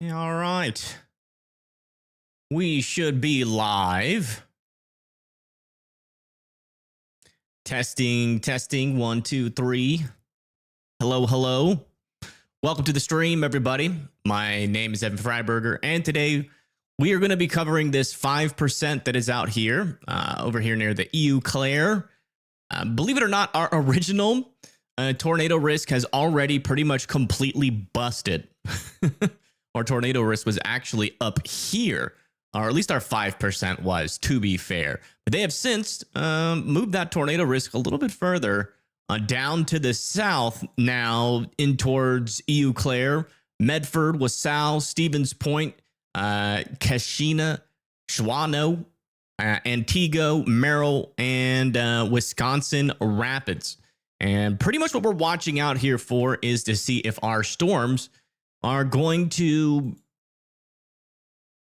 Yeah, all right. We should be live. Testing, testing. One, two, three. Hello, hello. Welcome to the stream, everybody. My name is Evan Freiberger, and today we are going to be covering this 5% that is out here, over here near the Eau Claire. Believe it or not, our original tornado risk has already pretty much completely busted. Our tornado risk was actually up here, or at least our 5% was, to be fair. But they have since moved that tornado risk a little bit further down to the south now in towards Eau Claire, Medford, Wasau, Stevens Point, Keshena, Shawano, Antigo, Merrill, and Wisconsin Rapids. And pretty much what we're watching out here for is to see if our storms are going to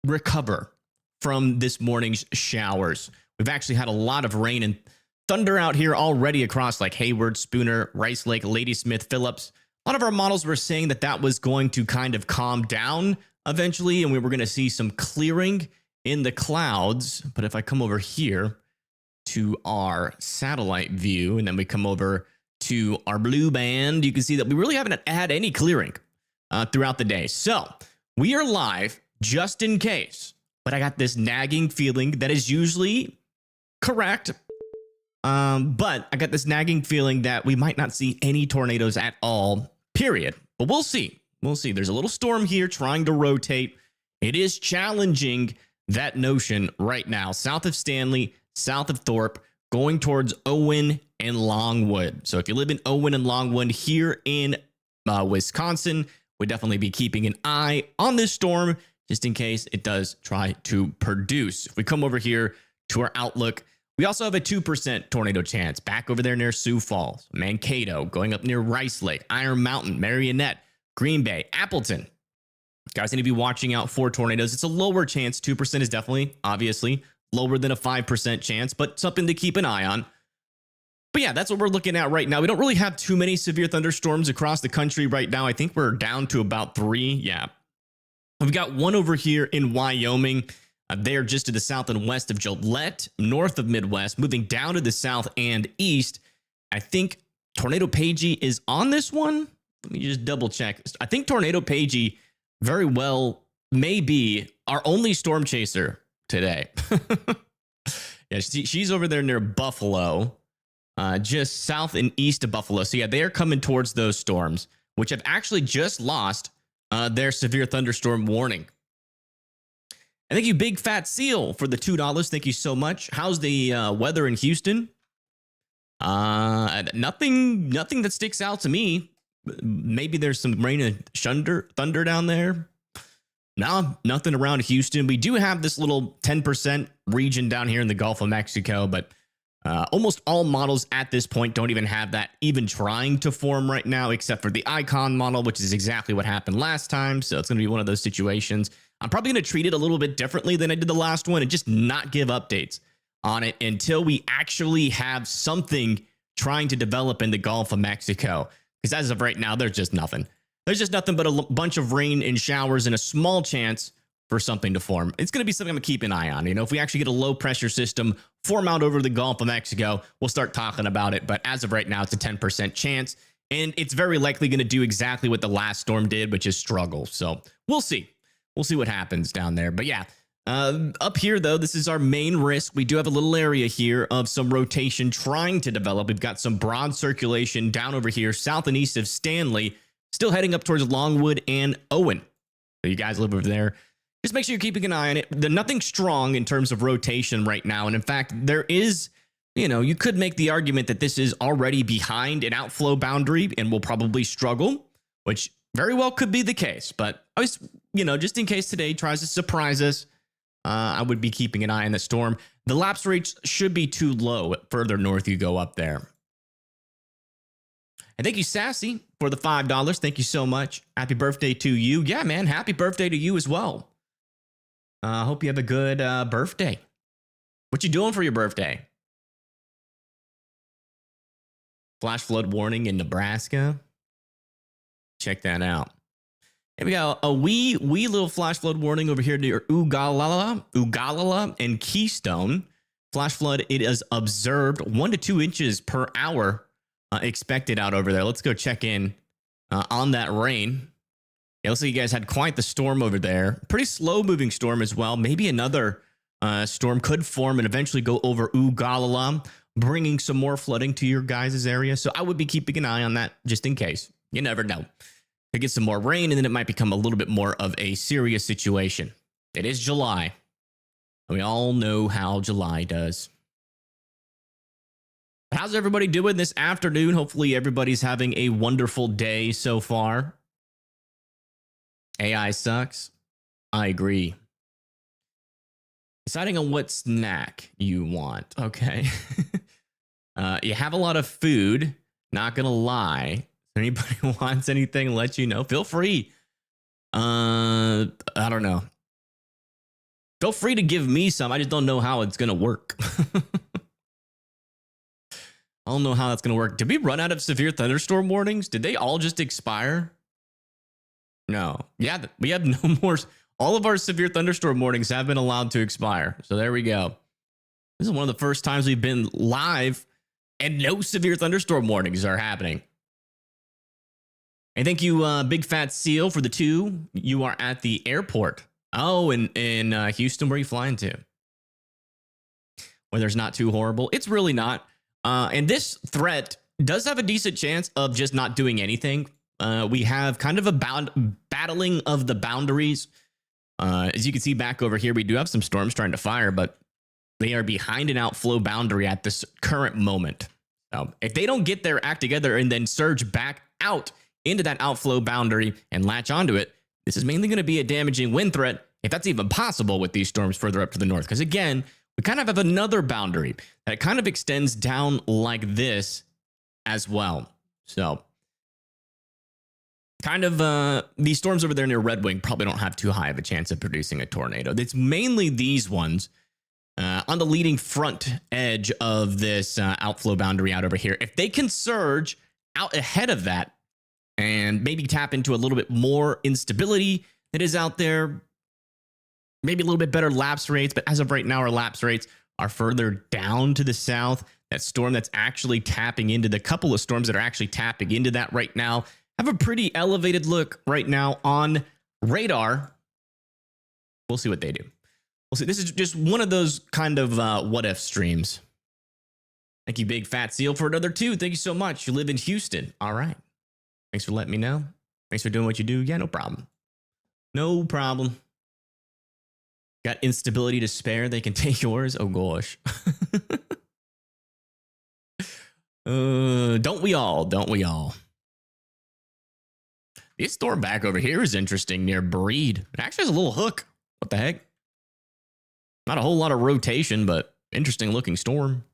recover from this morning's showers. We've actually had a lot of rain and thunder out here already across like Hayward, Spooner, Rice Lake, Ladysmith, Phillips. A lot of our models were saying that that was going to kind of calm down eventually, and we were going to see some clearing in the clouds. But if I come over here to our satellite view, and then we come over to our blue band, you can see that we really haven't had any clearing throughout the day. So we are live just in case, but I got this nagging feeling that is usually correct. But I got this nagging feeling that we might not see any tornadoes at all, period. But we'll see. We'll see. There's a little storm here trying to rotate. It is challenging that notion right now. South of Stanley, south of Thorpe, going towards Owen and Longwood. So if you live in Owen and Longwood here in Wisconsin, we'd definitely be keeping an eye on this storm just in case it does try to produce. If we come over here to our outlook, we also have a 2% tornado chance back over there near Sioux Falls, Mankato, going up near Rice Lake, Iron Mountain, Marionette, Green Bay, Appleton. Guys, need to be watching out for tornadoes. It's a lower chance. 2% is definitely, obviously, lower than a 5% chance, but something to keep an eye on. But yeah, that's what we're looking at right now. We don't really have too many severe thunderstorms across the country right now. I think we're down to about 3. Yeah. We've got one over here in Wyoming. They're just to the south and west of Gillette, north of Midwest, moving down to the south and east. I think Tornado Pagey is on this one. Let me just double check. I think Tornado Pagey very well may be our only storm chaser today. Yeah, she's over there near Buffalo, just south and east of Buffalo. So yeah, they are coming towards those storms, which have actually just lost their severe thunderstorm warning. And thank you, Big Fat Seal, for the $2. Thank you so much. How's the weather in Houston? Nothing that sticks out to me. Maybe there's some rain and thunder down there. No, nothing around Houston. We do have this little 10% region down here in the Gulf of Mexico, but almost all models at this point don't even have that even trying to form right now, except for the Icon model, which is exactly what happened last time. So it's going to be one of those situations. I'm probably going to treat it a little bit differently than I did the last one and just not give updates on it until we actually have something trying to develop in the Gulf of Mexico. Because as of right now, there's just nothing. There's just nothing but a bunch of rain and showers and a small chance for something to form. It's going to be something I'm going to keep an eye on. You know, if we actually get a low pressure system form out over the Gulf of Mexico, we'll start talking about it. But as of right now, it's a 10% chance. And it's very likely going to do exactly what the last storm did, which is struggle. So we'll see. We'll see what happens down there. But yeah, up here, though, this is our main risk. We do have a little area here of some rotation trying to develop. We've got some broad circulation down over here, south and east of Stanley, still heading up towards Longwood and Owen. So you guys live over there. Just make sure you're keeping an eye on it. There's nothing strong in terms of rotation right now. And in fact, there is, you know, you could make the argument that this is already behind an outflow boundary and will probably struggle, which very well could be the case. But I was, you know, just in case today tries to surprise us, I would be keeping an eye on the storm. The lapse rates should be too low further north you go up there. And thank you, Sassy, for the $5. Thank you so much. Happy birthday to you. Yeah, man, happy birthday to you as well. Hope you have a good birthday. What you doing for your birthday? Flash flood warning in Nebraska. Check that out. Here we go. A wee little flash flood warning over here near Ugalala and Keystone. Flash flood, it is observed 1 to 2 inches per hour expected out over there. Let's go check in on that rain. Yeah, looks like you guys had quite the storm over there. Pretty slow moving storm as well. Maybe another storm could form and eventually go over Ugalala, bringing some more flooding to your guys' area. So I would be keeping an eye on that just in case. You never know. Could get some more rain and then it might become a little bit more of a serious situation. It is July. We all know how July does. How's everybody doing this afternoon? Hopefully everybody's having a wonderful day so far. AI sucks. I agree. Deciding on what snack you want. Okay. You have a lot of food. Not gonna lie. If anybody wants anything, let you know. Feel free. I don't know. Feel free to give me some. I just don't know how it's gonna work. I don't know how that's gonna work. Did we run out of severe thunderstorm warnings? Did they all just expire? No. Yeah, we have no more. All of our severe thunderstorm warnings have been allowed to expire. So there we go. This is one of the first times we've been live and no severe thunderstorm warnings are happening. And thank you, Big Fat Seal, for the 2. You are at the airport. Oh, in Houston, where are you flying to? Weather's not too horrible. It's really not. And this threat does have a decent chance of just not doing anything. We have kind of a battling of the boundaries. As you can see back over here, we do have some storms trying to fire, but they are behind an outflow boundary at this current moment. So if they don't get their act together and then surge back out into that outflow boundary and latch onto it, this is mainly going to be a damaging wind threat, if that's even possible with these storms further up to the north. Because again, we kind of have another boundary that kind of extends down like this as well. So kind of these storms over there near Red Wing probably don't have too high of a chance of producing a tornado. It's mainly these ones on the leading front edge of this outflow boundary out over here. If they can surge out ahead of that and maybe tap into a little bit more instability that is out there, maybe a little bit better lapse rates, but as of right now, our lapse rates are further down to the south. That storm that's actually tapping into the couple of storms that are actually tapping into that right now have a pretty elevated look right now on radar. We'll see what they do. We'll see. This is just one of those kind of what if streams. Thank you, Big Fat Seal, for another 2. Thank you so much. You live in Houston. All right. Thanks for letting me know. Thanks for doing what you do. Yeah, no problem. No problem. Got instability to spare. They can take yours. Oh, gosh. Don't we all? Don't we all? This storm back over here is interesting near Breed. It actually has a little hook. What the heck? Not a whole lot of rotation, but interesting looking storm.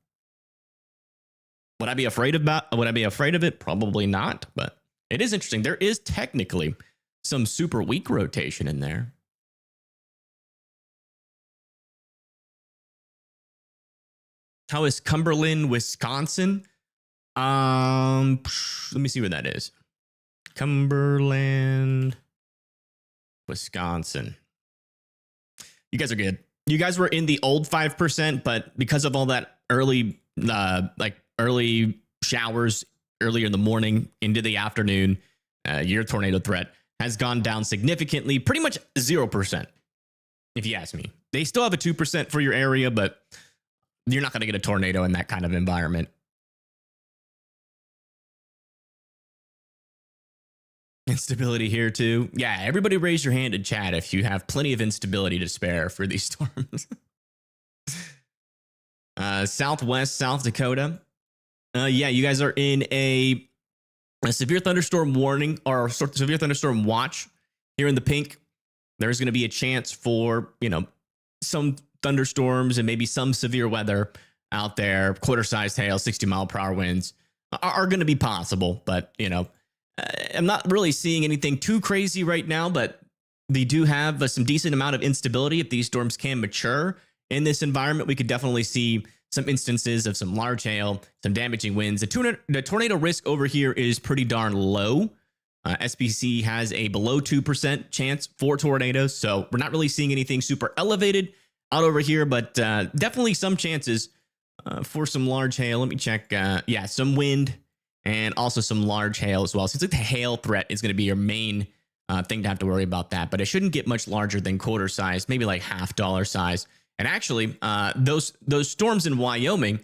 Would I be afraid of it? Probably not, but it is interesting. There is technically some super weak rotation in there. How is Cumberland, Wisconsin? Let me see where that is. Cumberland, Wisconsin. You guys are good. You guys were in the old 5%, but because of all that early showers earlier in the morning into the afternoon, your tornado threat has gone down significantly, pretty much 0%, if you ask me. They still have a 2% for your area, but you're not going to get a tornado in that kind of environment. Instability here too. Yeah, everybody raise your hand in chat if you have plenty of instability to spare for these storms. Southwest South Dakota. Yeah, you guys are in a severe thunderstorm warning or severe thunderstorm watch here in the pink. There's going to be a chance for, some thunderstorms and maybe some severe weather out there. Quarter-sized hail, 60-mile-per-hour winds are going to be possible, but, I'm not really seeing anything too crazy right now, but they do have some decent amount of instability. If these storms can mature in this environment, we could definitely see some instances of some large hail, some damaging winds. The tornado risk over here is pretty darn low. SPC has a below 2% chance for tornadoes. So we're not really seeing anything super elevated out over here, but definitely some chances for some large hail. Let me check. Yeah, some wind and also some large hail as well. Seems like the hail threat is going to be your main thing to have to worry about that, but it shouldn't get much larger than quarter size, maybe like $half size. And actually, those storms in Wyoming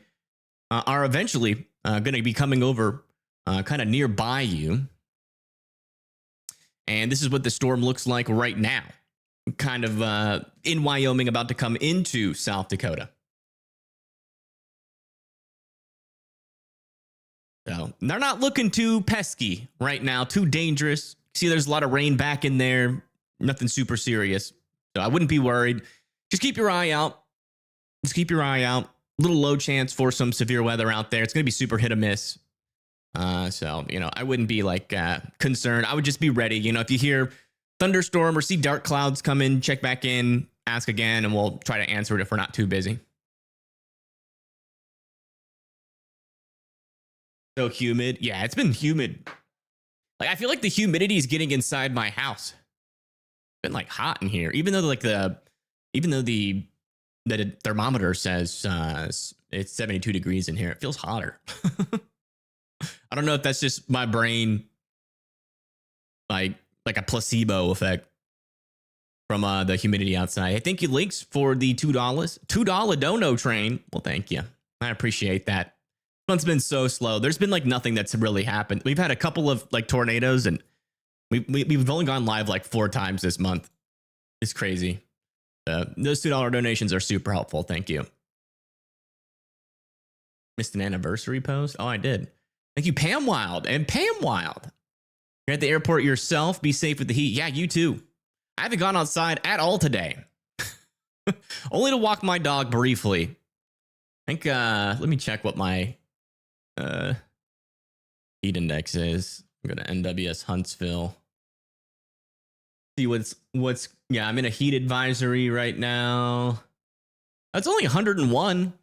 are eventually going to be coming over kind of nearby you. And this is what the storm looks like right now, kind of in Wyoming, about to come into South Dakota. So they're not looking too pesky right now, too dangerous. See, there's a lot of rain back in there, nothing super serious. So I wouldn't be worried. Just keep your eye out. Just keep your eye out. Little low chance for some severe weather out there. It's going to be super hit or miss. So, you know, I wouldn't be like concerned. I would just be ready. You know, if you hear thunderstorm or see dark clouds come in, check back in, ask again, and we'll try to answer it if we're not too busy. So humid. Yeah, it's been humid. Like, I feel like the humidity is getting inside my house. It's been like hot in here, even though the thermometer says it's 72 degrees in here. It feels hotter. I don't know if that's just my brain, like a placebo effect from the humidity outside. Hey, thank you, Links, for the $2 dono train. Well, thank you. I appreciate that. Month's been so slow. There's been like nothing that's really happened. We've had a couple of like tornadoes, and we've only gone live like 4 times this month. It's crazy. Those $2 donations are super helpful. Thank you. Missed an anniversary post? Oh, I did. Thank you, Pam Wild. And Pam Wild, you're at the airport yourself. Be safe with the heat. Yeah, you too. I haven't gone outside at all today. Only to walk my dog briefly. I think, let me check what my heat index is. I'm going to NWS Huntsville. See what's, yeah, I'm in a heat advisory right now. That's only 101.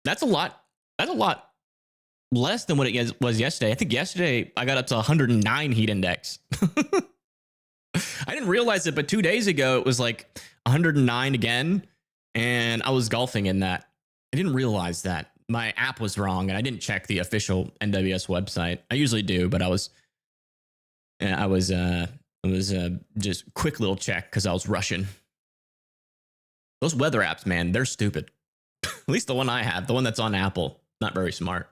That's a lot. That's a lot less than what it was yesterday. I think yesterday I got up to 109 heat index. I didn't realize it, but 2 days ago it was like 109 again, and I was golfing in that. I didn't realize that. My app was wrong, and I didn't check the official NWS website. I usually do, but I was just quick little check because I was rushing. Those weather apps, man, they're stupid. At least the one I have, the one that's on Apple, not very smart.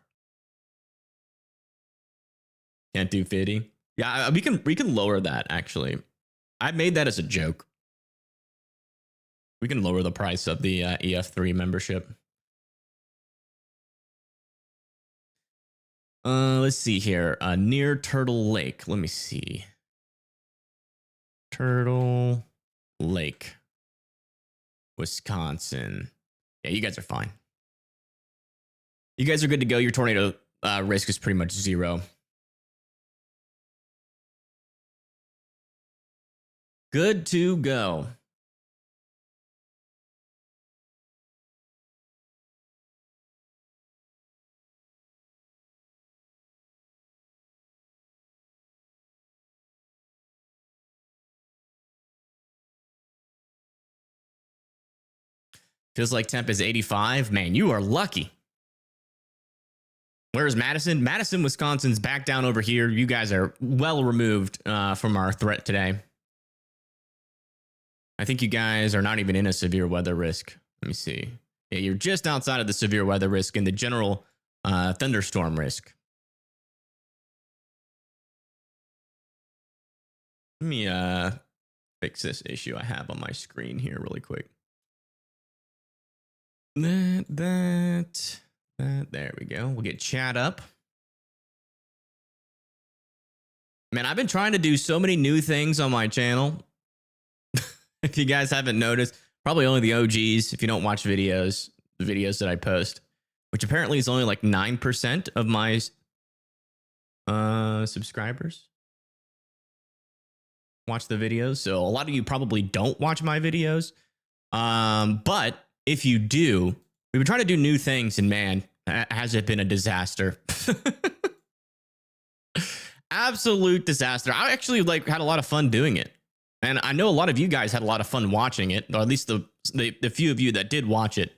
Can't do 50. Yeah, we can lower that, actually. I made that as a joke. We can lower the price of the EF3 membership. Let's see here. Near Turtle Lake. Let me see. Turtle Lake, Wisconsin. Yeah, you guys are fine. You guys are good to go. Your tornado risk is pretty much 0. Good to go. Feels like temp is 85. Man, you are lucky. Where is Madison? Madison, Wisconsin's back down over here. You guys are well removed from our threat today. I think you guys are not even in a severe weather risk. Let me see. Yeah, you're just outside of the severe weather risk and the general thunderstorm risk. Let me fix this issue I have on my screen here really quick. There we go. We'll get chat up. Man, I've been trying to do so many new things on my channel. If you guys haven't noticed, probably only the OGs, if you don't watch videos, the videos that I post, which apparently is only like 9% of my subscribers watch the videos. So a lot of you probably don't watch my videos. But if you do, we've been trying to do new things, and man, has it been a disaster. Absolute disaster. I actually like had a lot of fun doing it. And I know a lot of you guys had a lot of fun watching it, or at least the few of you that did watch it.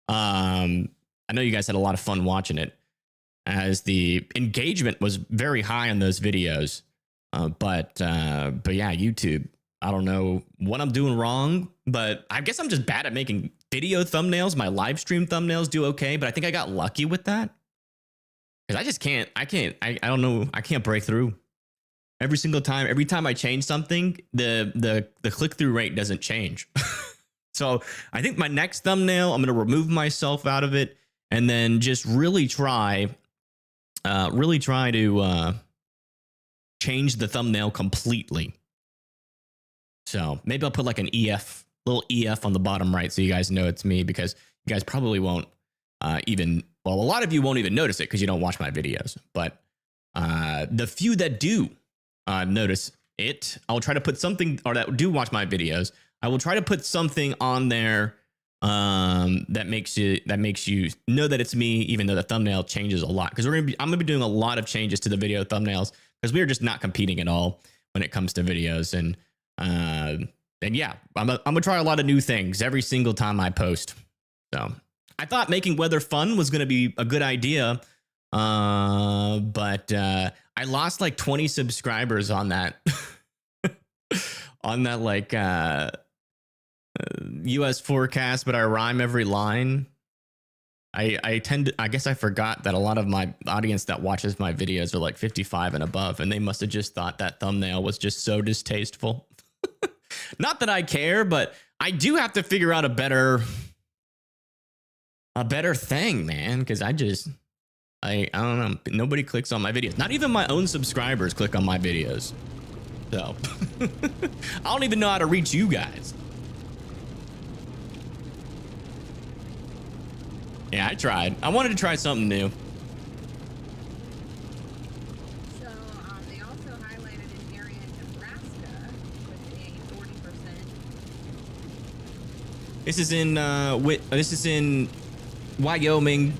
I know you guys had a lot of fun watching it, as the engagement was very high on those videos. But yeah, YouTube. I don't know what I'm doing wrong, but I guess I'm just bad at making video thumbnails. My live stream thumbnails do okay, but I think I got lucky with that. Because I just can't. I don't know. I can't break through. Every single time, every time I change something, the click through rate doesn't change. So I think my next thumbnail, I'm going to remove myself out of it and then just really try to change the thumbnail completely. So maybe I'll put like an little EF on the bottom right, so you guys know it's me, because you guys probably won't a lot of you won't even notice it because you don't watch my videos. But the few that do notice it, I'll try to put something, or that do watch my videos, I will try to put something on there that makes you know that it's me, even though the thumbnail changes a lot. Because I'm gonna be doing a lot of changes to the video thumbnails, because we are just not competing at all when it comes to videos. And yeah, I'm gonna try a lot of new things every single time I post. So I thought making weather fun was gonna be a good idea, but I lost like 20 subscribers on that on that like US forecast, but I rhyme every line. I guess I forgot that a lot of my audience that watches my videos are like 55 and above, and they must have just thought that thumbnail was just so distasteful. Not that I care, but I do have to figure out a better thing, man, because I don't know. Nobody clicks on my videos. Not even my own subscribers click on my videos. So I don't even know how to reach you guys. Yeah, I tried. I wanted to try something new. So they also highlighted an area in Nebraska with a 40%. This is in Wyoming.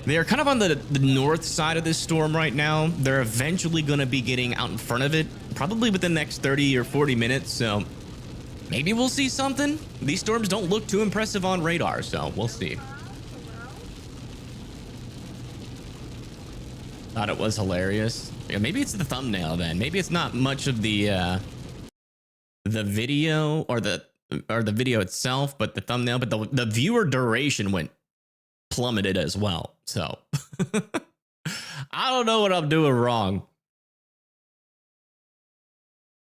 They are kind of on the north side of this storm right now. They're eventually going to be getting out in front of it, probably within the next 30 or 40 minutes. So maybe we'll see something. These storms don't look too impressive on radar, so we'll see. Thought it was hilarious. Yeah, maybe it's the thumbnail then. Maybe it's not much of the video or the video itself, but the thumbnail. But the viewer duration went plummeted as well. So I don't know what I'm doing wrong,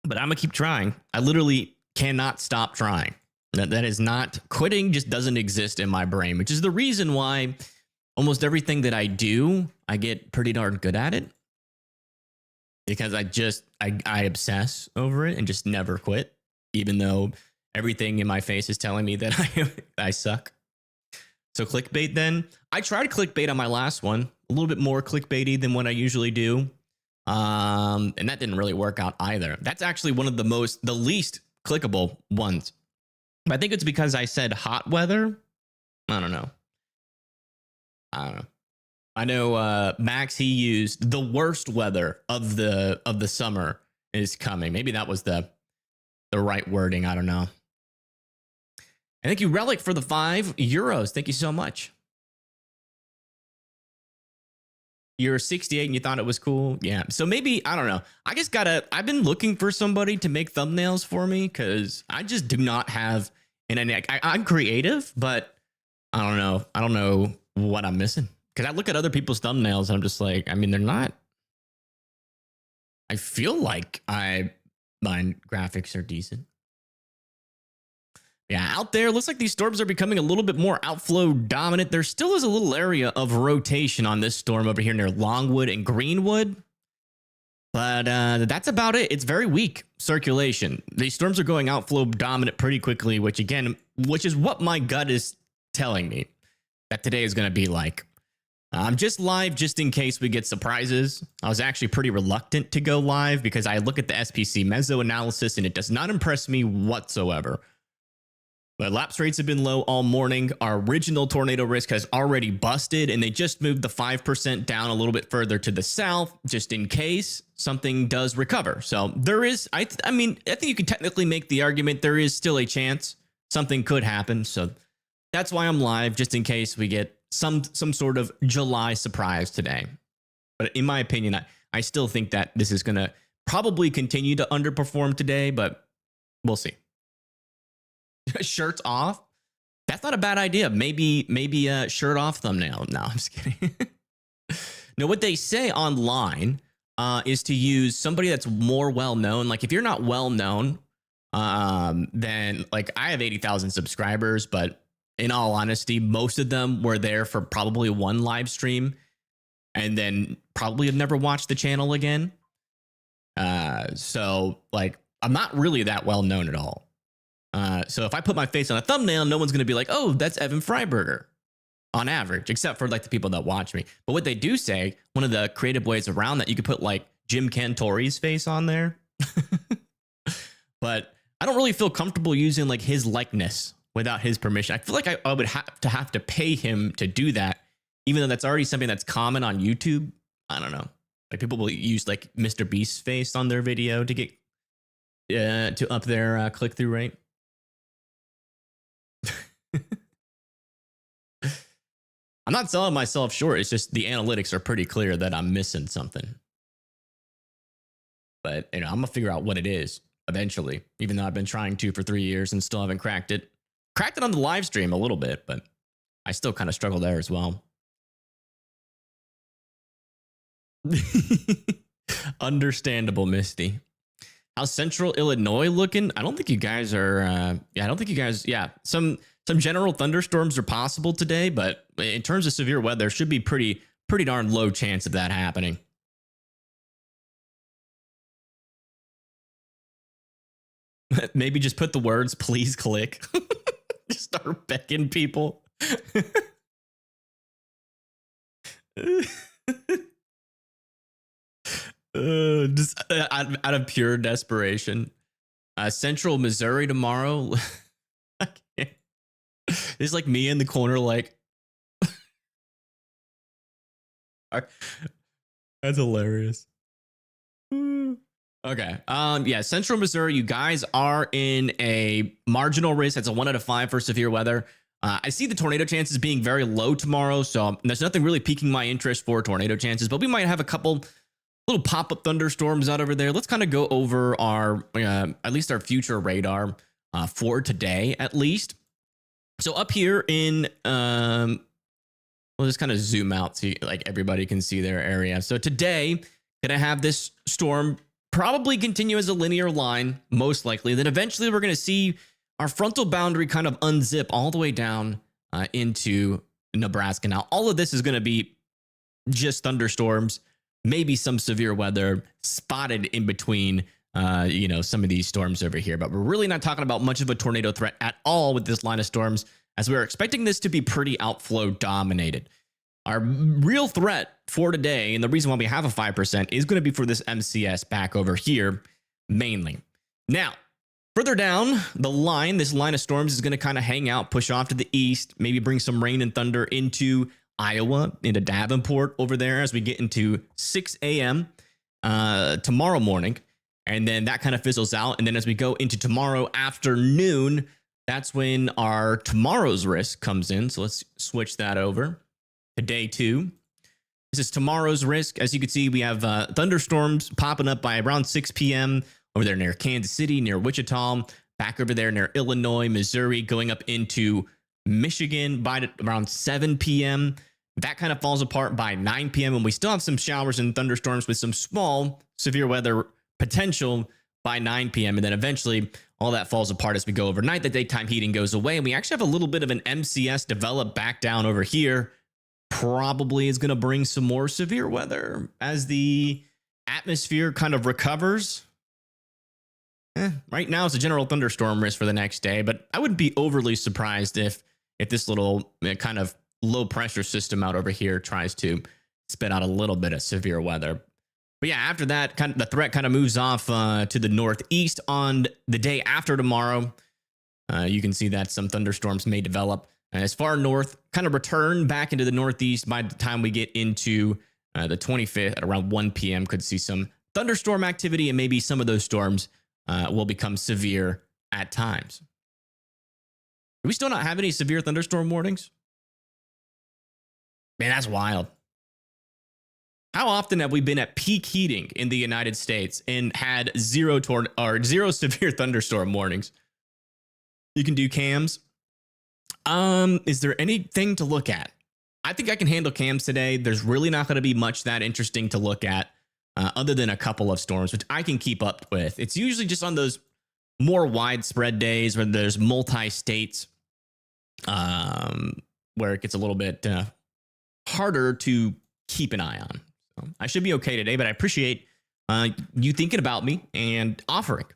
but I'm gonna keep trying. I literally cannot stop trying. That is not quitting. Just doesn't exist in my brain, which is the reason why almost everything that I do, I get pretty darn good at it, because I obsess over it and just never quit, even though everything in my face is telling me that I suck. So clickbait then. I tried clickbait on my last one, a little bit more clickbaity than what I usually do. And that didn't really work out either. That's actually one of the least clickable ones. But I think it's because I said hot weather. I don't know. I know Max, he used the worst weather of the summer is coming. Maybe that was the right wording. I don't know. And thank you, Relic, for the €5. Thank you so much. You're 68 and you thought it was cool. Yeah. So maybe, I don't know. I've been looking for somebody to make thumbnails for me, because I just do not have I'm creative, but I don't know. I don't know what I'm missing, because I look at other people's thumbnails and I'm just like, I mean, they're not. I feel like mine graphics are decent. Yeah, out there, looks like these storms are becoming a little bit more outflow dominant. There still is a little area of rotation on this storm over here near Longwood and Greenwood. But that's about it. It's very weak circulation. These storms are going outflow dominant pretty quickly, which is what my gut is telling me that today is going to be like. I'm just live just in case we get surprises. I was actually pretty reluctant to go live because I look at the SPC meso analysis and it does not impress me whatsoever. But lapse rates have been low all morning. Our original tornado risk has already busted, and they just moved the 5% down a little bit further to the south, just in case something does recover. So there is, I think you could technically make the argument there is still a chance something could happen. So that's why I'm live, just in case we get some sort of July surprise today. But in my opinion, I still think that this is going to probably continue to underperform today, but we'll see. Shirts off? That's not a bad idea. Maybe a shirt off thumbnail. No, I'm just kidding. No, what they say online is to use somebody that's more well known. Like if you're not well known, then like I have 80,000 subscribers, but in all honesty, most of them were there for probably one live stream and then probably have never watched the channel again. So like I'm not really that well known at all. So if I put my face on a thumbnail, no one's going to be like, oh, that's Evan Freiberger on average, except for like the people that watch me. But what they do say, one of the creative ways around that, you could put like Jim Cantori's face on there. But I don't really feel comfortable using like his likeness without his permission. I feel like I would have to pay him to do that, even though that's already something that's common on YouTube. I don't know. Like people will use like Mr. Beast's face on their video to get to up their click-through rate. I'm not selling myself short. It's just the analytics are pretty clear that I'm missing something. But I'm gonna figure out what it is eventually, even though I've been trying to for 3 years and still haven't cracked it. Cracked it on the live stream a little bit, but I still kind of struggle there as well. Understandable, Misty. How's Central Illinois looking? I don't think you guys are. Some general thunderstorms are possible today, but in terms of severe weather, should be pretty darn low chance of that happening. Maybe just put the words "please click." Just start beckoning people. Just out of pure desperation. Central Missouri tomorrow. It's like me in the corner, like. That's hilarious. Okay. Yeah, Central Missouri, you guys are in a marginal risk. That's a 1 out of 5 for severe weather. I see the tornado chances being very low tomorrow, so there's nothing really piquing my interest for tornado chances, but we might have a couple little pop-up thunderstorms out over there. Let's kind of go over our, at least our future radar for today, at least. So up here in, we'll just kind of zoom out so like everybody can see their area. So today, gonna have this storm probably continue as a linear line, most likely. Then eventually we're gonna see our frontal boundary kind of unzip all the way down into Nebraska. Now, all of this is gonna be just thunderstorms, maybe some severe weather spotted in between, some of these storms over here. But we're really not talking about much of a tornado threat at all with this line of storms, as we're expecting this to be pretty outflow dominated. Our real threat for today, and the reason why we have a 5%, is going to be for this MCS back over here, mainly. Now, further down the line, this line of storms is going to kind of hang out, push off to the east, maybe bring some rain and thunder into Iowa, into Davenport over there as we get into 6 a.m. Tomorrow morning. And then that kind of fizzles out. And then as we go into tomorrow afternoon, that's when our tomorrow's risk comes in. So let's switch that over to day 2. This is tomorrow's risk. As you can see, we have thunderstorms popping up by around 6 p.m. over there near Kansas City, near Wichita, back over there near Illinois, Missouri, going up into Michigan by around 7 p.m. That kind of falls apart by 9 p.m. And we still have some showers and thunderstorms with some small severe weather potential by 9 p.m. And then eventually all that falls apart as we go overnight. The daytime heating goes away. And we actually have a little bit of an MCS develop back down over here. Probably is going to bring some more severe weather as the atmosphere kind of recovers. Right now it's a general thunderstorm risk for the next day, but I wouldn't be overly surprised if this little kind of low pressure system out over here tries to spit out a little bit of severe weather. But yeah, after that, kind of the threat kind of moves off to the northeast on the day after tomorrow. You can see that some thunderstorms may develop as far north, kind of return back into the northeast by the time we get into the 25th at around 1 p.m. Could see some thunderstorm activity, and maybe some of those storms will become severe at times. Do we still not have any severe thunderstorm warnings? Man, that's wild. How often have we been at peak heating in the United States and had zero severe thunderstorm warnings? You can do cams. Is there anything to look at? I think I can handle cams today. There's really not going to be much that interesting to look at, other than a couple of storms, which I can keep up with. It's usually just on those more widespread days where there's multi-states, where it gets a little bit harder to keep an eye on. So I should be okay today, but I appreciate you thinking about me and offering.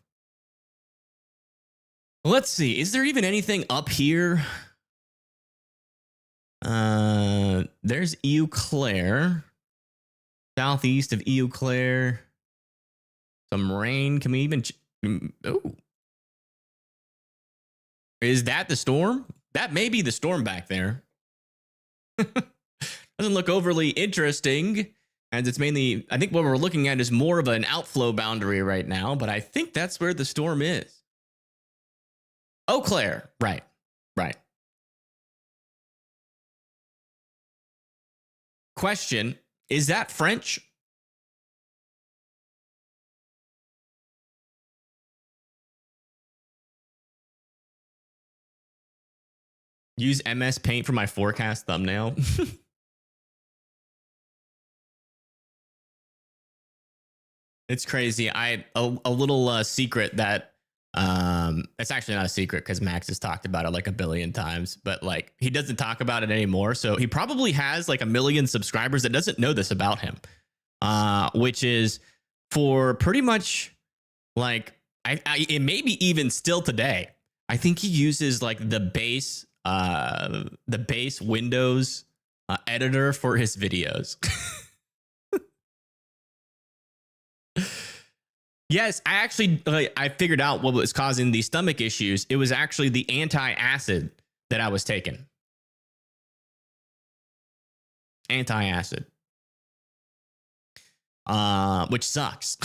Let's see. Is there even anything up here? There's Eau Claire. Southeast of Eau Claire. Some rain. Can we even... Oh. Is that the storm? That may be the storm back there. Doesn't look overly interesting. And it's mainly... I think what we're looking at is more of an outflow boundary right now. But I think that's where the storm is. Eau Claire. Right. Right. Question, is that French? Use MS Paint for my forecast thumbnail. It's crazy. A little secret that it's actually not a secret because Max has talked about it like a billion times, but like he doesn't talk about it anymore. So he probably has like 1 million subscribers that doesn't know this about him, which is for pretty much like it may be even still today. I think he uses like the base Windows editor for his videos. Yes, I figured out what was causing the stomach issues. It was actually the antacid that I was taking. Antacid. Which sucks.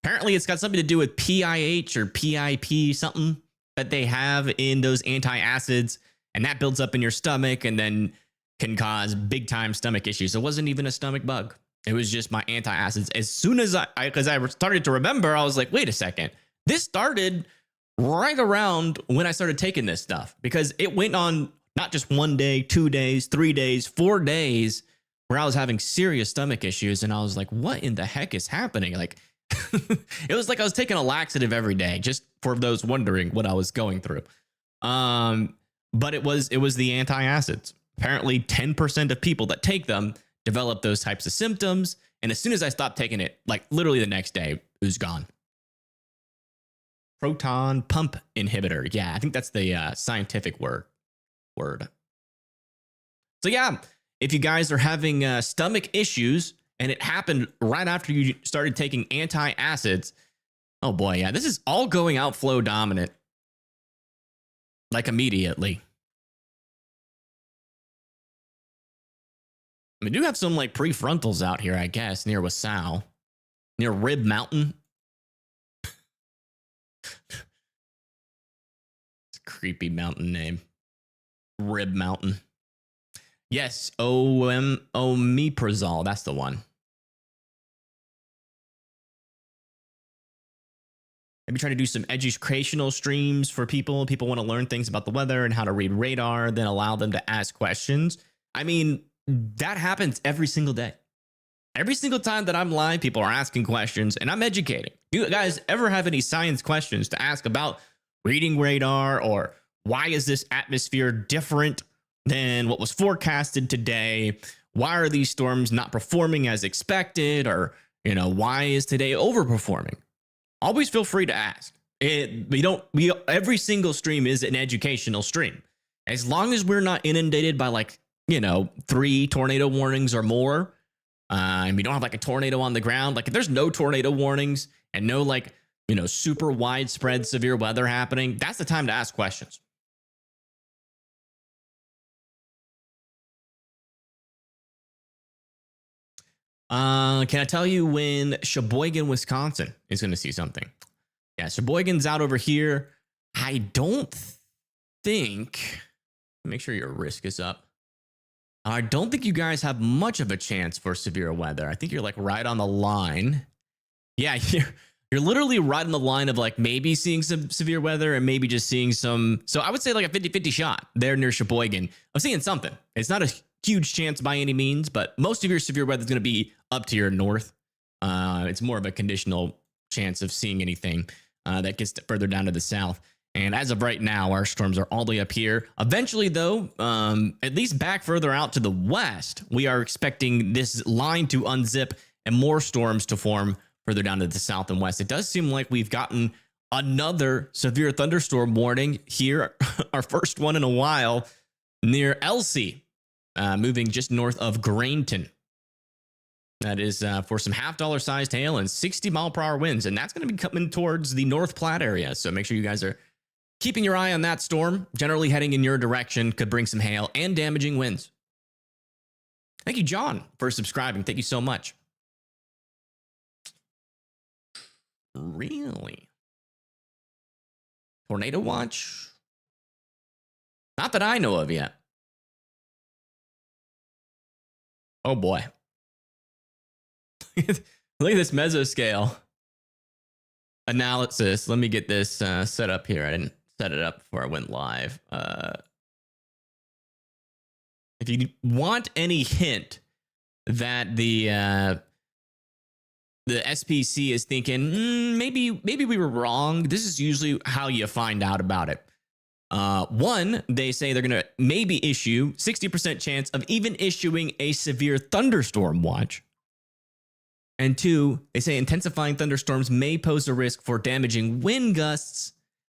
Apparently it's got something to do with PIH or PIP, something that they have in those antacids, and that builds up in your stomach and then can cause big time stomach issues. It wasn't even a stomach bug. It was just my antacids. As soon as I started to remember, I was like, wait a second. This started right around when I started taking this stuff, because it went on not just 1 day, 2 days, 3 days, 4 days where I was having serious stomach issues. And I was like, what in the heck is happening? Like, it was like I was taking a laxative every day, just for those wondering what I was going through. But it was the antacids. Apparently 10% of people that take them develop those types of symptoms. And as soon as I stopped taking it, like literally the next day, it was gone. Proton pump inhibitor. Yeah, I think that's the scientific word. So yeah, if you guys are having stomach issues and it happened right after you started taking antacids, oh boy, yeah, this is all going outflow dominant. Like immediately. We do have some like prefrontals out here, I guess, near Wasau, near Rib Mountain. It's a creepy mountain name. Rib Mountain. Yes, omeprazole. That's the one. Maybe try to do some educational streams for people. People want to learn things about the weather and how to read radar, then allow them to ask questions. I mean, that happens every single day. Every single time that I'm live, people are asking questions and I'm educating. Do you guys ever have any science questions to ask about reading radar, or why is this atmosphere different than what was forecasted today? Why are these storms not performing as expected? Or, why is today overperforming? Always feel free to ask. Every single stream is an educational stream. As long as we're not inundated by 3 tornado warnings or more, and we don't have like a tornado on the ground. Like if there's no tornado warnings and no super widespread severe weather happening, that's the time to ask questions. Can I tell you when Sheboygan, Wisconsin is going to see something? Yeah, Sheboygan's out over here. I don't think, make sure your risk is up. I don't think you guys have much of a chance for severe weather. I think you're like right on the line. Yeah, you're literally right on the line of like maybe seeing some severe weather and maybe just seeing some. So I would say like a 50-50 shot there near Sheboygan of seeing something. It's not a huge chance by any means, but most of your severe weather is going to be up to your north. It's more of a conditional chance of seeing anything that gets further down to the south. And as of right now, our storms are all the way up here. Eventually, though, at least back further out to the west, we are expecting this line to unzip and more storms to form further down to the south and west. It does seem like we've gotten another severe thunderstorm warning here, our first one in a while, near Elsie, moving just north of Grainton. That is for some $half sized hail and 60-mile-per-hour winds. And that's going to be coming towards the North Platte area. So make sure you guys are keeping your eye on that storm. Generally heading in your direction, could bring some hail and damaging winds. Thank you, John, for subscribing. Thank you so much. Really? Tornado watch? Not that I know of yet. Oh boy. Look at this mesoscale analysis. Let me get this set up here. I didn't set it up before I went live. If you want any hint that the SPC is thinking, maybe we were wrong, this is usually how you find out about it. One, they say they're going to maybe issue 60% chance of even issuing a severe thunderstorm watch. And two, they say intensifying thunderstorms may pose a risk for damaging wind gusts,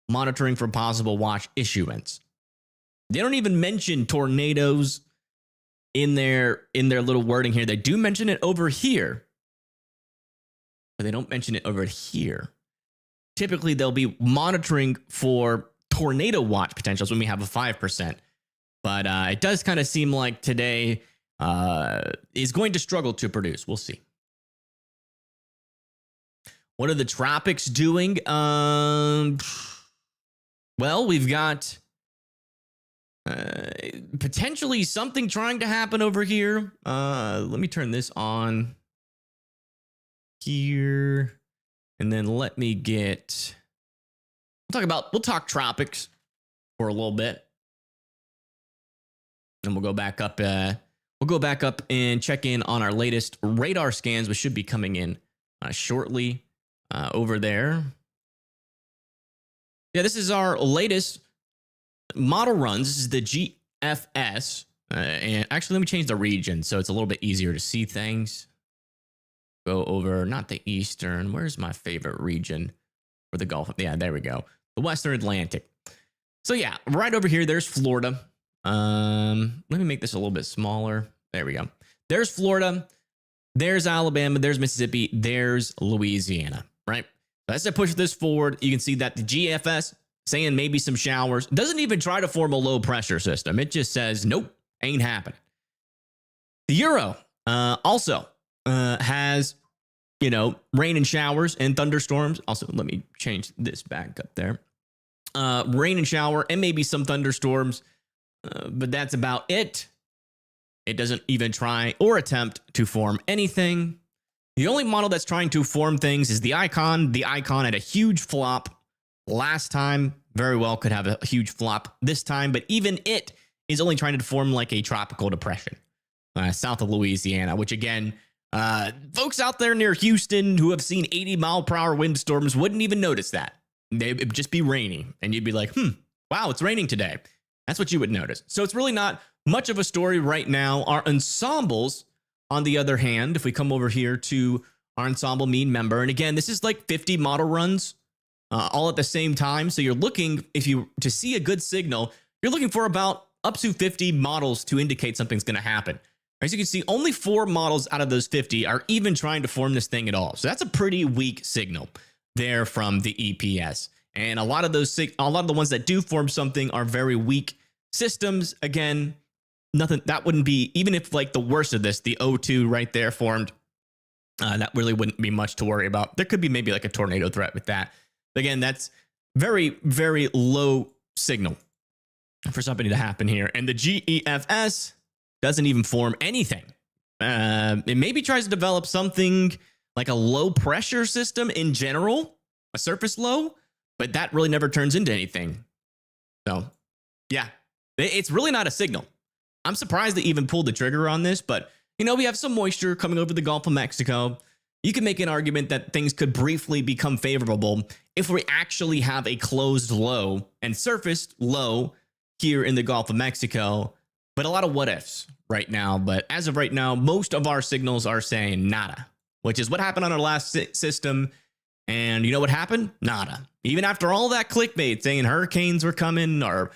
monitoring for possible watch issuance. They don't even mention tornadoes in their little wording here. They do mention it over here, but they don't mention it over here. Typically, they'll be monitoring for tornado watch potentials when we have a 5%. But it does kind of seem like today is going to struggle to produce. We'll see. What are the tropics doing? Well, we've got potentially something trying to happen over here. Let me turn this on here. And then let me get... We'll talk tropics for a little bit. And we'll go back up. We'll go back up and check in on our latest radar scans, which should be coming in shortly. Over there. Yeah, this is our latest model runs. This is the GFS. And actually, let me change the region so it's a little bit easier to see things. Go over, not the eastern. Where's my favorite region for the Gulf? Yeah, there we go. The Western Atlantic. So yeah, right over here, there's Florida. Let me make this a little bit smaller. There we go. There's Florida. There's Alabama. There's Mississippi. There's Louisiana. Right? As I push this forward, you can see that the GFS saying maybe some showers doesn't even try to form a low pressure system. It just says, nope, ain't happening. The Euro also has, rain and showers and thunderstorms. Also, let me change this back up there. Rain and shower and maybe some thunderstorms, but that's about it. It doesn't even try or attempt to form anything. The only model that's trying to form things is the Icon. The Icon had a huge flop last time. Very well could have a huge flop this time, but even it is only trying to form like a tropical depression south of Louisiana, which again, folks out there near Houston who have seen 80-mile-per-hour windstorms wouldn't even notice that. It'd just be rainy, and you'd be like, wow, it's raining today. That's what you would notice. So it's really not much of a story right now. Our ensembles, on the other hand, if we come over here to our ensemble mean member, and again, this is like 50 model runs all at the same time. So you're looking, to see a good signal, you're looking for about up to 50 models to indicate something's going to happen. As you can see, only 4 models out of those 50 are even trying to form this thing at all. So that's a pretty weak signal. there from the EPS. And a lot of the ones that do form something are very weak systems. Again, nothing that wouldn't be, even if like the worst of this, the O2 right there formed, that really wouldn't be much to worry about. There could be maybe like a tornado threat with that. Again, that's very, very low signal for something to happen here. And the GEFS doesn't even form anything. It maybe tries to develop something like a low pressure system in general, a surface low, but that really never turns into anything. So yeah, it's really not a signal. I'm surprised they even pulled the trigger on this, but you know, we have some moisture coming over the Gulf of Mexico. You can make an argument that things could briefly become favorable if we actually have a closed low and surfaced low here in the Gulf of Mexico. But a lot of what ifs right now. But as of right now, most of our signals are saying nada, which is what happened on our last system. And you know what happened? Nada. Even after all that clickbait saying hurricanes were coming, or,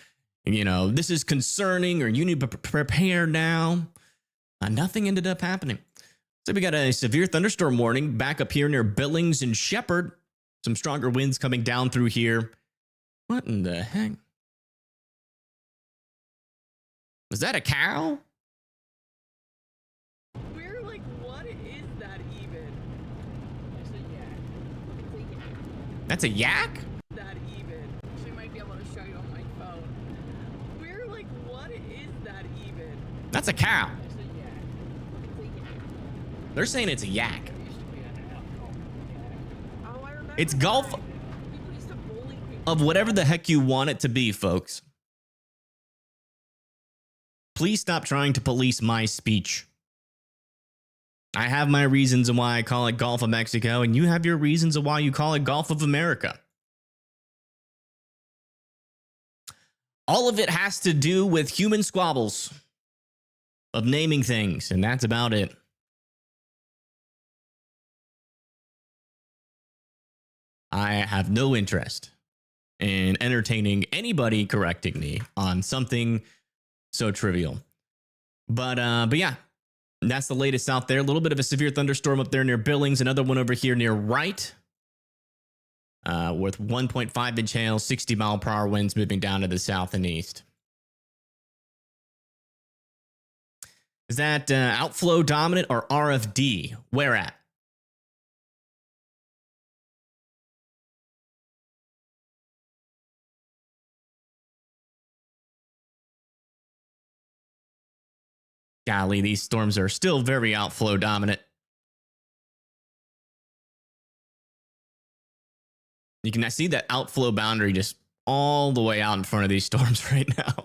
you know, this is concerning, or you need to prepare now, nothing ended up happening. So we got a severe thunderstorm warning back up here near Billings and Shepherd. Some stronger winds coming down through here. What in the heck? Was that a cow? We're like, what is that even? It's a yak. It's a yak. That's a yak? That even? Actually, might be able to show you on my phone. We're like, what is that even? That's a cow. It's a yak. It's a yak. They're saying it's a yak. There used to be an app called yak. Oh, I remember. It's Gulf that. People used to bully people. of whatever the heck you want it to be, folks. Please stop trying to police my speech. I have my reasons on why I call it Gulf of Mexico, and you have your reasons of why you call it Gulf of America. All of it has to do with human squabbles of naming things, and that's about it. I have no interest in entertaining anybody correcting me on something so trivial. But yeah, that's the latest out there. A little bit of a severe thunderstorm up there near Billings. Another one over here near Wright, with 1.5-inch hail, 60-mile-per-hour winds moving down to the south and east. Is that outflow dominant or RFD? Where at? Golly, these storms are still very outflow dominant. You can see that outflow boundary just all the way out in front of these storms right now.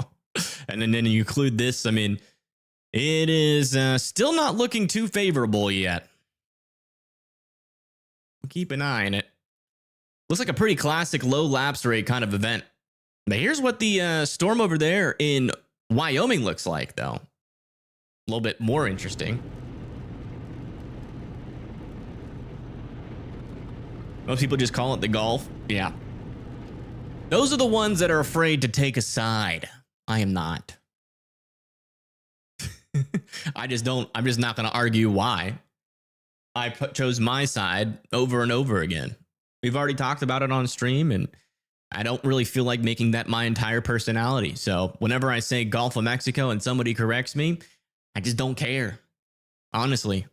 And then you include this, I mean, it is still not looking too favorable yet. Keep an eye on it. Looks like a pretty classic low lapse rate kind of event. But here's what the storm over there in Wyoming looks like, though. A little bit more interesting. Most people just call it the Gulf. Yeah. Those are the ones that are afraid to take a side. I am not. I'm just not going to argue why. I chose my side over and over again. We've already talked about it on stream, and I don't really feel like making that my entire personality. So whenever I say Gulf of Mexico and somebody corrects me, I just don't care. Honestly.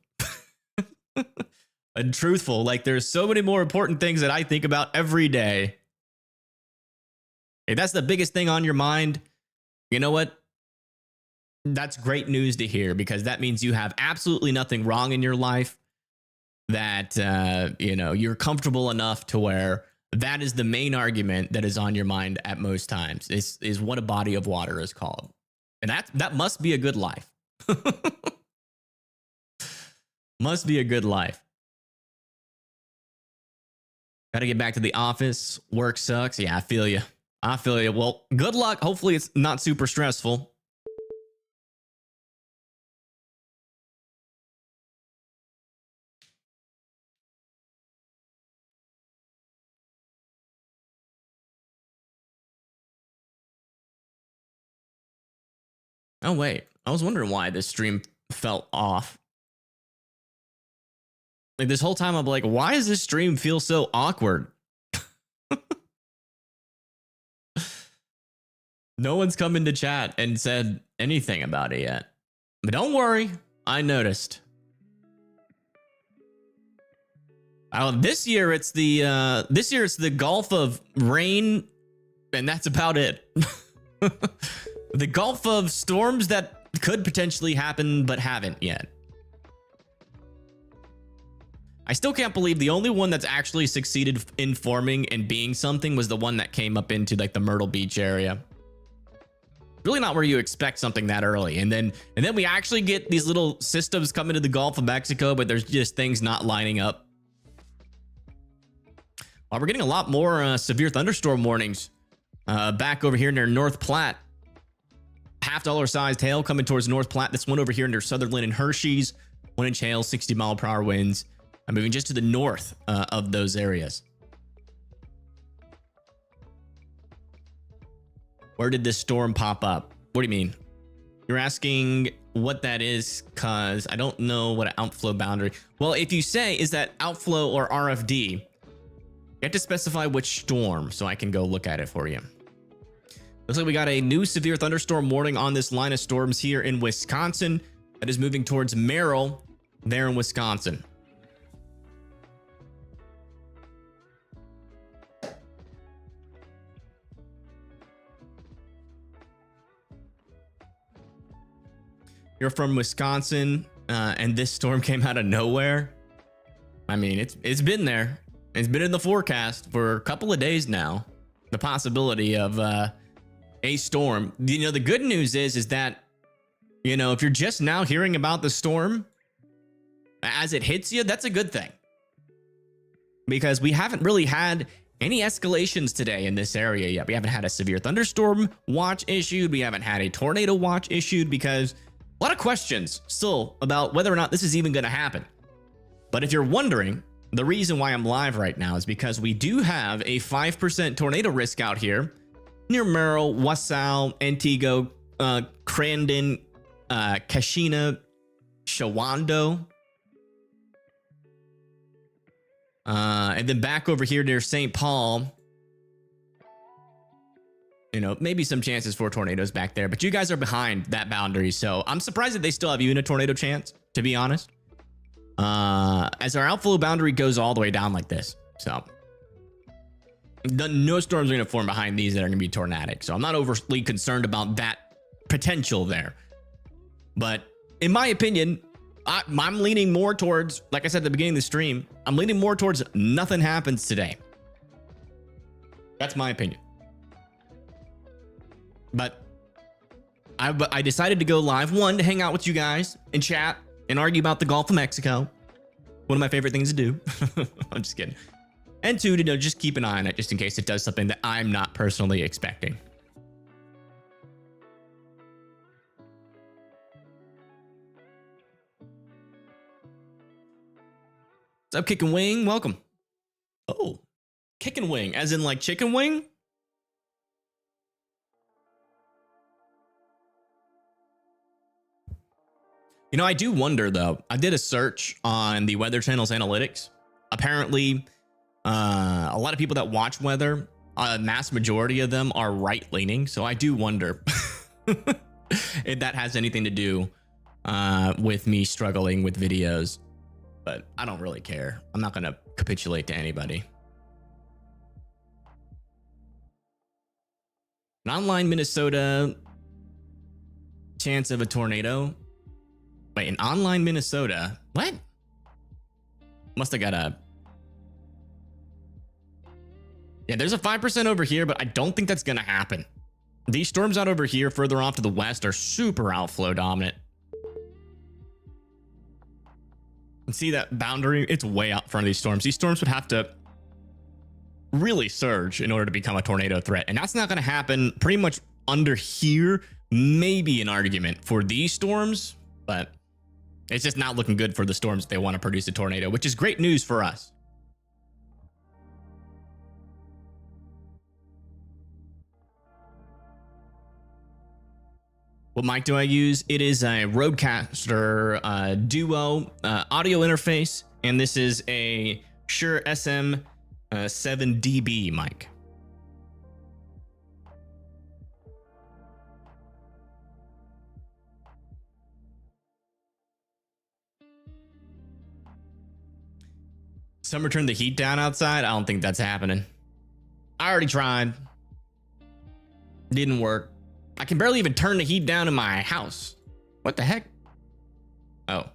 And truthful, like there's so many more important things that I think about every day. If that's the biggest thing on your mind, you know what? That's great news to hear, because that means you have absolutely nothing wrong in your life, that you're comfortable enough to where that is the main argument that is on your mind at most times, is what a body of water is called. And that must be a good life. Must be a good life. Got to get back to the office. Work sucks. Yeah, I feel you. Well, good luck. Hopefully it's not super stressful. Oh, wait. I was wondering why this stream felt off. Like this whole time, I'm like, why does this stream feel so awkward? No one's come into chat and said anything about it yet. But don't worry, I noticed. This year it's the Gulf of Rain, and that's about it. The Gulf of Storms that could potentially happen but haven't yet. I still can't believe the only one that's actually succeeded in forming and being something was the one that came up into like the Myrtle Beach area. Really not where you expect something that early. And then we actually get these little systems coming to the Gulf of Mexico, but there's just things not lining up. Well, we're getting a lot more severe thunderstorm warnings back over here near North Platte. $half sized hail coming towards North Platte. This one over here near Sutherland and Hershey's. 1-inch hail, 60-mile-per-hour winds. I'm moving just to the north of those areas. Where did this storm pop up? What do you mean? You're asking what that is because I don't know what an outflow boundary. Well, if you say, is that outflow or RFD, you have to specify which storm so I can go look at it for you. Looks like we got a new severe thunderstorm warning on this line of storms here in Wisconsin that is moving towards Merrill there in Wisconsin. You're from Wisconsin, and this storm came out of nowhere. I mean, it's been there. It's been in the forecast for a couple of days now. The possibility of a storm. You know, the good news is that, you know, if you're just now hearing about the storm as it hits you, that's a good thing. Because we haven't really had any escalations today in this area yet. We haven't had a severe thunderstorm watch issued. We haven't had a tornado watch issued because a lot of questions still about whether or not this is even going to happen. But if you're wondering, the reason why I'm live right now is because we do have a 5% tornado risk out here near Merrill, Wasau, Antigo, Crandon, Kashina, Shawando. And then back over here near St. Paul. You know, maybe some chances for tornadoes back there, but you guys are behind that boundary. So I'm surprised that they still have you in a tornado chance, to be honest. As our outflow boundary goes all the way down like this. So no storms are going to form behind these that are going to be tornadic. So I'm not overly concerned about that potential there. But in my opinion, I'm leaning more towards, like I said at the beginning of the stream, I'm leaning more towards nothing happens today. That's my opinion. But I decided to go live, one, to hang out with you guys and chat and argue about the Gulf of Mexico. One of my favorite things to do. I'm just kidding. And two, to just keep an eye on it just in case it does something that I'm not personally expecting. What's up, Kick and Wing? Welcome. Oh, Kick and Wing, as in like chicken wing? You know, I do wonder, though. I did a search on the Weather Channel's analytics. Apparently, a lot of people that watch weather, a mass majority of them are right-leaning. So I do wonder if that has anything to do with me struggling with videos. But I don't really care. I'm not going to capitulate to anybody. An online Minnesota chance of a tornado. Wait, in online Minnesota? What? Must have got a... Yeah, there's a 5% over here, but I don't think that's going to happen. These storms out over here, further off to the west, are super outflow dominant. And see that boundary? It's way out front of these storms. These storms would have to really surge in order to become a tornado threat. And that's not going to happen pretty much under here. Maybe an argument for these storms, but it's just not looking good for the storms if they want to produce a tornado, which is great news for us. What mic do I use? It is a Rodecaster Duo audio interface. And this is a Shure SM7DB mic. Summer turned the heat down outside. I don't think that's happening. I already tried. Didn't work. I can barely even turn the heat down in my house. What the heck? Oh.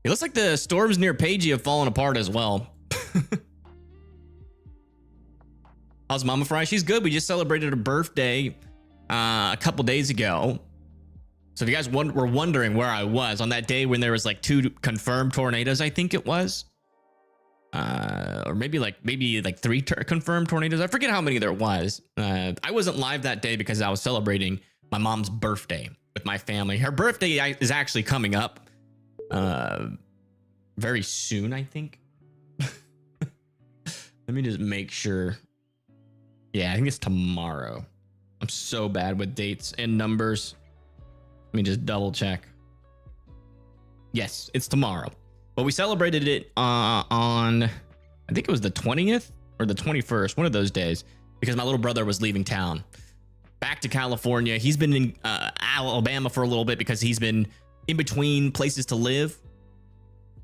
It looks like the storms near Pagey have fallen apart as well. How's Mama Fry? She's good. We just celebrated her birthday a couple days ago. So if you guys were wondering where I was on that day when there was like 2 confirmed tornadoes, I think it was. Or maybe like 3 confirmed tornadoes. I forget how many there was. I wasn't live that day because I was celebrating my mom's birthday with my family. Her birthday is actually coming up very soon, I think. Let me just make sure. Yeah, I think it's tomorrow. I'm so bad with dates and numbers. Let me just double check. Yes, it's tomorrow. But we celebrated it on, I think it was the 20th or the 21st, one of those days, because my little brother was leaving town back to California. He's been in Alabama for a little bit because he's been in between places to live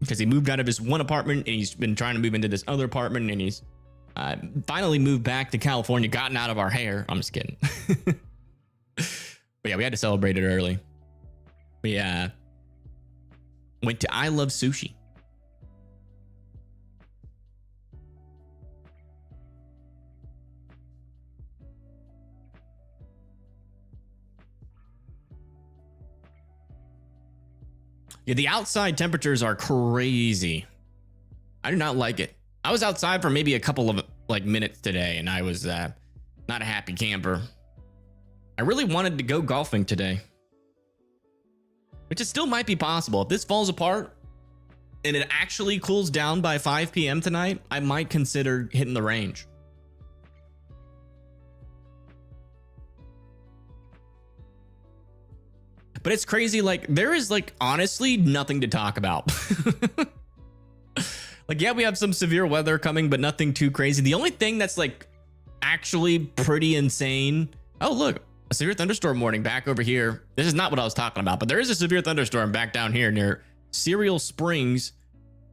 because he moved out of his one apartment and he's been trying to move into this other apartment, and he's finally moved back to California, gotten out of our hair. I'm just kidding. But yeah, we had to celebrate it early. We went to I Love Sushi. Yeah, the outside temperatures are crazy. I do not like it. I was outside for maybe a couple of minutes today, and I was not a happy camper. I really wanted to go golfing today, which it still might be possible. If this falls apart and it actually cools down by 5 p.m. tonight, I might consider hitting the range. But it's crazy. Like, there is honestly nothing to talk about. Yeah, we have some severe weather coming, but nothing too crazy. The only thing that's actually pretty insane. Oh, look, a severe thunderstorm warning back over here. This is not what I was talking about, but there is a severe thunderstorm back down here near Cereal Springs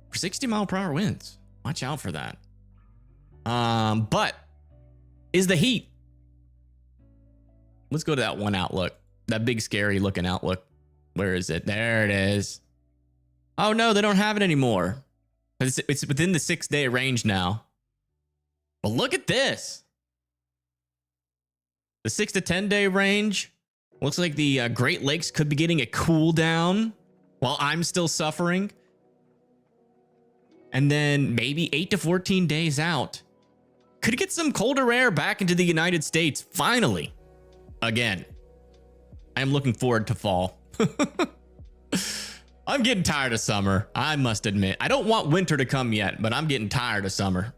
for 60-mile-per-hour winds. Watch out for that. But is the heat. Let's go to that one outlook. That big, scary looking outlook. Where is it? There it is. Oh, no, they don't have it anymore. It's within the 6-day range now. But look at this. The 6 to 10-day range. Looks like the Great Lakes could be getting a cool down while I'm still suffering. And then maybe 8 to 14 days out, could get some colder air back into the United States. Finally. Again. I am looking forward to fall. I'm getting tired of summer, I must admit. I don't want winter to come yet, but I'm getting tired of summer.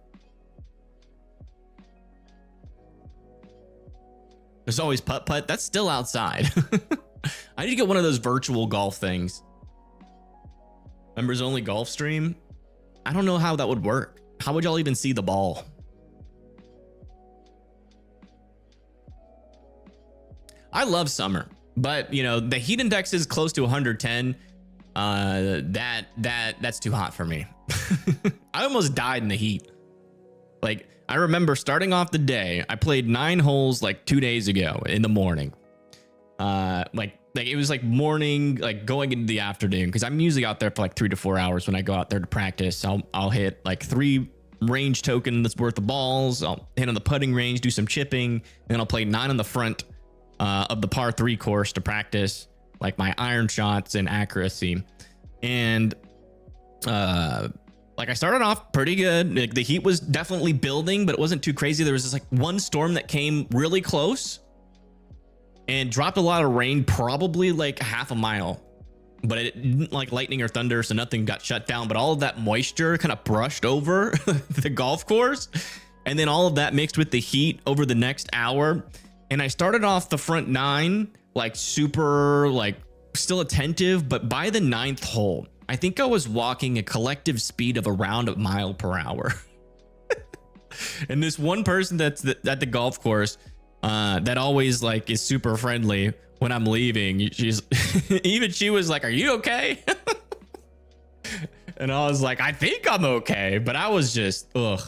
There's always putt-putt. That's still outside. I need to get one of those virtual golf things. Members only golf stream? I don't know how that would work. How would y'all even see the ball? I love summer, but the heat index is close to 110. That's too hot for me. I almost died in the heat. I remember starting off the day, I played 9 holes 2 days ago in the morning. It was morning, going into the afternoon, because I'm usually out there for 3 to 4 hours when I go out there to practice. I'll hit 3 range tokens worth of balls. I'll hit on the putting range, do some chipping, and then I'll play 9 on the front of the par 3 course to practice my iron shots and accuracy. And I started off pretty good. The heat was definitely building, but it wasn't too crazy. There was this one storm that came really close and dropped a lot of rain, probably half a mile, but it didn't lightning or thunder, so nothing got shut down. But all of that moisture kind of brushed over the golf course, and then all of that mixed with the heat over the next hour. And I started off the front 9 super still attentive, but by the 9th hole, I think I was walking a collective speed of around a mile per hour. And this one person that's at the golf course that always like is super friendly when I'm leaving, she's even she was like, "Are you okay?" And I was like, "I think I'm okay," but I was just ugh.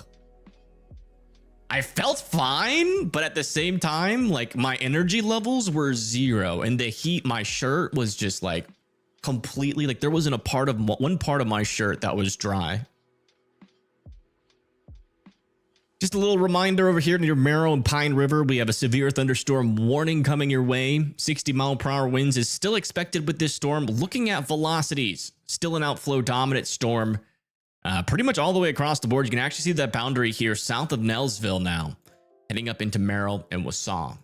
I felt fine, but at the same time, like my energy levels were zero, and the heat, my shirt was just like completely like there wasn't a part of one part of my shirt that was dry. Just a little reminder over here near Merrill and Pine River, we have a severe thunderstorm warning coming your way. 60-mile-per-hour winds is still expected with this storm. Looking at velocities, still an outflow dominant storm. Pretty much all the way across the board. You can actually see that boundary here south of Nelsville now, heading up into Merrill and Wausau.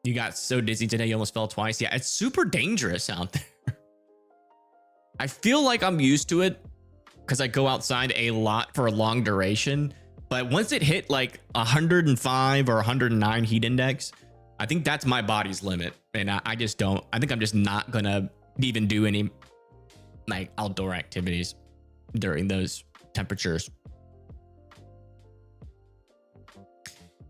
You got so dizzy today, you almost fell twice. Yeah, it's super dangerous out there. I feel like I'm used to it because I go outside a lot for a long duration. But once it hit like 105 or 109 heat index, I think that's my body's limit. And I just don't, I think I'm just not going to even do any like outdoor activities during those temperatures.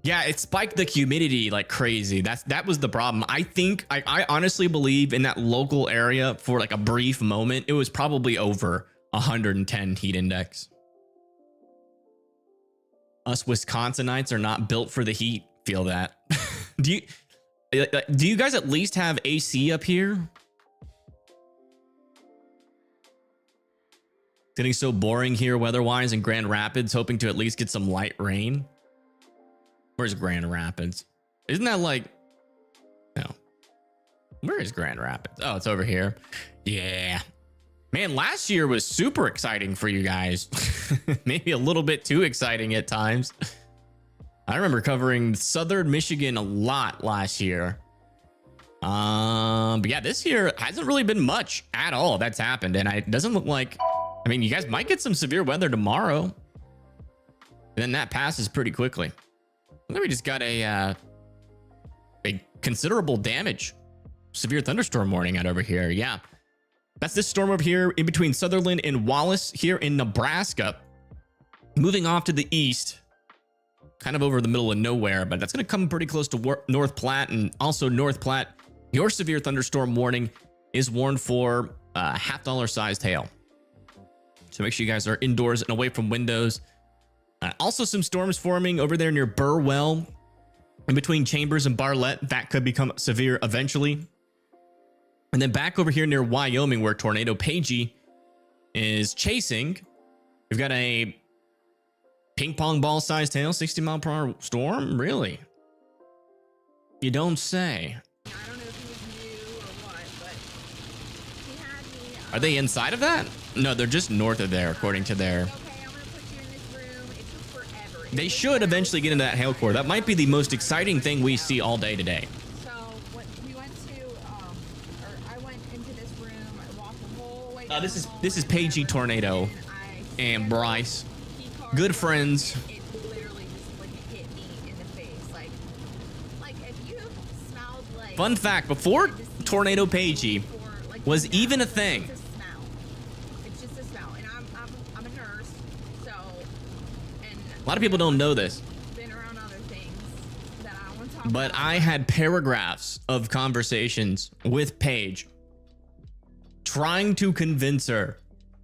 Yeah, it spiked the humidity like crazy. That was the problem. I think I honestly believe in that local area for like a brief moment, it was probably over 110 heat index. Us Wisconsinites are not built for the heat. Feel that. Do you guys at least have AC up here? Getting so boring here weather-wise in Grand Rapids, hoping to at least get some light rain. Where's Grand Rapids? Isn't that like, no. Where is Grand Rapids? Oh, it's over here. Yeah. Man, last year was super exciting for you guys. Maybe a little bit too exciting at times. I remember covering Southern Michigan a lot last year. But yeah, this year hasn't really been much at all that's happened. And it doesn't look like, I mean, you guys might get some severe weather tomorrow. And then that passes pretty quickly. Then we just got a considerable damage. Severe thunderstorm warning out over here. Yeah. That's this storm over here in between Sutherland and Wallace here in Nebraska. Moving off to the east, kind of over the middle of nowhere, but that's going to come pretty close to North Platte. And also North Platte, your severe thunderstorm warning is warned for $50 sized hail. So make sure you guys are indoors and away from windows. Also some storms forming over there near Burwell, in between Chambers and Bartlett. That could become severe eventually. And then back over here near Wyoming, where Tornado Pagey is chasing, we've got a ping pong ball sized hail, 60-mile-per-hour storm. Really? You don't say. I don't know if he was new or what, but he had me. Are they inside of that? No, they're just north of there, according to their. Okay, I'm gonna put you in this room. It took forever. They should eventually get into that hail core. That might be the most exciting thing we see all day today. So what we went to, or I went into this room. I walked the whole way. This is Pagey Tornado and Bryce, good friends. It literally just like hit me in the face, like if you smelled like. Fun fact: before Tornado Pagey was even a thing. It's just a smell, and I'm a nurse, so and A lot of people don't know this, been around other things that I don't want to talk but about. I had paragraphs of conversations with Paige trying to convince her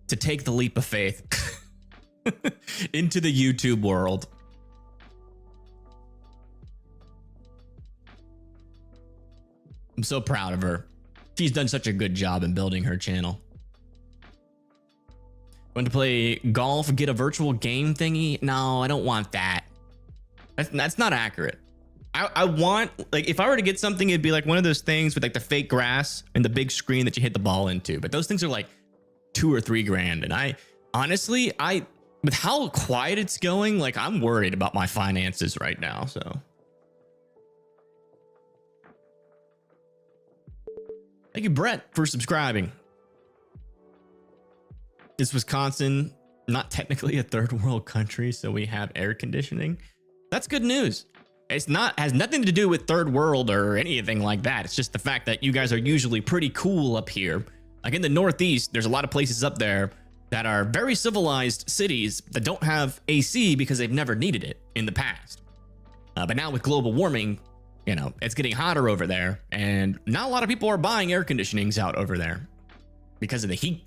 to take the leap of faith into the YouTube world. I'm so proud of her. She's done such a good job in building her channel. Want to play golf, get a virtual game thingy? No, I don't want that. That's not accurate. I want, like, if I were to get something, it'd be like one of those things with like the fake grass and the big screen that you hit the ball into. But those things are like $2 or $3 grand. And I honestly, with how quiet it's going, like I'm worried about my finances right now. So thank you, Brett, for subscribing. Is Wisconsin not technically a third world country, so we have air conditioning? That's good news. It's not, has nothing to do with third world or anything like that. It's just the fact that you guys are usually pretty cool up here Like in the Northeast, there's a lot of places up there that are very civilized cities that don't have AC because they've never needed it in the past. But now with global warming, you know, it's getting hotter over there, and not a lot of people are buying air conditionings out over there because of the heat.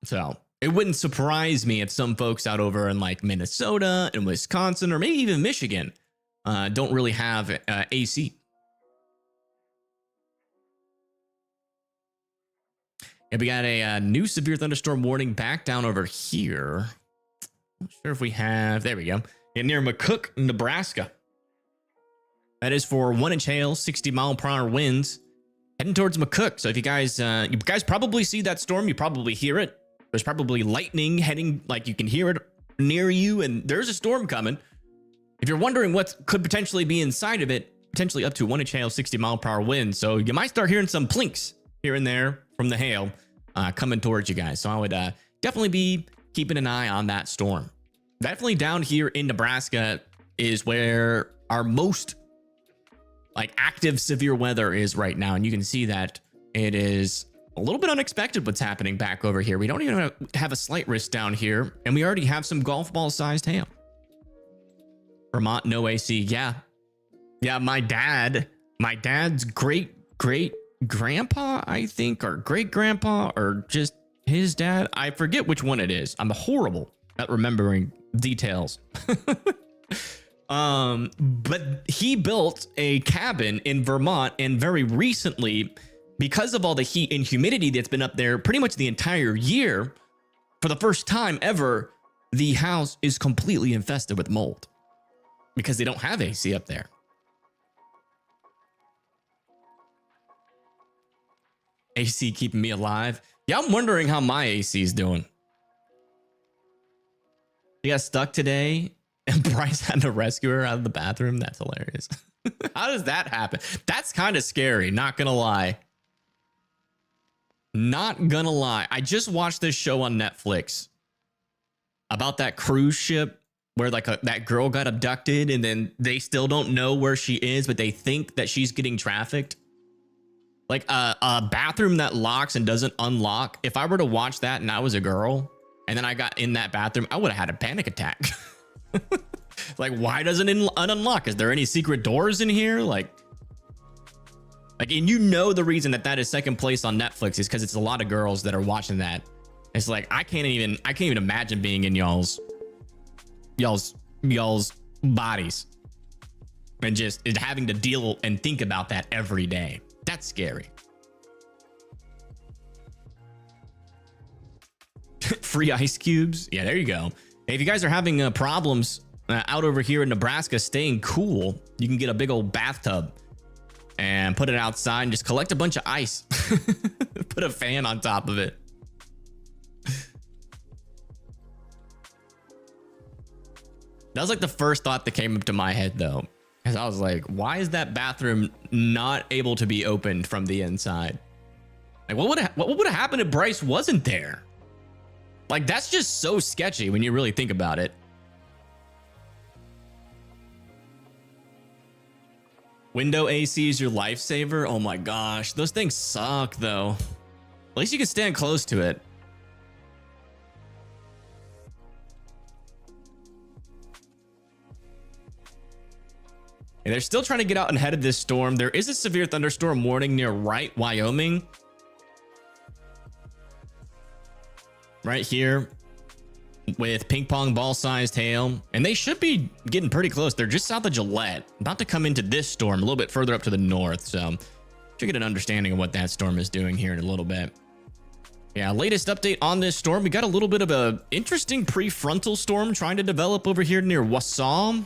So it wouldn't surprise me if some folks out over in like Minnesota and Wisconsin, or maybe even Michigan, don't really have AC. Yeah, we got a new severe thunderstorm warning back down over here. Not sure if we have. There we go. Yeah, near McCook, Nebraska. That is for 1-inch hail, 60-mile-per-hour winds, heading towards McCook. So if you guys probably see that storm, you probably hear it. There's probably lightning heading, like you can hear it near you, and there's a storm coming. If you're wondering what could potentially be inside of it, potentially up to 1-inch hail, 60-mile-per-hour winds. So you might start hearing some plinks here and there from the hail coming towards you guys. So I would definitely be keeping an eye on that storm. Definitely down here in Nebraska is where our most like active severe weather is right now. And you can see that it is a little bit unexpected what's happening back over here. We don't even have a slight risk down here, and we already have some golf ball sized hail. Vermont, no AC. Yeah. My dad's great grandpa, I think, or great grandpa, or just his dad. I forget which one it is. I'm horrible at remembering details. But he built a cabin in Vermont, and very recently, because of all the heat and humidity that's been up there pretty much the entire year, for the first time ever, the house is completely infested with mold because they don't have AC up there. AC keeping me alive. Yeah, I'm wondering how my AC is doing. He got stuck today, and Bryce had to rescue her out of the bathroom. That's hilarious. How does that happen? That's kind of scary, not gonna lie. Not gonna lie. I just watched this show on Netflix about that cruise ship where like that girl got abducted, and then they still don't know where she is, but they think that she's getting trafficked. Like a bathroom that locks and doesn't unlock. If I were to watch that and I was a girl and then I got in that bathroom, I would have had a panic attack. Like, why doesn't it unlock? Is there any secret doors in here? Like, and you know the reason that is second place on Netflix is because it's a lot of girls that are watching that. It's like I can't even imagine being in y'all's bodies and just having to deal and think about that every day. That's scary. Free ice cubes. Yeah, there you go. Hey, if you guys are having problems out over here in Nebraska staying cool, you can get a big old bathtub and put it outside and just collect a bunch of ice. Put a fan on top of it. That was like the first thought that came up to my head, though. Because I was like, why is that bathroom not able to be opened from the inside? Like, what would have happened if Bryce wasn't there? Like, that's just so sketchy when you really think about it. Window AC is your lifesaver? Oh my gosh, those things suck, though. At least you can stand close to it. And they're still trying to get out ahead of this storm. There is a severe thunderstorm warning near Wright, Wyoming. Right here with ping pong ball sized hail. And they should be getting pretty close. They're just south of Gillette, about to come into this storm a little bit further up to the north. So should get an understanding of what that storm is doing here in a little bit. Yeah, latest update on this storm. We got a little bit of a interesting prefrontal storm trying to develop over here near Wausau.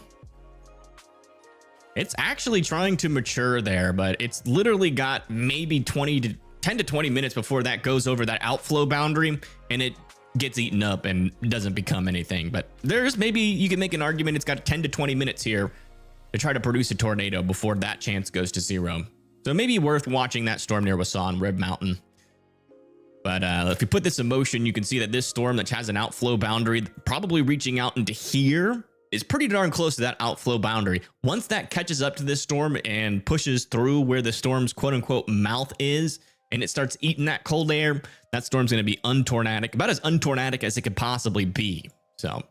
It's actually trying to mature there, but it's literally got maybe 10 to 20 minutes before that goes over that outflow boundary, and it gets eaten up and doesn't become anything. But there's maybe you can make an argument it's got 10 to 20 minutes here to try to produce a tornado before that chance goes to zero. So maybe worth watching that storm near Wausau on Rib Mountain. But if you put this in motion, you can see that this storm that has an outflow boundary probably reaching out into here is pretty darn close to that outflow boundary. Once that catches up to this storm and pushes through where the storm's quote unquote mouth is, and it starts eating that cold air, that storm's going to be untornadic, about as untornadic as it could possibly be. So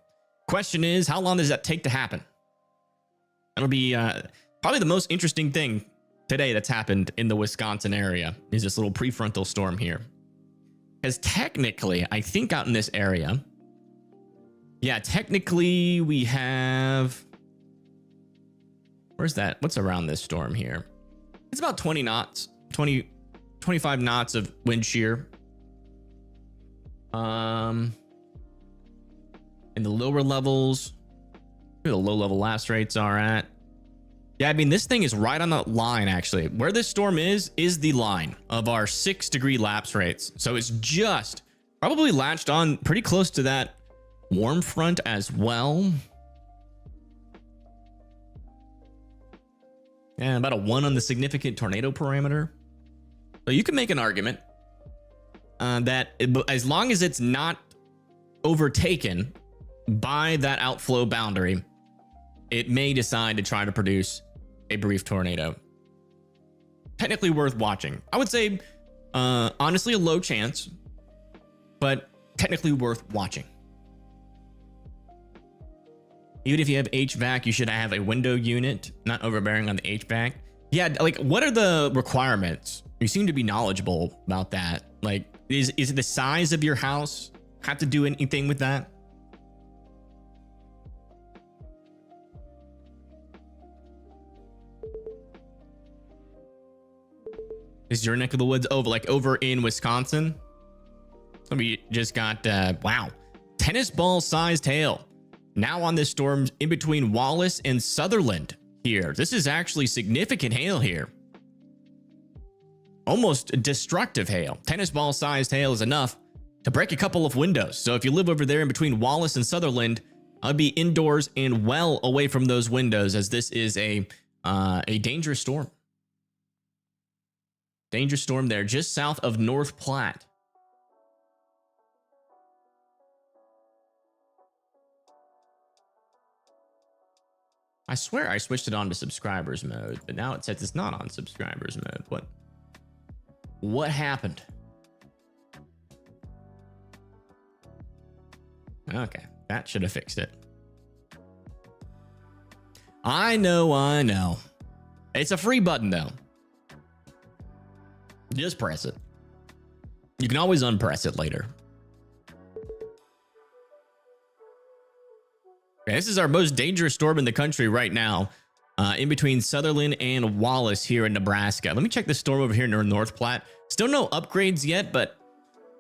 question is, how long does that take to happen? That'll be probably the most interesting thing today that's happened in the Wisconsin area is this little prefrontal storm here. Because technically, I think out in this area, yeah, technically we have, where's that? What's around this storm here? It's about 20 knots, 25 knots of wind shear. In the lower levels, where the low level lapse rates are at. Yeah, I mean, this thing is right on the line, actually. Where this storm is the line of our 6-degree lapse rates. So it's just probably latched on pretty close to that warm front as well. Yeah, about a 1 on the significant tornado parameter. So you can make an argument that as long as it's not overtaken by that outflow boundary, it may decide to try to produce a brief tornado. Technically worth watching. I would say, honestly, a low chance, but technically worth watching. Even if you have HVAC, you should have a window unit, not overbearing on the HVAC. Yeah, like, what are the requirements? You seem to be knowledgeable about that. Like, is it the size of your house have to do anything with that? Is your neck of the woods over in Wisconsin? So we just got, wow, tennis ball sized hail. Now on this storm in between Wallace and Sutherland here. This is actually significant hail here. Almost destructive hail. Tennis ball sized hail is enough to break a couple of windows. So if you live over there in between Wallace and Sutherland, I'd be indoors and well away from those windows, as this is a dangerous storm. Dangerous storm there just south of North Platte. I swear I switched it on to subscribers mode, but now it says it's not on subscribers mode. What happened? Okay, that should have fixed it. I know. It's a free button though. Just press it. You can always unpress it later. Okay, this is our most dangerous storm in the country right now, in between Sutherland and Wallace here in Nebraska. Let me check this storm over here near North Platte. Still no upgrades yet, but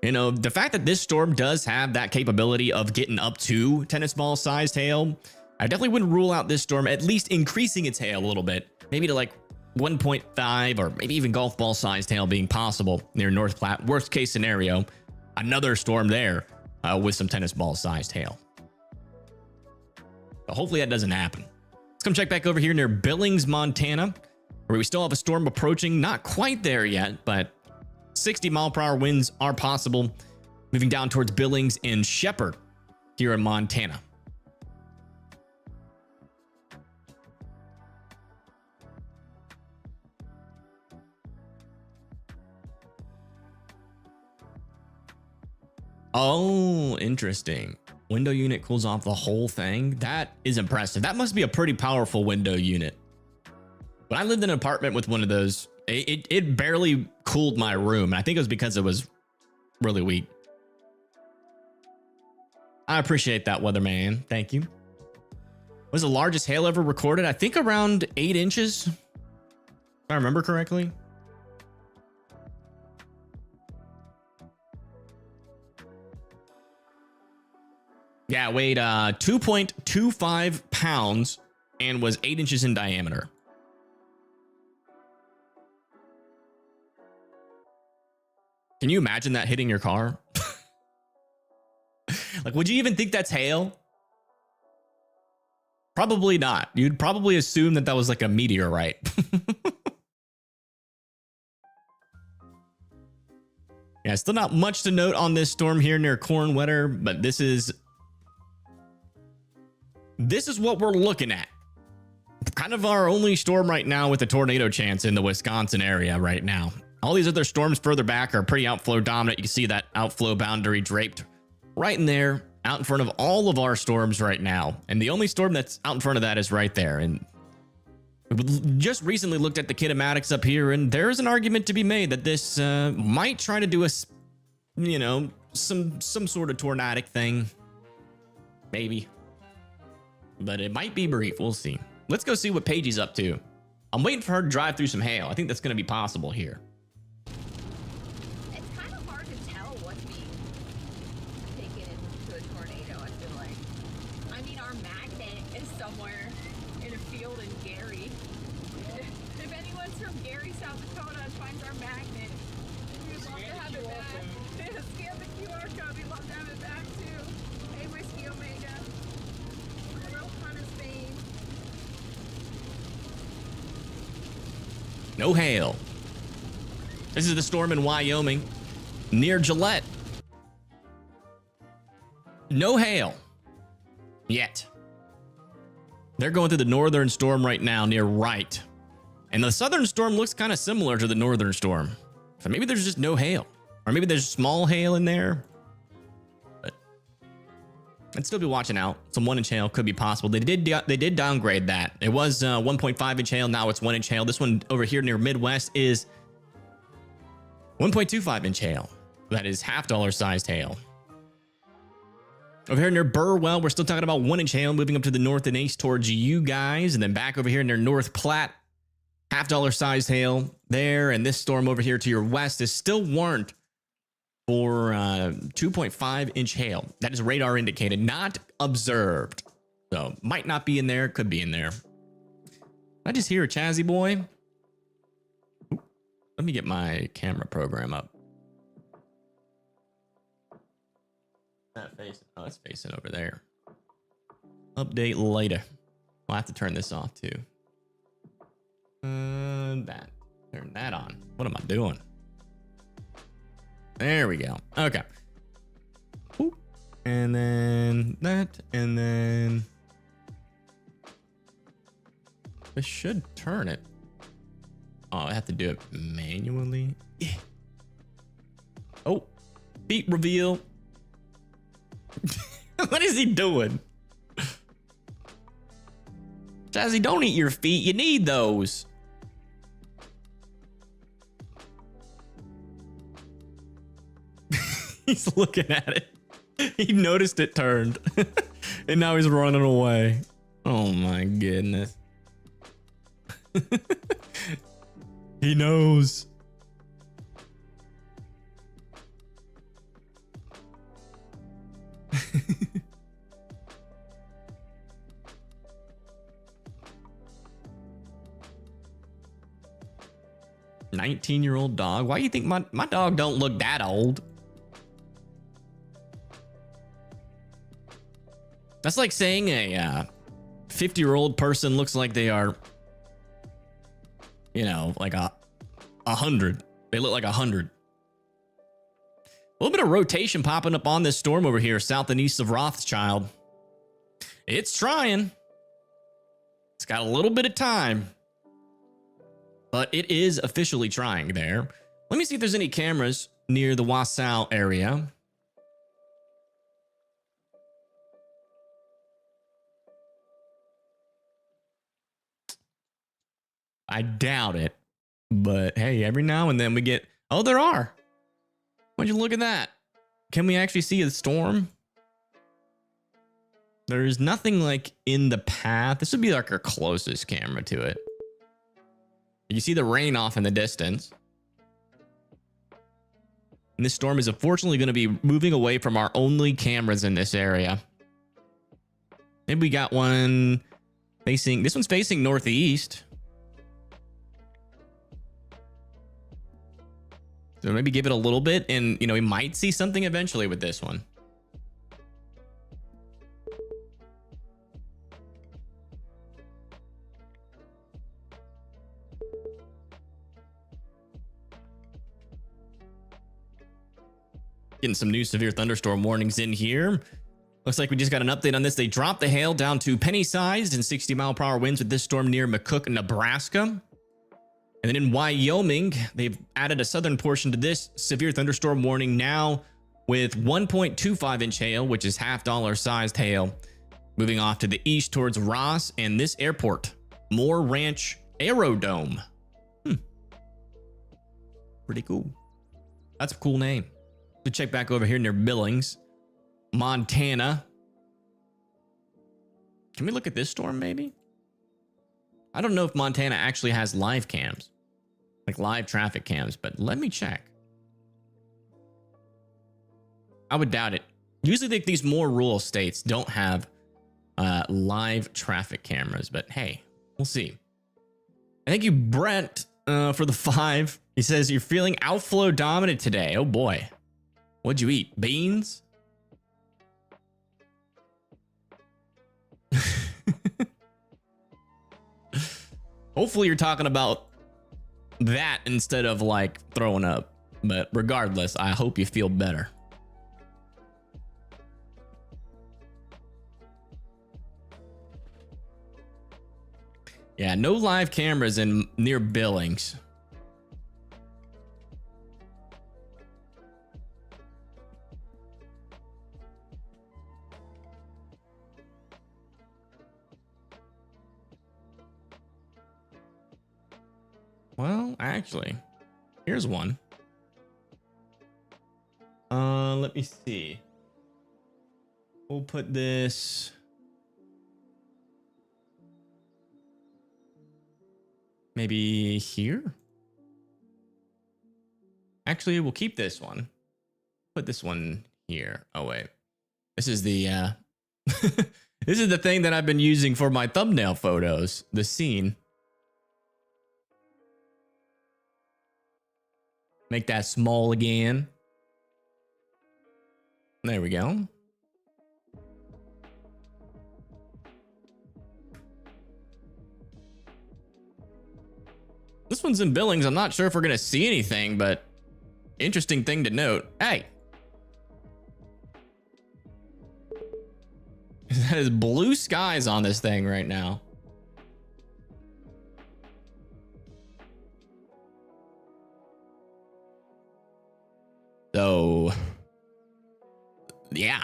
you know, the fact that this storm does have that capability of getting up to tennis ball sized hail, I definitely wouldn't rule out this storm at least increasing its hail a little bit, maybe to like 1.5 or maybe even golf ball sized hail being possible near North Platte. Worst case scenario, another storm there with some tennis ball sized hail. But hopefully that doesn't happen. Let's come check back over here near Billings, Montana, where we still have a storm approaching. Not quite there yet, but 60-mile-per-hour winds are possible. Moving down towards Billings and Shepherd here in Montana. Oh, interesting. Window unit cools off the whole thing. That is impressive. That must be a pretty powerful window unit. When I lived in an apartment with one of those, it barely cooled my room. And I think it was because it was really weak. I appreciate that, weatherman. Thank you. What was the largest hail ever recorded? I think around 8 inches, if I remember correctly. Yeah, it weighed 2.25 pounds and was 8 inches in diameter. Can you imagine that hitting your car? Like, would you even think that's hail? Probably not. You'd probably assume that that was like a meteorite. Yeah, still not much to note on this storm here near Cornwetter, but this is this is what we're looking at. Kind of our only storm right now with a tornado chance in the Wisconsin area right now. All these other storms further back are pretty outflow dominant. You can see that outflow boundary draped right in there, out in front of all of our storms right now. And the only storm that's out in front of that is right there. And we just recently looked at the kinematics up here, and there is an argument to be made that this might try to do a, you know, some sort of tornadic thing. Maybe. But it might be brief. We'll see. Let's go see what Pagey's up to. I'm waiting for her to drive through some hail. I think that's going to be possible here. It's kind of hard to tell what's being taken into a tornado, I feel like. I mean, our magnet is somewhere in a field in Gary. If anyone's from Gary, South Dakota, and finds our magnet, we'd love to have it back. Scan the QR code. We'd love to have it back, too. Hey, Whiskey Omega. Real Hunter Spain. No hail. This is the storm in Wyoming near Gillette. No hail yet. They're going through the northern storm right now near Wright. And the southern storm looks kind of similar to the northern storm. So maybe there's just no hail. Or maybe there's small hail in there. But I'd still be watching out. Some 1-inch hail could be possible. They did downgrade that. It was 1.5-inch hail. Now it's 1-inch hail. This one over here near Midwest is 1.25-inch hail. That is $half sized hail. Over here near Burwell, we're still talking about 1-inch hail, moving up to the north and east towards you guys. And then back over here near North Platte, $half sized hail there. And this storm over here to your west is still warned for 2.5-inch hail. That is radar indicated, not observed. So might not be in there, could be in there. I just hear a Chazzy boy. Oop, let me get my camera program up. Not facing. Oh, it's facing over there. Update later. We'll have to turn this off too. That. Turn that on. What am I doing? There we go. Okay. Ooh. And then that, and then this should turn it. Oh, I have to do it manually. Yeah. Oh, feet reveal. What is he doing? Jazzy, don't eat your feet. You need those. He's looking at it. He noticed it turned. And now he's running away. Oh my goodness. He knows. "19-year-old dog. Why do you think my dog don't look that old?" That's like saying a 50-year-old person looks like they are, you know, like 100. They look like 100. A little bit of rotation popping up on this storm over here, south and east of Rothschild. It's trying. It's got a little bit of time, but it is officially trying there. Let me see if there's any cameras near the Wasau area. I doubt it, but hey, every now and then we get, oh, there are. Would you look at that? Can we actually see a storm? There is nothing like in the path. This would be like our closest camera to it. You see the rain off in the distance. And this storm is unfortunately going to be moving away from our only cameras in this area. Maybe we got one facing, this one's facing northeast. So maybe give it a little bit and, you know, we might see something eventually with this one. Getting some new severe thunderstorm warnings in here. Looks like we just got an update on this. They dropped the hail down to penny-sized and 60-mile-per-hour winds with this storm near McCook, Nebraska. And then in Wyoming, they've added a southern portion to this severe thunderstorm warning now with 1.25-inch hail, which is half-dollar-sized hail, moving off to the east towards Ross and this airport, Moore Ranch Aerodome. Pretty cool. That's a cool name. We check back over here near Billings, Montana. Can we look at this storm maybe? I don't know if Montana actually has live cams, like live traffic cams, but let me check. I would doubt it. Usually these more rural states don't have live traffic cameras, but hey, we'll see. Thank you, Brent, for the 5. He says, you're feeling outflow dominant today. Oh boy. What'd you eat? Beans? Hopefully you're talking about that instead of like throwing up. But regardless, I hope you feel better. Yeah, no live cameras in near Billings. Well, actually, here's one. Let me see. We'll put this. Maybe here? Actually, we'll keep this one. Put this one here. Oh, wait. This is the, this is the thing that I've been using for my thumbnail photos. The scene. Make that small again. There we go. This one's in Billings. I'm not sure if we're going to see anything, but interesting thing to note. Hey. That is blue skies on this thing right now. So, yeah.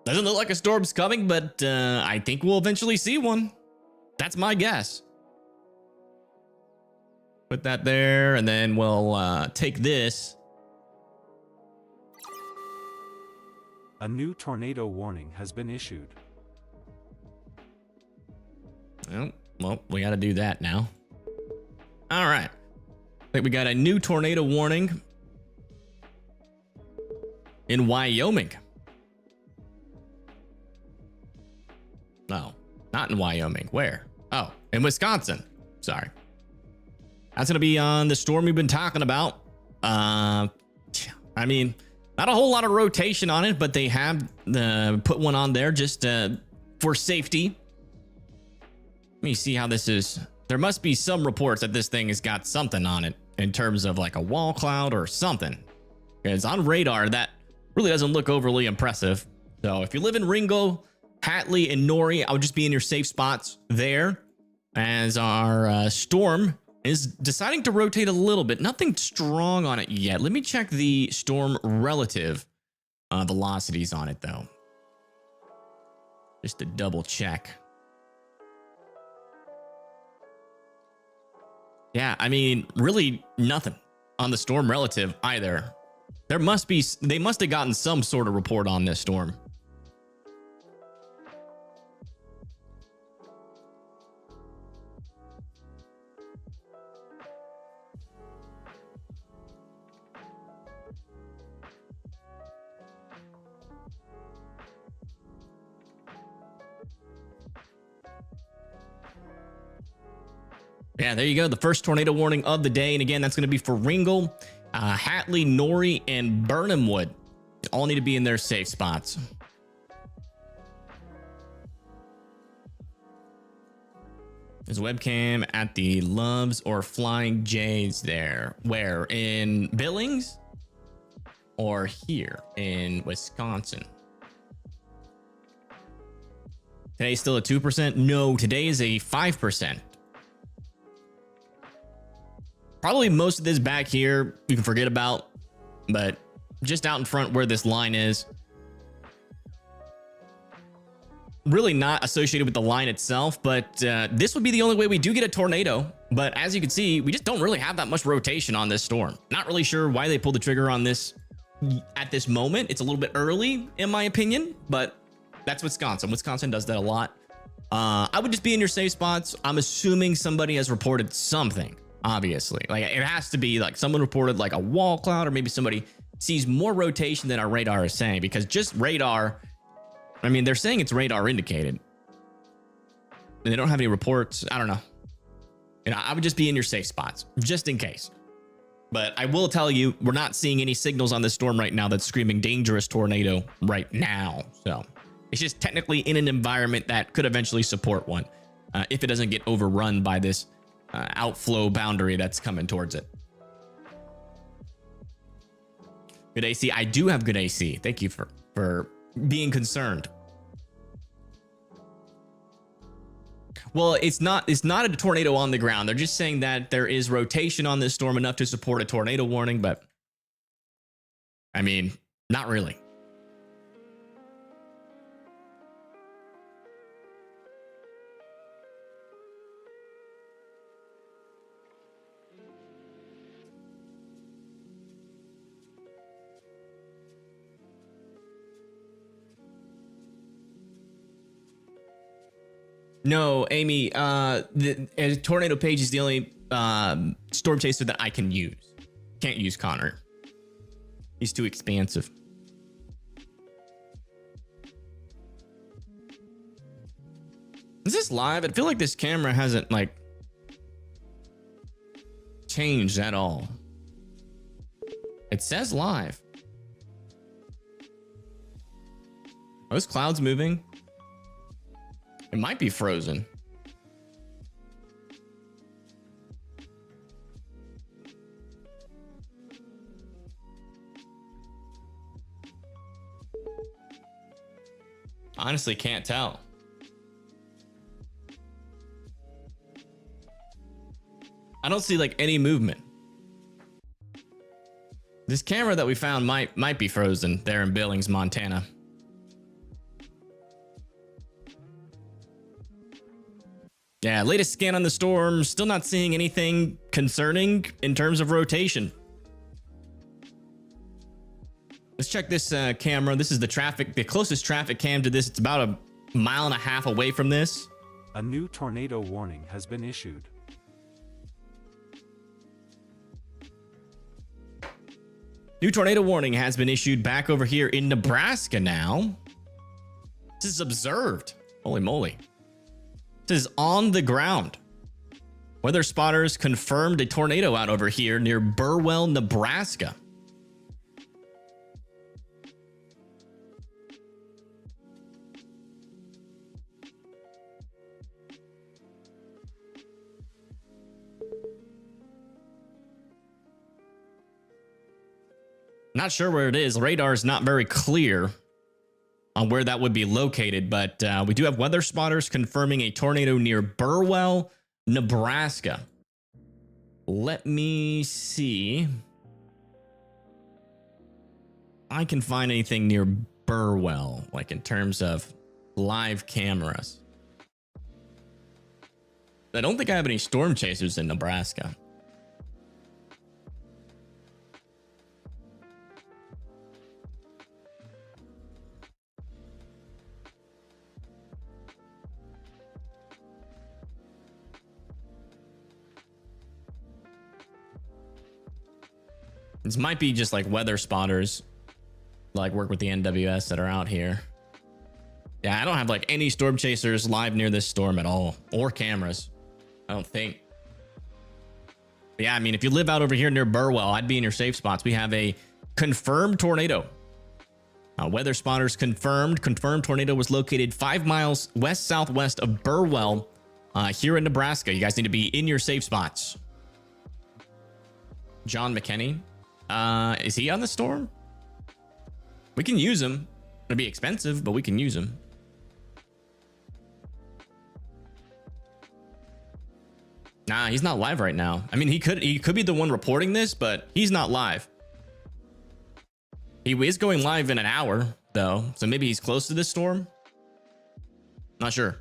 Doesn't look like a storm's coming, but I think we'll eventually see one. That's my guess. Put that there, and then we'll take this. A new tornado warning has been issued. Well, we got to do that now. All right. I think we got a new tornado warning in Wyoming. No, not in Wyoming. Where? Oh, in Wisconsin. Sorry. That's going to be on the storm we've been talking about. I mean, not a whole lot of rotation on it, but they have put one on there just for safety. Let me see how this is. There must be some reports that this thing has got something on it in terms of like a wall cloud or something. Because on radar, that really doesn't look overly impressive. So if you live in Ringo, Hatley, and Nori, I would just be in your safe spots there as our storm is deciding to rotate a little bit. Nothing strong on it yet. Let me check the storm relative velocities on it, though. Just to double check. Yeah, I mean, really nothing on the storm relative either. They must have gotten some sort of report on this storm. Yeah, there you go. The first tornado warning of the day. And again, that's going to be for Ringgold, Hatley, Nori, and Burnhamwood. They all need to be in their safe spots. There's a webcam at the Loves or Flying Jays there. Where? In Billings? Or here in Wisconsin? Today's still a 2%. No, today is a 5%. Probably most of this back here you can forget about, but just out in front where this line is, really not associated with the line itself, but this would be the only way we do get a tornado. But as you can see, we just don't really have that much rotation on this storm. Not really sure why they pulled the trigger on this at this moment. It's a little bit early in my opinion, but that's Wisconsin. Wisconsin does that a lot. I would just be in your safe spots. I'm assuming somebody has reported something, obviously. Like it has to be like someone reported like a wall cloud, or maybe somebody sees more rotation than our radar is saying, because just radar, I mean, they're saying it's radar indicated and they don't have any reports. I don't know. You know, I would just be in your safe spots just in case. But I will tell you, we're not seeing any signals on this storm right now that's screaming dangerous tornado right now. So it's just technically in an environment that could eventually support one if it doesn't get overrun by this outflow boundary that's coming towards it. Good AC. I do have good AC. Thank you for being concerned. Well, it's not a tornado on the ground. They're just saying that there is rotation on this storm enough to support a tornado warning, but I mean, not really. No, Amy, the tornado page is the only storm chaser that I can use. Can't use Connor. He's too expansive. Is this live? I feel like this camera hasn't like changed at all. It says live. Are those clouds moving? It might be frozen. Honestly, can't tell. I don't see like any movement. This camera that we found might be frozen there in Billings, Montana. Yeah, latest scan on the storm, still not seeing anything concerning in terms of rotation. Let's check this camera. This is the closest traffic cam to this. It's about a mile and a half away from this. A new tornado warning has been issued. New tornado warning has been issued back over here in Nebraska now. This is observed. Holy moly. This is on the ground. Weather spotters confirmed a tornado out over here near Burwell, Nebraska. Not sure where it is. Radar is not very clear on where that would be located, but we do have weather spotters confirming a tornado near Burwell, Nebraska. Let me see. I can find anything near Burwell, like in terms of live cameras. I don't think I have any storm chasers in Nebraska. This might be just like weather spotters, like work with the NWS that are out here. Yeah, I don't have like any storm chasers live near this storm at all, or cameras, I don't think. But yeah, I mean, if you live out over here near Burwell, I'd be in your safe spots. We have a confirmed tornado. Weather spotters confirmed tornado was located 5 miles west-southwest of Burwell here in Nebraska. You guys need to be in your safe spots. John McKinney. Is he on the storm? We can use him. It'll be expensive, but we can use him. Nah, he's not live right now. I mean, he could be the one reporting this, but he's not live. He is going live in an hour though, so maybe he's close to this storm. Not sure.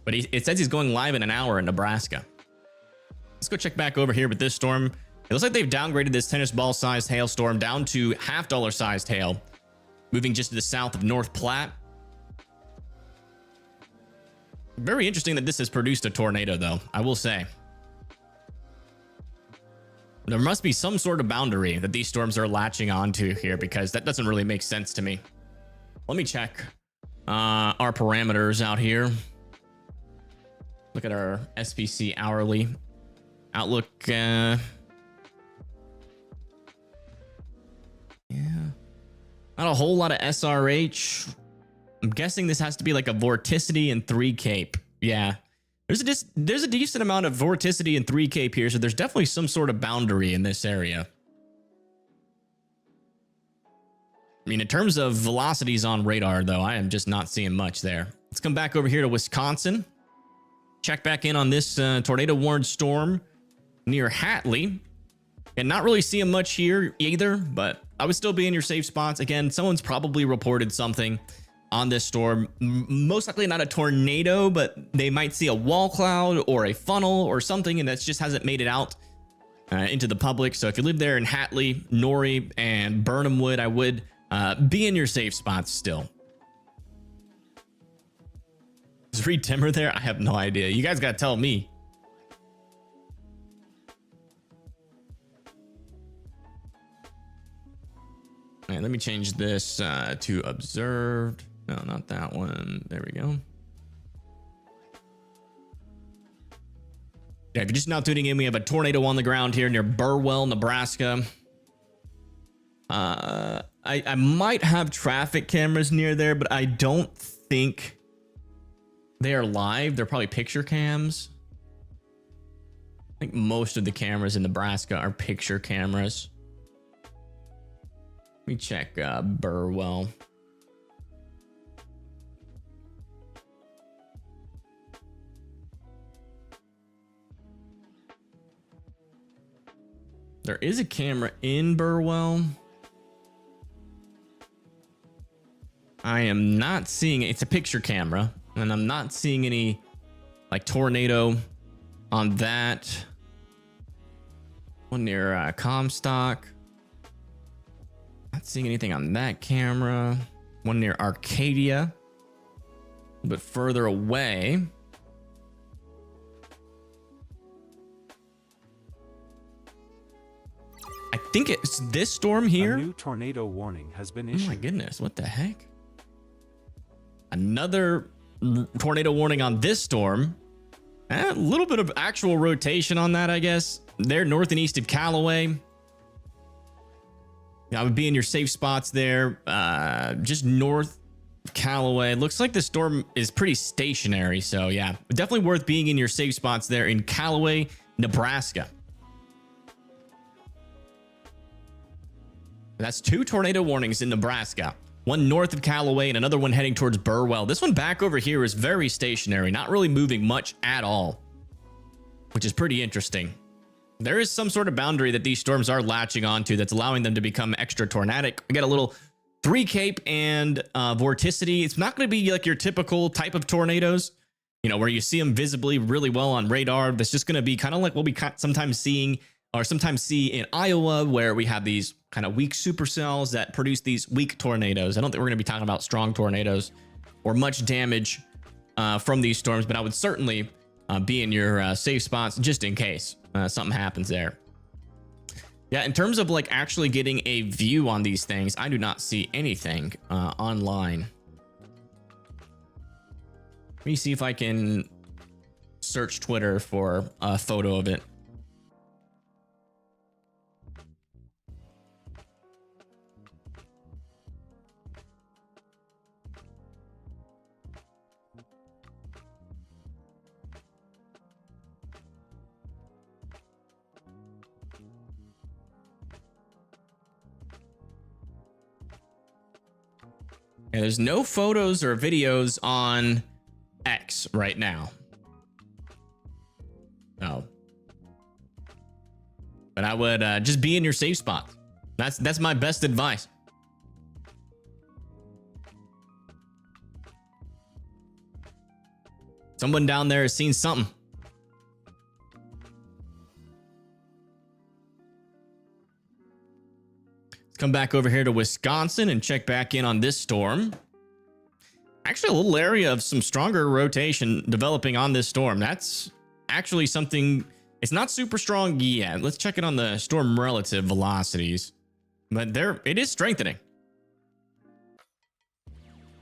But it says he's going live in an hour in Nebraska. Let's go check back over here with this storm. It looks like they've downgraded this tennis ball sized hailstorm down to $half sized hail, moving just to the south of North Platte. Very interesting that this has produced a tornado, though, I will say. There must be some sort of boundary that these storms are latching onto here, because that doesn't really make sense to me. Let me check our parameters out here. Look at our SPC hourly outlook. Yeah, not a whole lot of SRH. I'm guessing this has to be like a vorticity and 3 cape. Yeah, there's a decent amount of vorticity and 3 cape here, so there's definitely some sort of boundary in this area. I mean, in terms of velocities on radar, though, I am just not seeing much there. Let's come back over here to Wisconsin. Check back in on this tornado warned storm near Hatley. And not really seeing much here either, but I would still be in your safe spots. Again, someone's probably reported something on this storm. Most likely not a tornado, but they might see a wall cloud or a funnel or something, and that just hasn't made it out into the public. So if you live there in Hatley, Norrie, and Burnhamwood, I would be in your safe spots still. Is Reed Timmer there? I have no idea. You guys got to tell me. All right, let me change this to observed. No, not that one. There we go. Yeah, if you're just now tuning in, we have a tornado on the ground here near Burwell, Nebraska. I might have traffic cameras near there, but I don't think they are live. They're probably picture cams. I think most of the cameras in Nebraska are picture cameras. Let me check Burwell. There is a camera in Burwell. I am not seeing it. It's a picture camera, and I'm not seeing any like tornado on that one near Comstock. Not seeing anything on that camera. One near Arcadia, a little bit further away. I think it's this storm here. A new tornado warning has been Oh issued. my goodness, what the heck? Another tornado warning on this storm. A little bit of actual rotation on that, I guess. They're north and east of Callaway. I would be in your safe spots there. Just north of Callaway. Looks like the storm is pretty stationary. So yeah, definitely worth being in your safe spots there in Callaway, Nebraska. That's 2 tornado warnings in Nebraska. One north of Callaway and another one heading towards Burwell. This one back over here is very stationary, not really moving much at all, which is pretty interesting. There is some sort of boundary that these storms are latching onto that's allowing them to become extra tornadic. We got a little 3 cape and vorticity. It's not going to be like your typical type of tornadoes, you know, where you see them visibly really well on radar. That's just going to be kind of like what we sometimes see in Iowa, where we have these kind of weak supercells that produce these weak tornadoes. I don't think we're going to be talking about strong tornadoes or much damage from these storms, but I would certainly be in your safe spots just in case something happens there. Yeah, in terms of like actually getting a view on these things, I do not see anything online. Let me see if I can search Twitter for a photo of it. Yeah, there's no photos or videos on X right now. But I would just be in your safe spot. That's my best advice. Someone down there has seen something. Let's come back over here to Wisconsin and check back in on this storm. Actually, a little area of some stronger rotation developing on this storm. That's actually something. It's not super strong yet. Let's check it on the storm relative velocities. But it is strengthening.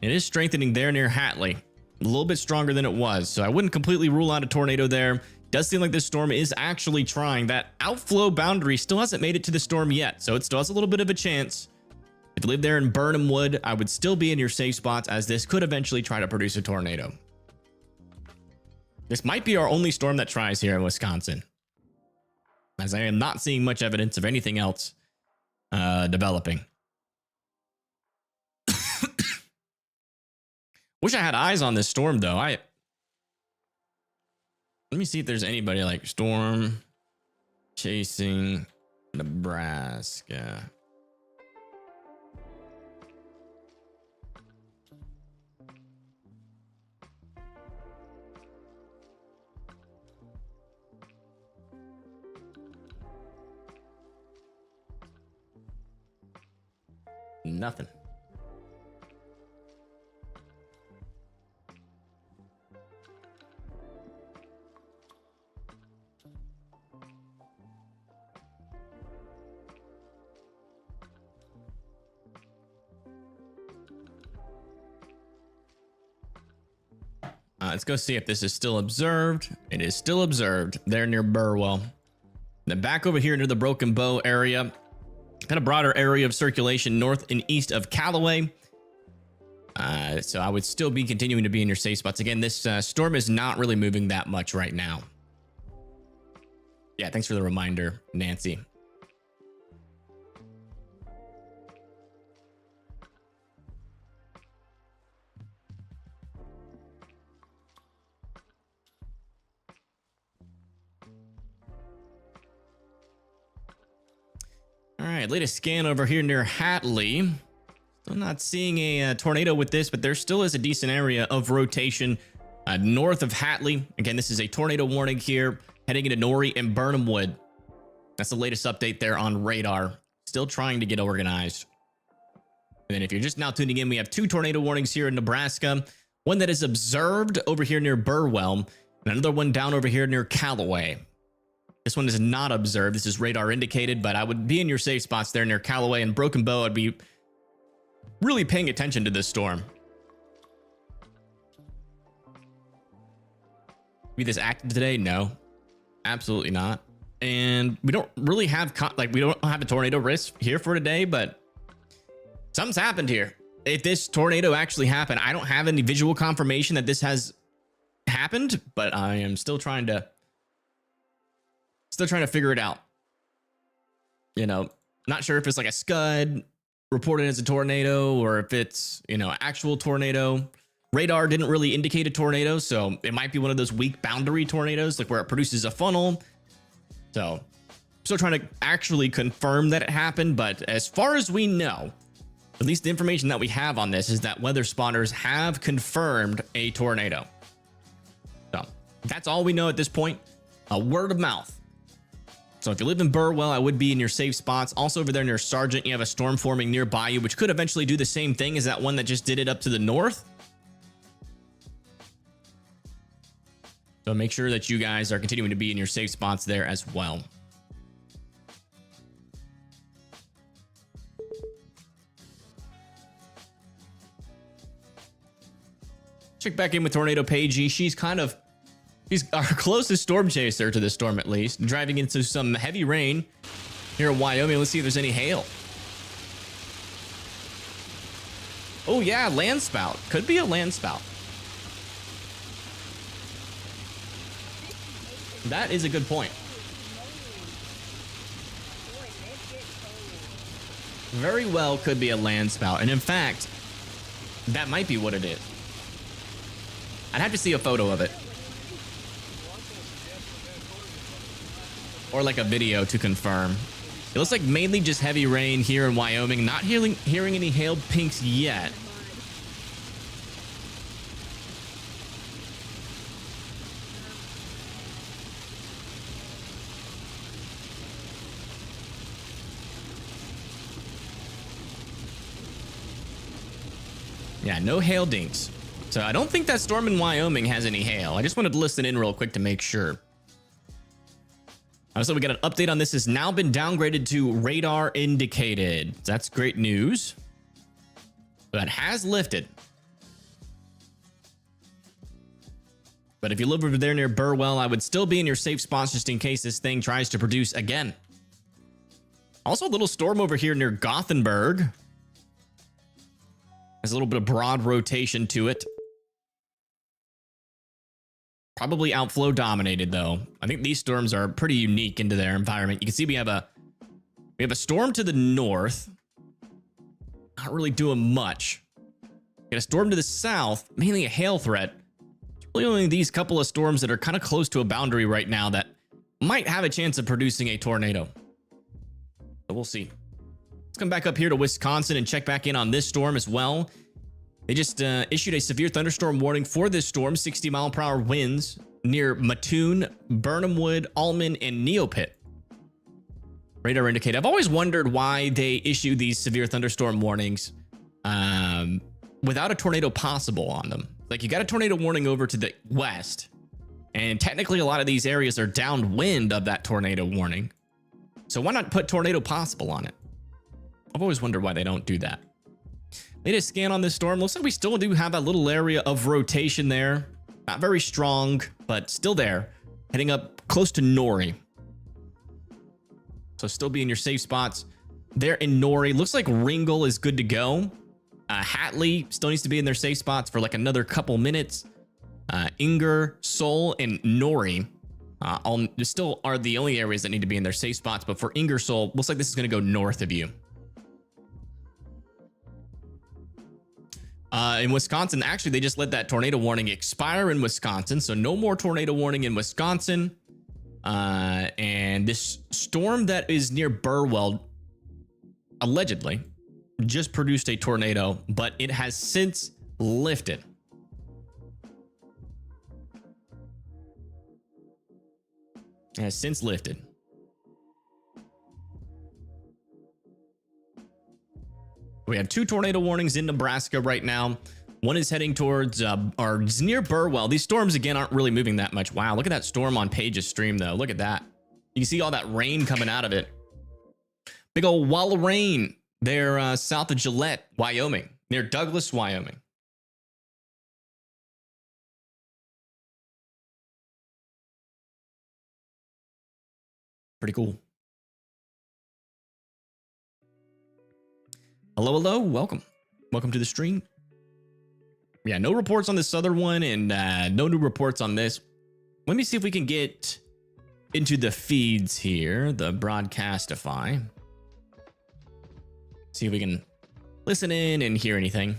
It is strengthening there near Hatley. A little bit stronger than it was. So I wouldn't completely rule out a tornado there. Does seem like this storm is actually trying. That outflow boundary still hasn't made it to the storm yet. So it still has a little bit of a chance. If you live there in Burnham Wood, I would still be in your safe spots, as this could eventually try to produce a tornado. This might be our only storm that tries here in Wisconsin, as I am not seeing much evidence of anything else developing. Wish I had eyes on this storm, though. Let me see if there's anybody like storm chasing Nebraska. Nothing. Let's go see if this is still observed. It is still observed there near Burwell. Then back over here into the Broken Bow area. Kind of broader area of circulation north and east of Callaway. So I would still be continuing to be in your safe spots. Again, this storm is not really moving that much right now. Yeah, thanks for the reminder, Nancy. All right, latest scan over here near Hatley. Still not seeing a tornado with this, but there still is a decent area of rotation north of Hatley. Again, this is a tornado warning here, heading into Norrie and Burnham Wood. That's the latest update there on radar. Still trying to get organized. And then if you're just now tuning in, we have 2 tornado warnings here in Nebraska. One that is observed over here near Burwell, and another one down over here near Callaway. This one is not observed. This is radar indicated, but I would be in your safe spots there near Callaway and Broken Bow. I'd be really paying attention to this storm. Be this active today? No, absolutely not. And we don't really have we don't have a tornado risk here for today, but something's happened here. If this tornado actually happened, I don't have any visual confirmation that this has happened, but I am still trying to figure it out. You know, not sure if it's like a scud reported as a tornado or if it's, actual tornado. Radar didn't really indicate a tornado, so it might be one of those weak boundary tornadoes, like where it produces a funnel. So, still trying to actually confirm that it happened, but as far as we know, at least the information that we have on this is that weather spotters have confirmed a tornado. So, that's all we know at this point. A word of mouth. So if you live in Burwell, I would be in your safe spots. Also over there near Sargent, you have a storm forming nearby you, which could eventually do the same thing as that one that just did it up to the north. So make sure that you guys are continuing to be in your safe spots there as well. Check back in with Tornado Pagey. She's our closest storm chaser to the storm, at least. Driving into some heavy rain here in Wyoming. Let's see if there's any hail. Oh yeah, land spout. Could be a land spout. That is a good point. Very well could be a land spout. And in fact, that might be what it is. I'd have to see a photo of it. or like a video to confirm. It looks like mainly just heavy rain here in Wyoming. Not hearing any hail pinks yet. Yeah, no hail dinks. So I don't think that storm in Wyoming has any hail. I just wanted to listen in real quick to make sure. So we got an update on this. Has now been downgraded to radar indicated. That's great news. That has lifted. But if you live over there near Burwell, I would still be in your safe spots just in case this thing tries to produce again. Also a little storm over here near Gothenburg. Has a little bit of broad rotation to it. Probably outflow dominated though. I think these storms are pretty unique into their environment. You can see we have a storm to the north. Not really doing much. Got a storm to the south, mainly a hail threat. It's really only these couple of storms that are kind of close to a boundary right now that might have a chance of producing a tornado. So we'll see. Let's come back up here to Wisconsin and check back in on this storm as well. They just issued a severe thunderstorm warning for this storm, 60-mile-per-hour winds near Mattoon, Burnhamwood, Allman, and Neopit. Radar indicate. I've always wondered why they issue these severe thunderstorm warnings without a tornado possible on them. Like, you got a tornado warning over to the west, and technically a lot of these areas are downwind of that tornado warning. So why not put tornado possible on it? I've always wondered why they don't do that. Latest scan on this storm. Looks like we still do have a little area of rotation there. Not very strong, but still there. Heading up close to Nori. So still be in your safe spots there in Nori. Looks like Ringel is good to go. Hatley still needs to be in their safe spots for like another couple minutes. Inger, Seoul, and Nori still are the only areas that need to be in their safe spots. But for Ingersoll, looks like this is going to go north of you. In Wisconsin, actually, they just let that tornado warning expire in Wisconsin. So no more tornado warning in Wisconsin. And this storm that is near Burwell, allegedly, just produced a tornado, but it has since lifted. It has since lifted. We have 2 tornado warnings in Nebraska right now. One is heading towards or near Burwell. These storms, again, aren't really moving that much. Wow, look at that storm on Paige's stream, though. Look at that. You can see all that rain coming out of it. Big old wall of rain there south of Gillette, Wyoming, near Douglas, Wyoming. Pretty cool. Hello, hello, welcome to the stream. Yeah, no reports on this other one, and no new reports on this. Let me see if we can get into the feeds here, the Broadcastify. See if we can listen in and hear anything.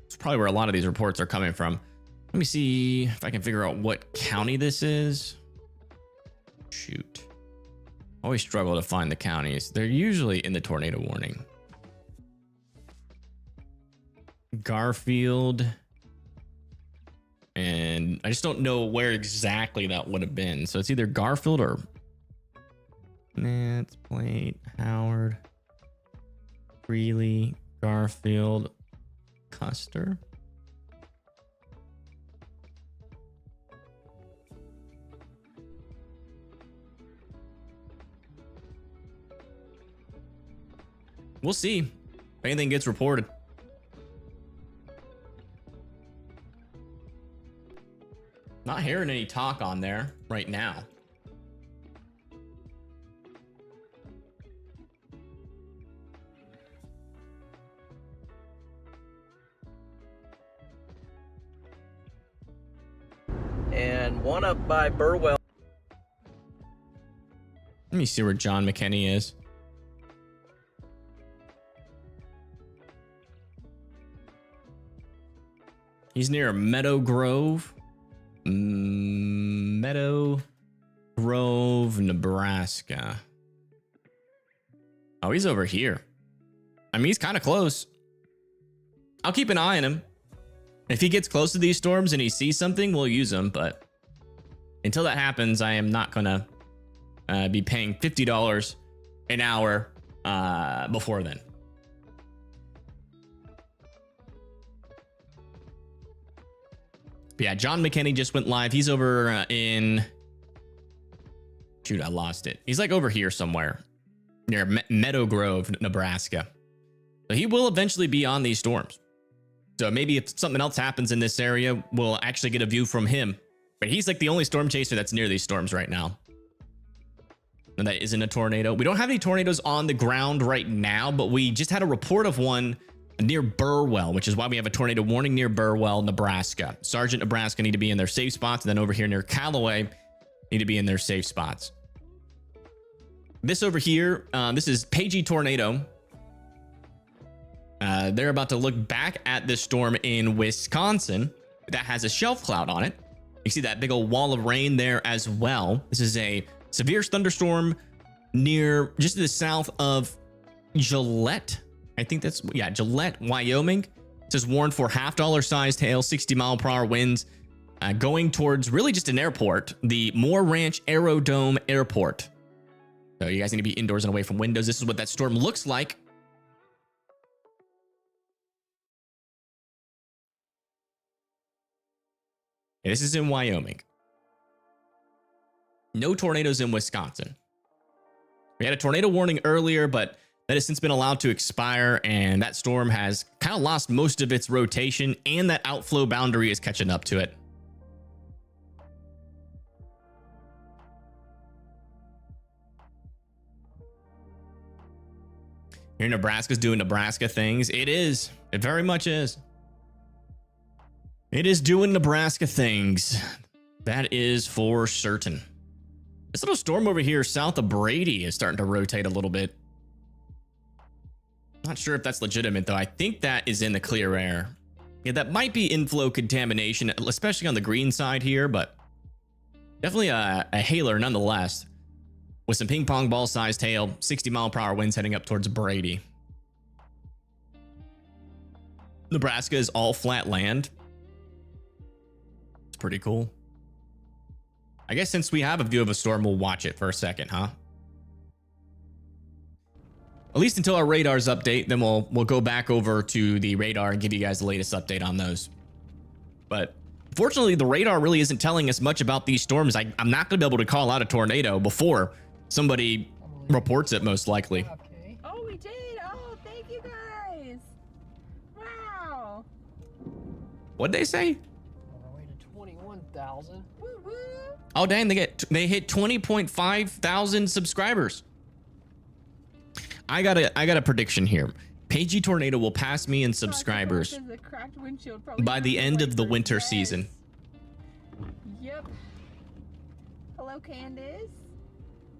It's probably where a lot of these reports are coming from. Let me see if I can figure out what county this is. Shoot. Always struggle to find the counties. They're usually in the tornado warning. Garfield. And I just don't know where exactly that would have been. So it's either Garfield or Nance, Plate, Howard, Greeley, Garfield, Custer. We'll see if anything gets reported. Not hearing any talk on there right now. And one up by Burwell. Let me see where John McKinney is. He's near Meadow Grove. Meadow. Grove, Nebraska. Oh, he's over here. I mean, he's kind of close. I'll keep an eye on him. If he gets close to these storms and he sees something, we'll use him. But until that happens, I am not going to be paying $50 an hour before then. But yeah, John McKinney just went live. He's over in... Shoot, I lost it. He's like over here somewhere near Meadow Grove, Nebraska. So he will eventually be on these storms. So maybe if something else happens in this area, we'll actually get a view from him. But he's like the only storm chaser that's near these storms right now. And that isn't a tornado. We don't have any tornadoes on the ground right now, but we just had a report of one near Burwell, which is why we have a tornado warning near Burwell, Nebraska. Sargent, Nebraska need to be in their safe spots. And then over here near Callaway, need to be in their safe spots. This over here, this is Pagey Tornado. They're about to look back at this storm in Wisconsin that has a shelf cloud on it. You see that big old wall of rain there as well. This is a severe thunderstorm near just to the south of Gillette. I think that's, yeah, Gillette, Wyoming. It says warned for $50 sized hail, 60-mile-per-hour winds, going towards really just an airport, the Moore Ranch Aerodome Airport. So you guys need to be indoors and away from windows. This is what that storm looks like. Yeah, this is in Wyoming. No tornadoes in Wisconsin. We had a tornado warning earlier, but that has since been allowed to expire, and that storm has kind of lost most of its rotation, and that outflow boundary is catching up to it. Here, Nebraska's doing Nebraska things. It is. It very much is. It is doing Nebraska things. That is for certain. This little storm over here south of Brady is starting to rotate a little bit. Not sure if that's legitimate, though. I think that is in the clear air. Yeah, that might be inflow contamination, especially on the green side here, but definitely a hailer nonetheless. With some ping pong ball sized hail, 60-mile-per-hour winds heading up towards Brady. Nebraska is all flat land. It's pretty cool. I guess since we have a view of a storm, we'll watch it for a second, huh? At least until our radars update, then we'll go back over to the radar and give you guys the latest update on those. But fortunately, the radar really isn't telling us much about these storms. I'm not going to be able to call out a tornado before somebody reports it, most likely. Okay. Oh, we did. Oh, thank you guys. Wow. What'd they say? On our way to 21,000. Woo woo. Oh, dang, they hit 20.5 thousand subscribers. I got a prediction here. Pagey Tornado will pass me in subscribers There's a cracked windshield probably by the end of the winter Yes. season. Yep. Hello, Candace.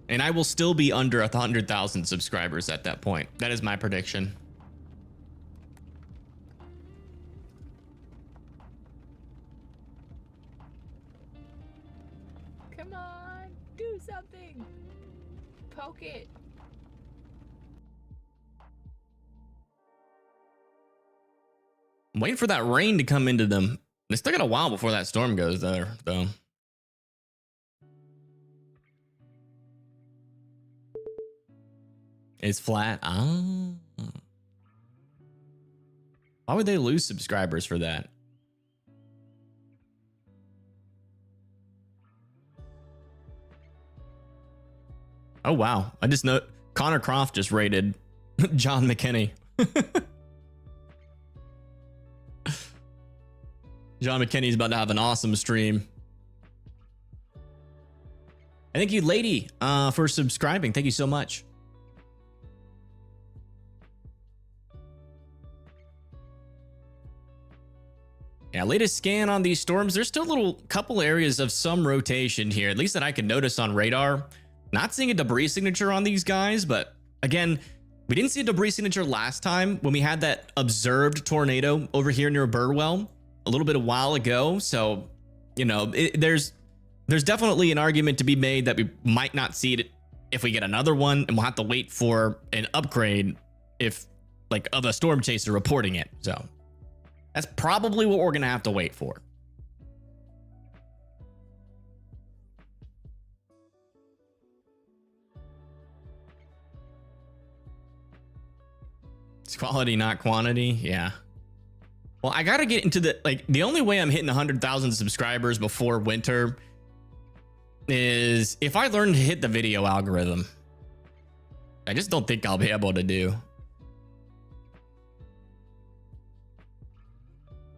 And I will still be under 100,000 subscribers at that point. That is my prediction. Come on, do something. Poke it. I'm waiting for that rain to come into them. They still got a while before that storm goes there, though. It's flat. Oh. Why would they lose subscribers for that? Oh, wow. I just know Connor Croft just rated John McKinney. John McKinney's about to have an awesome stream. And thank you, lady, for subscribing. Thank you so much. Yeah, latest scan on these storms. There's still a little couple areas of some rotation here, at least that I can notice on radar. Not seeing a debris signature on these guys, but again, we didn't see a debris signature last time when we had that observed tornado over here near Burwell a little bit a while ago. So, you know, there's there's definitely an argument to be made that we might not see it if we get another one, and we'll have to wait for an upgrade if like of a storm chaser reporting it. So that's probably what we're gonna have to wait for. It's quality, not quantity. Yeah. Well, I gotta get into the only way I'm hitting 100,000 subscribers before winter is if I learn to hit the video algorithm. I just don't think I'll be able to do.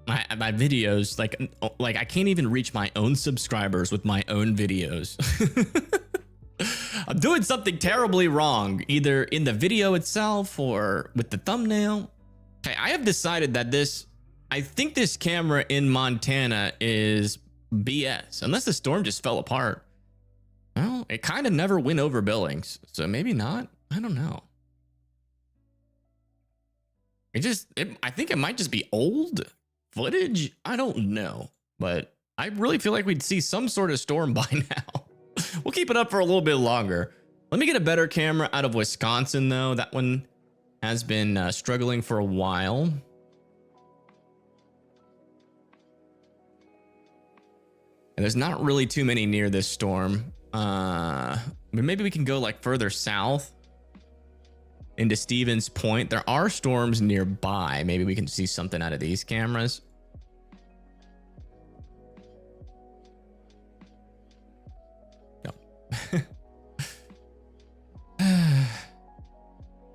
My videos, like I can't even reach my own subscribers with my own videos. I'm doing something terribly wrong, either in the video itself or with the thumbnail. Okay, I have decided that I think this camera in Montana is BS, unless the storm just fell apart. Well, it kind of never went over Billings, so maybe not. I don't know. I think it might just be old footage. I don't know, but I really feel like we'd see some sort of storm by now. We'll keep it up for a little bit longer. Let me get a better camera out of Wisconsin, though. That one has been struggling for a while. And there's not really too many near this storm. But maybe we can go like further south into Stevens Point. There are storms nearby. Maybe we can see something out of these cameras. No.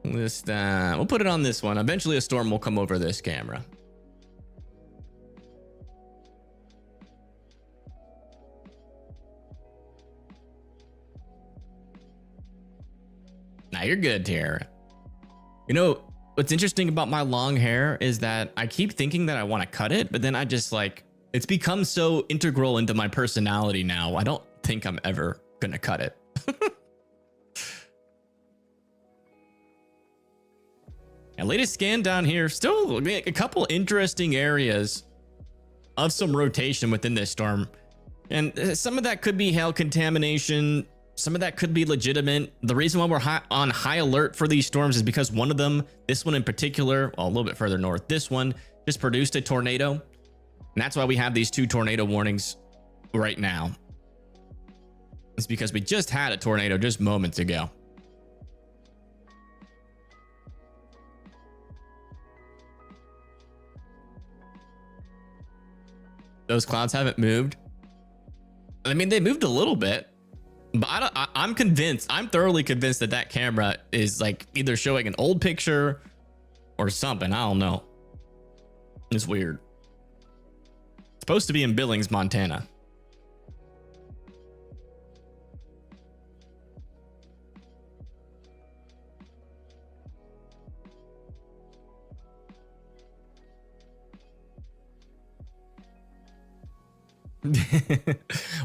We'll put it on this one. Eventually a storm will come over this camera. Now you're good, Tara. You know, what's interesting about my long hair is that I keep thinking that I want to cut it, but then I just it's become so integral into my personality now. I don't think I'm ever going to cut it. And latest scan down here, still a couple interesting areas of some rotation within this storm. And some of that could be hail contamination. Some of that could be legitimate. The reason why we're on high alert for these storms is because one of them, this one in particular, well, a little bit further north, this one just produced a tornado. And that's why we have these 2 tornado warnings right now. It's because we just had a tornado just moments ago. Those clouds haven't moved. I mean, they moved a little bit. But I'm convinced, I'm thoroughly convinced that that camera is either showing an old picture or something. I don't know. It's weird. It's supposed to be in Billings, Montana.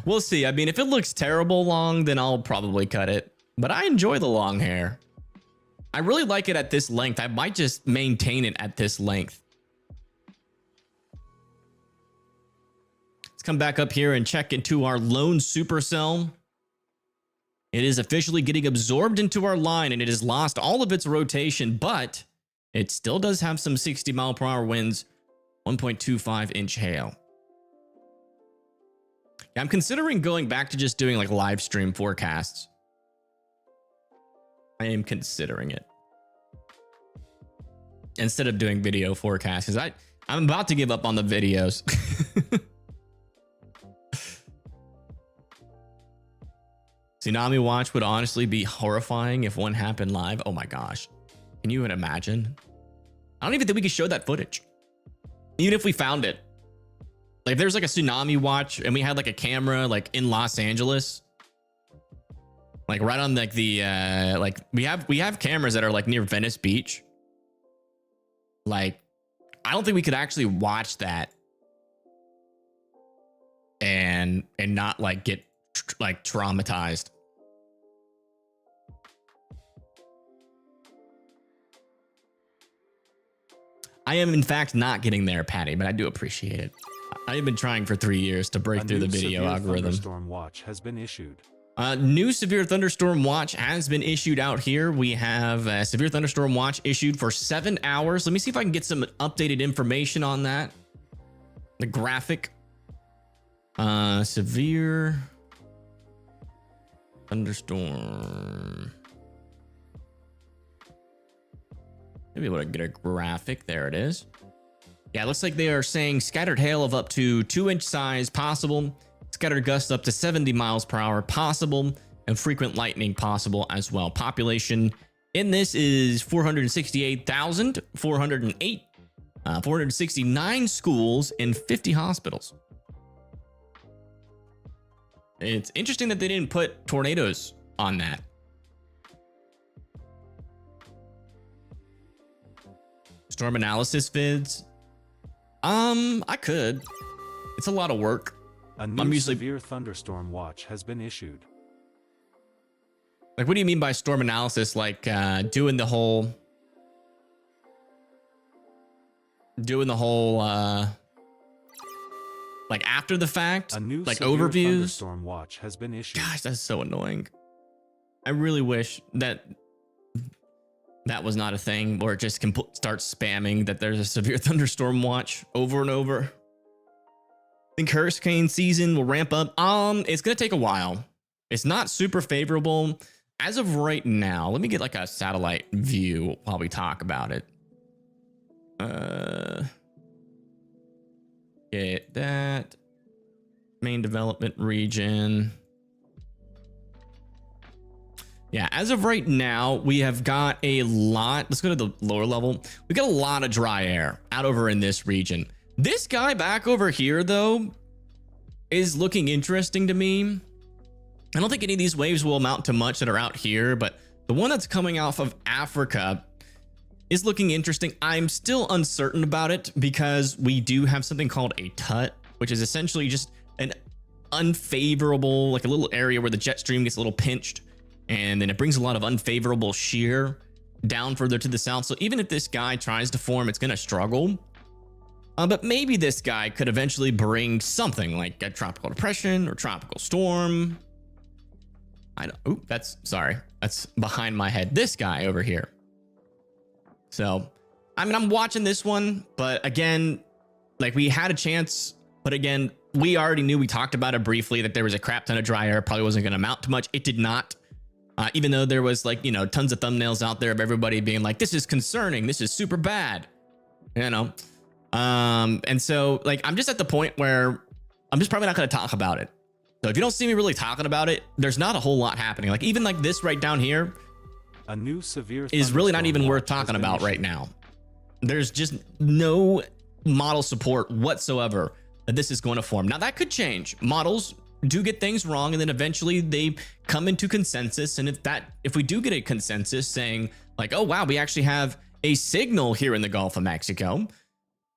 We'll see. I mean, if it looks terrible long, then I'll probably cut it. But I enjoy the long hair. I really like it at this length. I might just maintain it at this length. Let's come back up here and check into our lone supercell. It is officially getting absorbed into our line, and it has lost all of its rotation, but it still does have some 60-mile-per-hour winds, 1.25-inch hail. I'm considering going back to just doing live stream forecasts. I am considering it instead of doing video forecasts, because I'm about to give up on the videos. Tsunami watch would honestly be horrifying if one happened live. Oh my gosh. Can you even imagine? I don't even think we could show that footage. Even if we found it. If there's a tsunami watch and we had a camera in Los Angeles, right on we have cameras that are near Venice Beach. I don't think we could actually watch that and not get traumatized. I am in fact not getting there, Patty, but I do appreciate it. I've been trying for 3 years to break through the video algorithm. Thunderstorm watch has been issued. New severe thunderstorm watch has been issued out here. We have a severe thunderstorm watch issued for 7 hours. Let me see if I can get some updated information on that. The graphic. Severe thunderstorm. Maybe able to get a graphic. There it is. Yeah, it looks like they are saying scattered hail of up to 2-inch size possible. Scattered gusts up to 70 miles per hour possible, and frequent lightning possible as well. Population in this is 468,408, 469 schools and 50 hospitals. It's interesting that they didn't put tornadoes on that. Storm analysis vids. I could. It's a lot of work. A new severe thunderstorm watch has been issued. Like, what do you mean by storm analysis? Like, doing the whole, like after the fact, A new like severe overviews. thunderstorm watch has been issued. Gosh, that's so annoying. I really wish that was not a thing, or it just can start spamming that there's a severe thunderstorm watch over and over. I think hurricane season will ramp up. It's gonna take a while. It's not super favorable as of right now. Let me get like a satellite view while we talk about it. Get that main development region. Yeah, as of right now, we have got a lot. Let's go to the lower level. We got a lot of dry air out over in this region. This guy back over here, though, is looking interesting to me. I don't think any of these waves will amount to much that are out here, but the one that's coming off of Africa is looking interesting. I'm still uncertain about it because we do have something called a tut, which is essentially just an unfavorable, like a little area where the jet stream gets a little pinched, and then it brings a lot of unfavorable shear down further to the south. So even if this guy tries to form, it's going to struggle. But maybe this guy could eventually bring something like a tropical depression or tropical storm. I don't. Ooh, that's behind my head. This guy over here. So, I mean, I'm watching this one, but again, like we had a chance, but again, we already knew, we talked about it briefly, that there was a crap ton of dry air. Probably wasn't going to amount to much. It did not. Even though there was like, tons of thumbnails out there of everybody being like, this is concerning. This is super bad. And so like, I'm just at the point where I'm just probably not going to talk about it. So if you don't see me really talking about it, there's not a whole lot happening. Like even like this right down here, a new severe is really not even worth talking about right now. There's just no model support whatsoever that this is going to form. Now that could change. Models do get things wrong, and then eventually they come into consensus. And if we do get a consensus saying like, oh wow, we actually have a signal here in the Gulf of Mexico,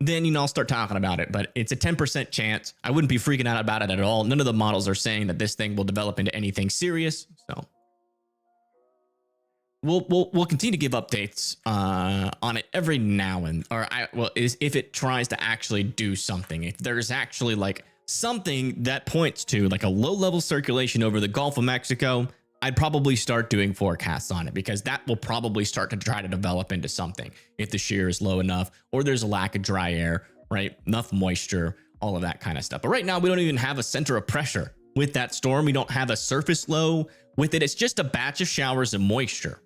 then I'll start talking about it. But it's a 10% chance. I wouldn't be freaking out about it at all. None of the models are saying that this thing will develop into anything serious. So we'll continue to give updates on it every now and if it tries to actually do something. If there's actually like something that points to like a low level circulation over the Gulf of Mexico, I'd probably start doing forecasts on it, because that will probably start to try to develop into something if the shear is low enough, or there's a lack of dry air, right? Enough moisture, all of that kind of stuff. But right now we don't even have a center of pressure with that storm. We don't have a surface low with it. It's just a batch of showers and moisture.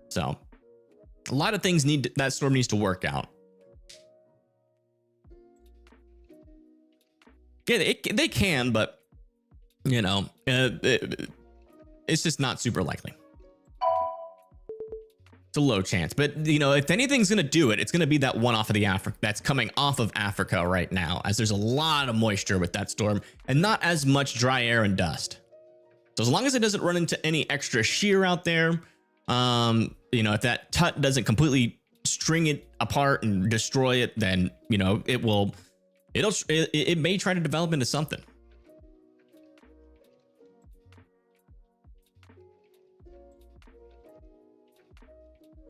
So a lot of things that storm needs to work out. Yeah, they can, but it's just not super likely. It's a low chance, but if anything's gonna do it, it's gonna be that one off of the Africa that's coming off of Africa right now, as there's a lot of moisture with that storm and not as much dry air and dust. So as long as it doesn't run into any extra shear out there, if that tut doesn't completely string it apart and destroy it, then it may try to develop into something.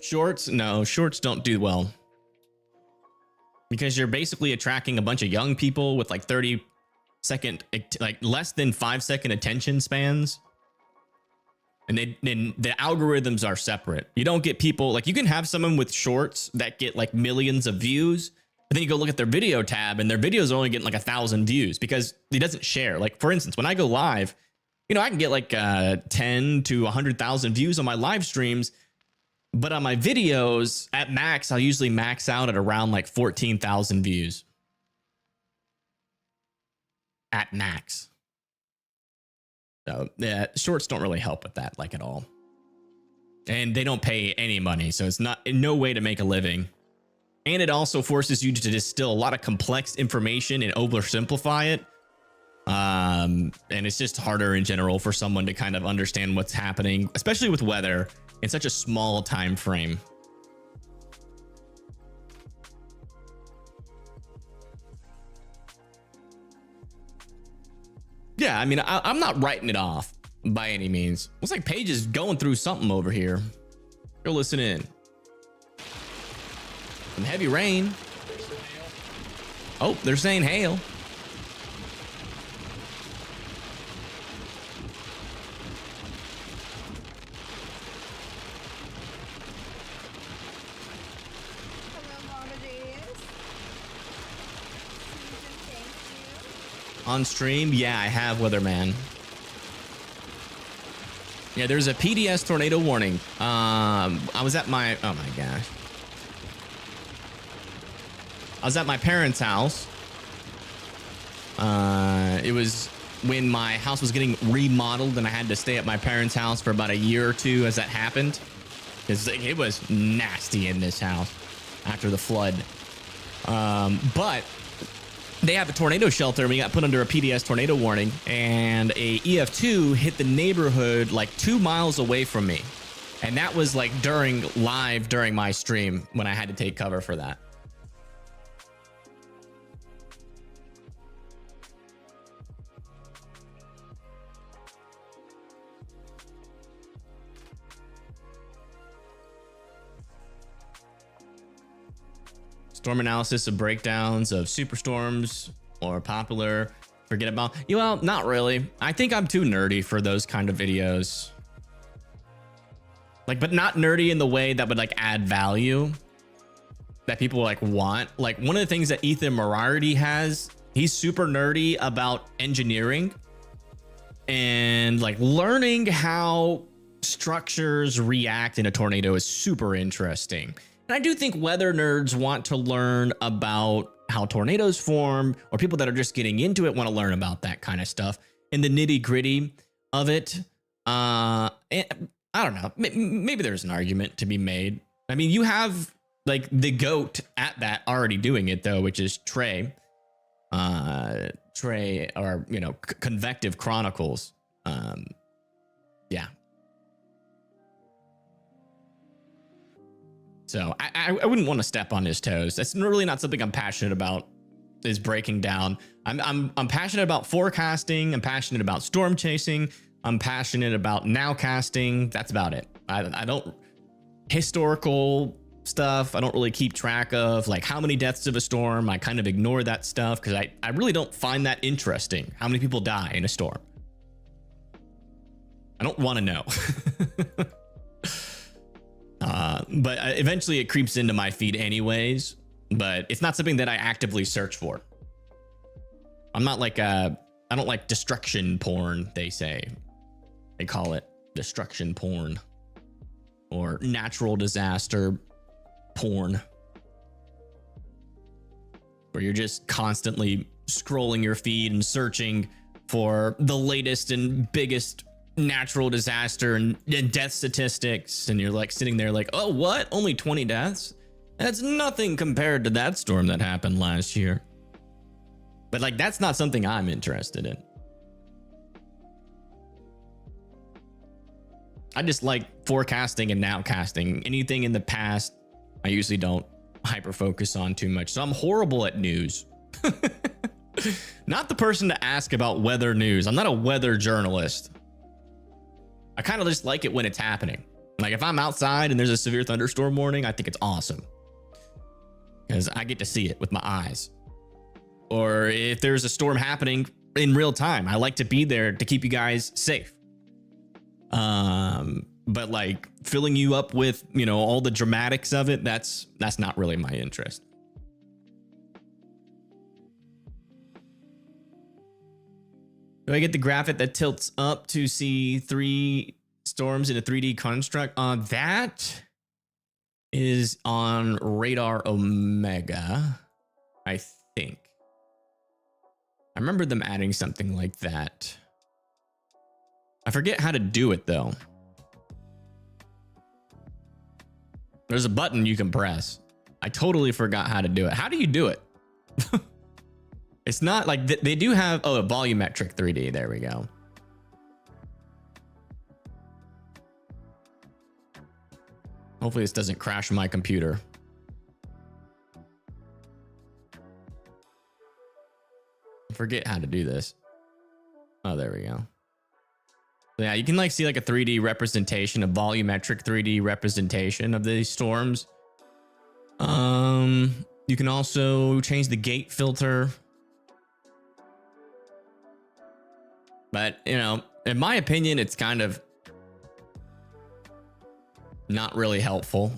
Shorts? No, shorts don't do well. because you're basically attracting a bunch of young people with like 30-second, like less than 5-second attention spans. And then the algorithms are separate. You don't get people like, you can have someone with shorts that get like millions of views, but then you go look at their video tab and their videos are only getting like 1,000 views because it doesn't share. Like for instance, when I go live, you know, I can get like 10 to 100,000 views on my live streams, but on my videos at max, I'll usually max out at around like 14,000 views at max. So yeah, shorts don't really help with that like at all. And they don't pay any money. So it's not no way to make a living. And it also forces you to distill a lot of complex information and oversimplify it. And it's just harder in general for someone to kind of understand what's happening, especially with weather in such a small time frame. Yeah, I mean, I'm not writing it off by any means. Looks like Paige is going through something over here. Go listen in. Some heavy rain. Oh, they're saying hail. On stream, yeah, I have, Weatherman. Yeah, there's a PDS tornado warning. I was at my, oh my gosh. I was at my parents' house. It was when my house was getting remodeled and I had to stay at my parents' house for about a year or two as that happened. Because it was nasty in this house after the flood. But they have a tornado shelter and we got put under a PDS tornado warning, and a EF2 hit the neighborhood like 2 miles away from me. And that was like during my stream when I had to take cover for that. Storm analysis of breakdowns of superstorms or popular. Forget about. Well, not really. I think I'm too nerdy for those kind of videos. Like, but not nerdy in the way that would like add value that people like want. Like one of the things that Ethan Morarity has, he's super nerdy about engineering and like learning how structures react in a tornado is super interesting. And I do think weather nerds want to learn about how tornadoes form, or people that are just getting into it want to learn about that kind of stuff and the nitty gritty of it. And I don't know, maybe there's an argument to be made. I mean, you have like the GOAT at that already doing it though, which is Trey, or, you know, Convective Chronicles. Yeah. So I wouldn't want to step on his toes. That's really not something I'm passionate about, is breaking down. I'm passionate about forecasting. I'm passionate about storm chasing. I'm passionate about nowcasting. That's about it. I don't historical stuff. I don't really keep track of like how many deaths of a storm. I kind of ignore that stuff because I really don't find that interesting. How many people die in a storm? I don't want to know. But eventually it creeps into my feed anyways, but it's not something that I actively search for. I'm not like I don't like destruction porn, they say. They call it destruction porn or natural disaster porn, where you're just constantly scrolling your feed and searching for the latest and biggest natural disaster and death statistics, and you're like sitting there like, oh, what, only 20 deaths? That's nothing compared to that storm that happened last year. But like, that's not something I'm interested in. I just like forecasting and nowcasting. Anything in the past I usually don't hyper focus on too much, so I'm horrible at news. Not the person to ask about weather news. I'm not a weather journalist. I kind of just like it when it's happening. Like if I'm outside and there's a severe thunderstorm warning, I think it's awesome. because I get to see it with my eyes. Or if there's a storm happening in real time, I like to be there to keep you guys safe. But like filling you up with, you know, all the dramatics of it, that's not really my interest. Do I get the graphic that tilts up to see 3 storms in a 3D construct? That is on Radar Omega, I think. I remember them adding something like that. I forget how to do it though. There's a button you can press. I totally forgot how to do it. How do you do it? It's not like they do have, oh, a volumetric 3D. There we go. Hopefully this doesn't crash my computer. I forget how to do this. Oh, there we go. Yeah, you can like see like a 3D representation, a volumetric 3D representation of these storms. You can also change the gate filter. But, you know, in my opinion, it's kind of not really helpful.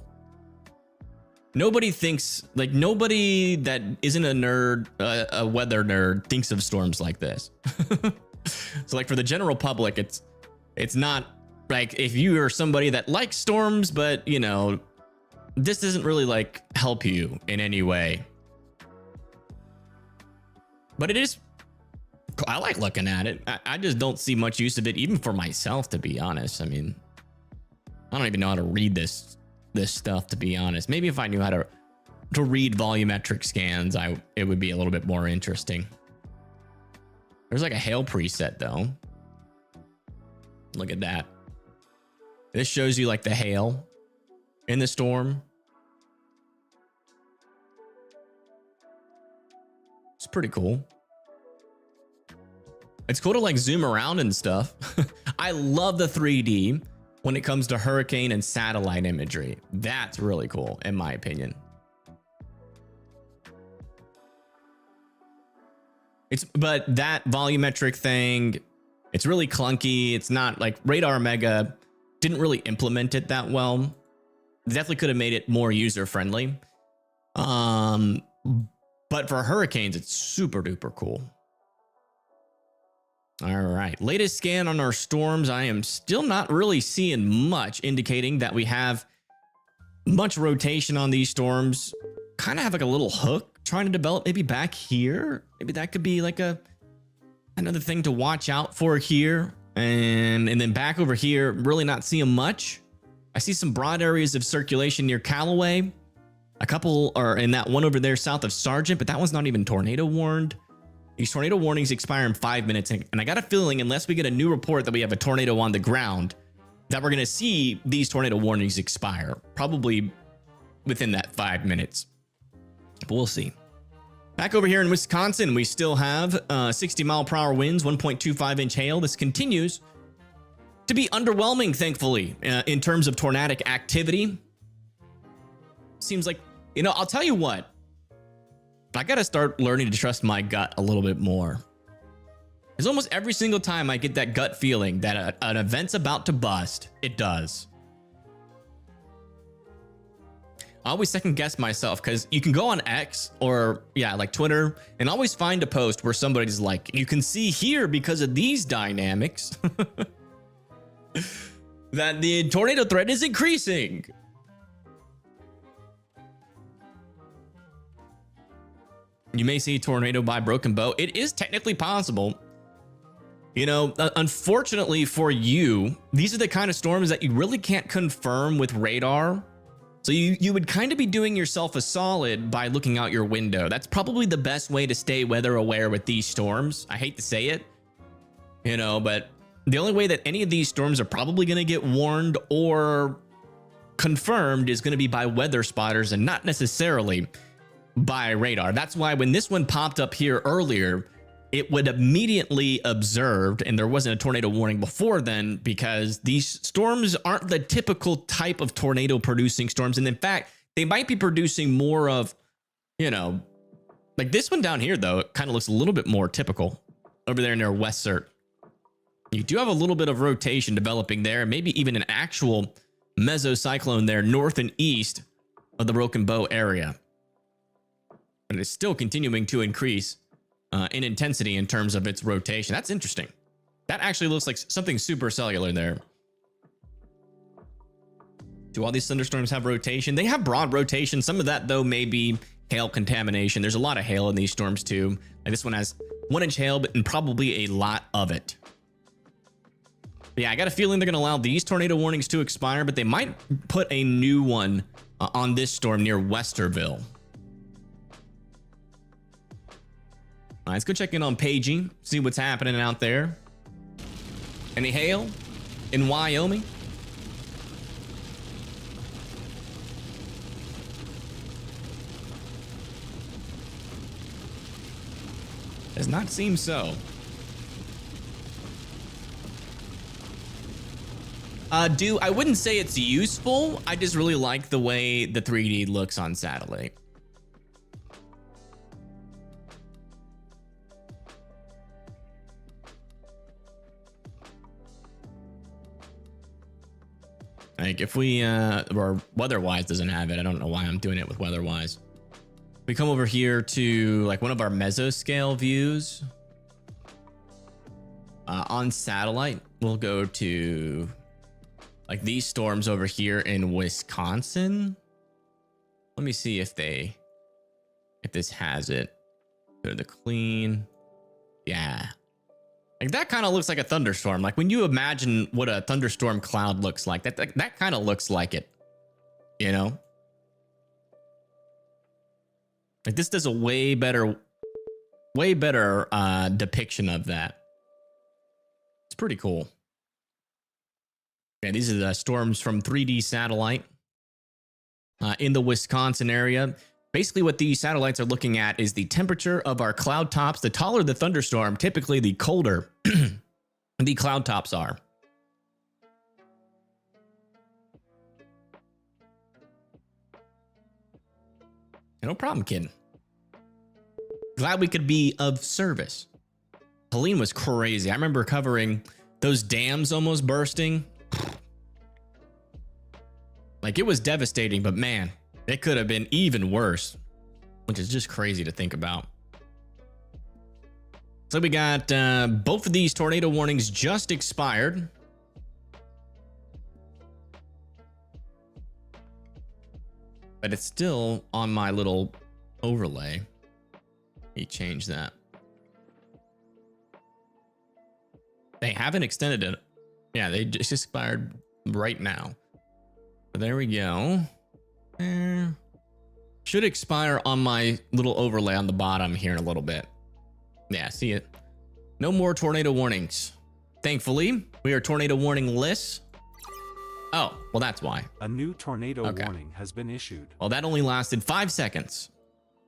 Nobody thinks, like nobody that isn't a nerd, a weather nerd thinks of storms like this. So like for the general public, it's not like if you are somebody that likes storms, but you know, this doesn't really like help you in any way. But it is, I like looking at it. I just don't see much use of it, even for myself, to be honest. I mean, I don't even know how to read this stuff, to be honest. Maybe if I knew how to read volumetric scans, it would be a little bit more interesting. There's like a hail preset though. Look at that. This shows you like the hail in the storm. It's pretty cool. It's cool to like zoom around and stuff. I love the 3D when it comes to hurricane and satellite imagery. That's really cool, in my opinion. But that volumetric thing, it's really clunky. It's not like Radar Omega didn't really implement it that well. Definitely could have made it more user friendly. But for hurricanes, it's super duper cool. All right, latest scan on our storms. I am still not really seeing much indicating that we have much rotation on these storms. Kind of have like a little hook trying to develop maybe back here. Maybe that could be like another thing to watch out for here. And then back over here, really not seeing much. I see some broad areas of circulation near Callaway. A couple are in that one over there south of Sargent, but that one's not even tornado warned. These tornado warnings expire in 5 minutes. And I got a feeling unless we get a new report that we have a tornado on the ground, that we're going to see these tornado warnings expire probably within that 5 minutes. But we'll see. Back over here in Wisconsin, we still have 60-mile-per-hour winds, 1.25-inch hail. This continues to be underwhelming, thankfully, in terms of tornadic activity. Seems like, you know, I'll tell you what. I got to start learning to trust my gut a little bit more. Because almost every single time I get that gut feeling that an event's about to bust, it does. I always second guess myself because you can go on X or like Twitter and always find a post where somebody's like, you can see here because of these dynamics that the tornado threat is increasing. You may see a tornado by Broken Bow. It is technically possible. You know, unfortunately for you, these are the kind of storms that you really can't confirm with radar. So you would kind of be doing yourself a solid by looking out your window. That's probably the best way to stay weather aware with these storms. I hate to say it, you know, but the only way that any of these storms are probably going to get warned or confirmed is going to be by weather spotters and not necessarily by radar. That's why when this one popped up here earlier, it would immediately observed, and there wasn't a tornado warning before then because these storms aren't the typical type of tornado producing storms. And in fact, they might be producing more of you know, like this one down here, though, it kind of looks a little bit more typical over there near Westert. You do have a little bit of rotation developing there, maybe even an actual mesocyclone there north and east of the Broken Bow area. But it's still continuing to increase in intensity in terms of its rotation. That's interesting. That actually looks like something supercellular there. Do all these thunderstorms have rotation? They have broad rotation. Some of that, though, may be hail contamination. There's a lot of hail in these storms, too. Like this one has 1-inch hail, and probably a lot of it. But yeah, I got a feeling they're going to allow these tornado warnings to expire, but they might put a new one on this storm near Westerville. All right, let's go check in on paging, see what's happening out there. Any hail in Wyoming? Does not seem so. I wouldn't say it's useful. I just really like the way the 3D looks on satellite. Like if we, or weather-wise doesn't have it. I don't know why I'm doing it with weather-wise. We come over here to like one of our mesoscale views. On satellite, we'll go to like these storms over here in Wisconsin. Let me see if this has it. Go to the clean. Yeah. Like that kind of looks like a thunderstorm. Like when you imagine what a thunderstorm cloud looks like, that kind of looks like it, you know? Like this does a way better depiction of that. It's pretty cool. Yeah, these are the storms from 3D satellite in the Wisconsin area. Basically, what these satellites are looking at is the temperature of our cloud tops. The taller the thunderstorm, typically the colder the cloud tops are. No problem, kid. Glad we could be of service. Helene was crazy. I remember covering those dams almost bursting. Like it was devastating, but man, it could have been even worse, which is just crazy to think about. So we got both of these tornado warnings just expired. But it's still on my little overlay. Let me change that. They haven't extended it. Yeah, they just expired right now. So there we go. Should expire on my little overlay on the bottom here in a little bit. Yeah, see it. No more tornado warnings. Thankfully, we are tornado warning-less. Oh, well, that's why. A new tornado warning has been issued. Well, that only lasted 5 seconds.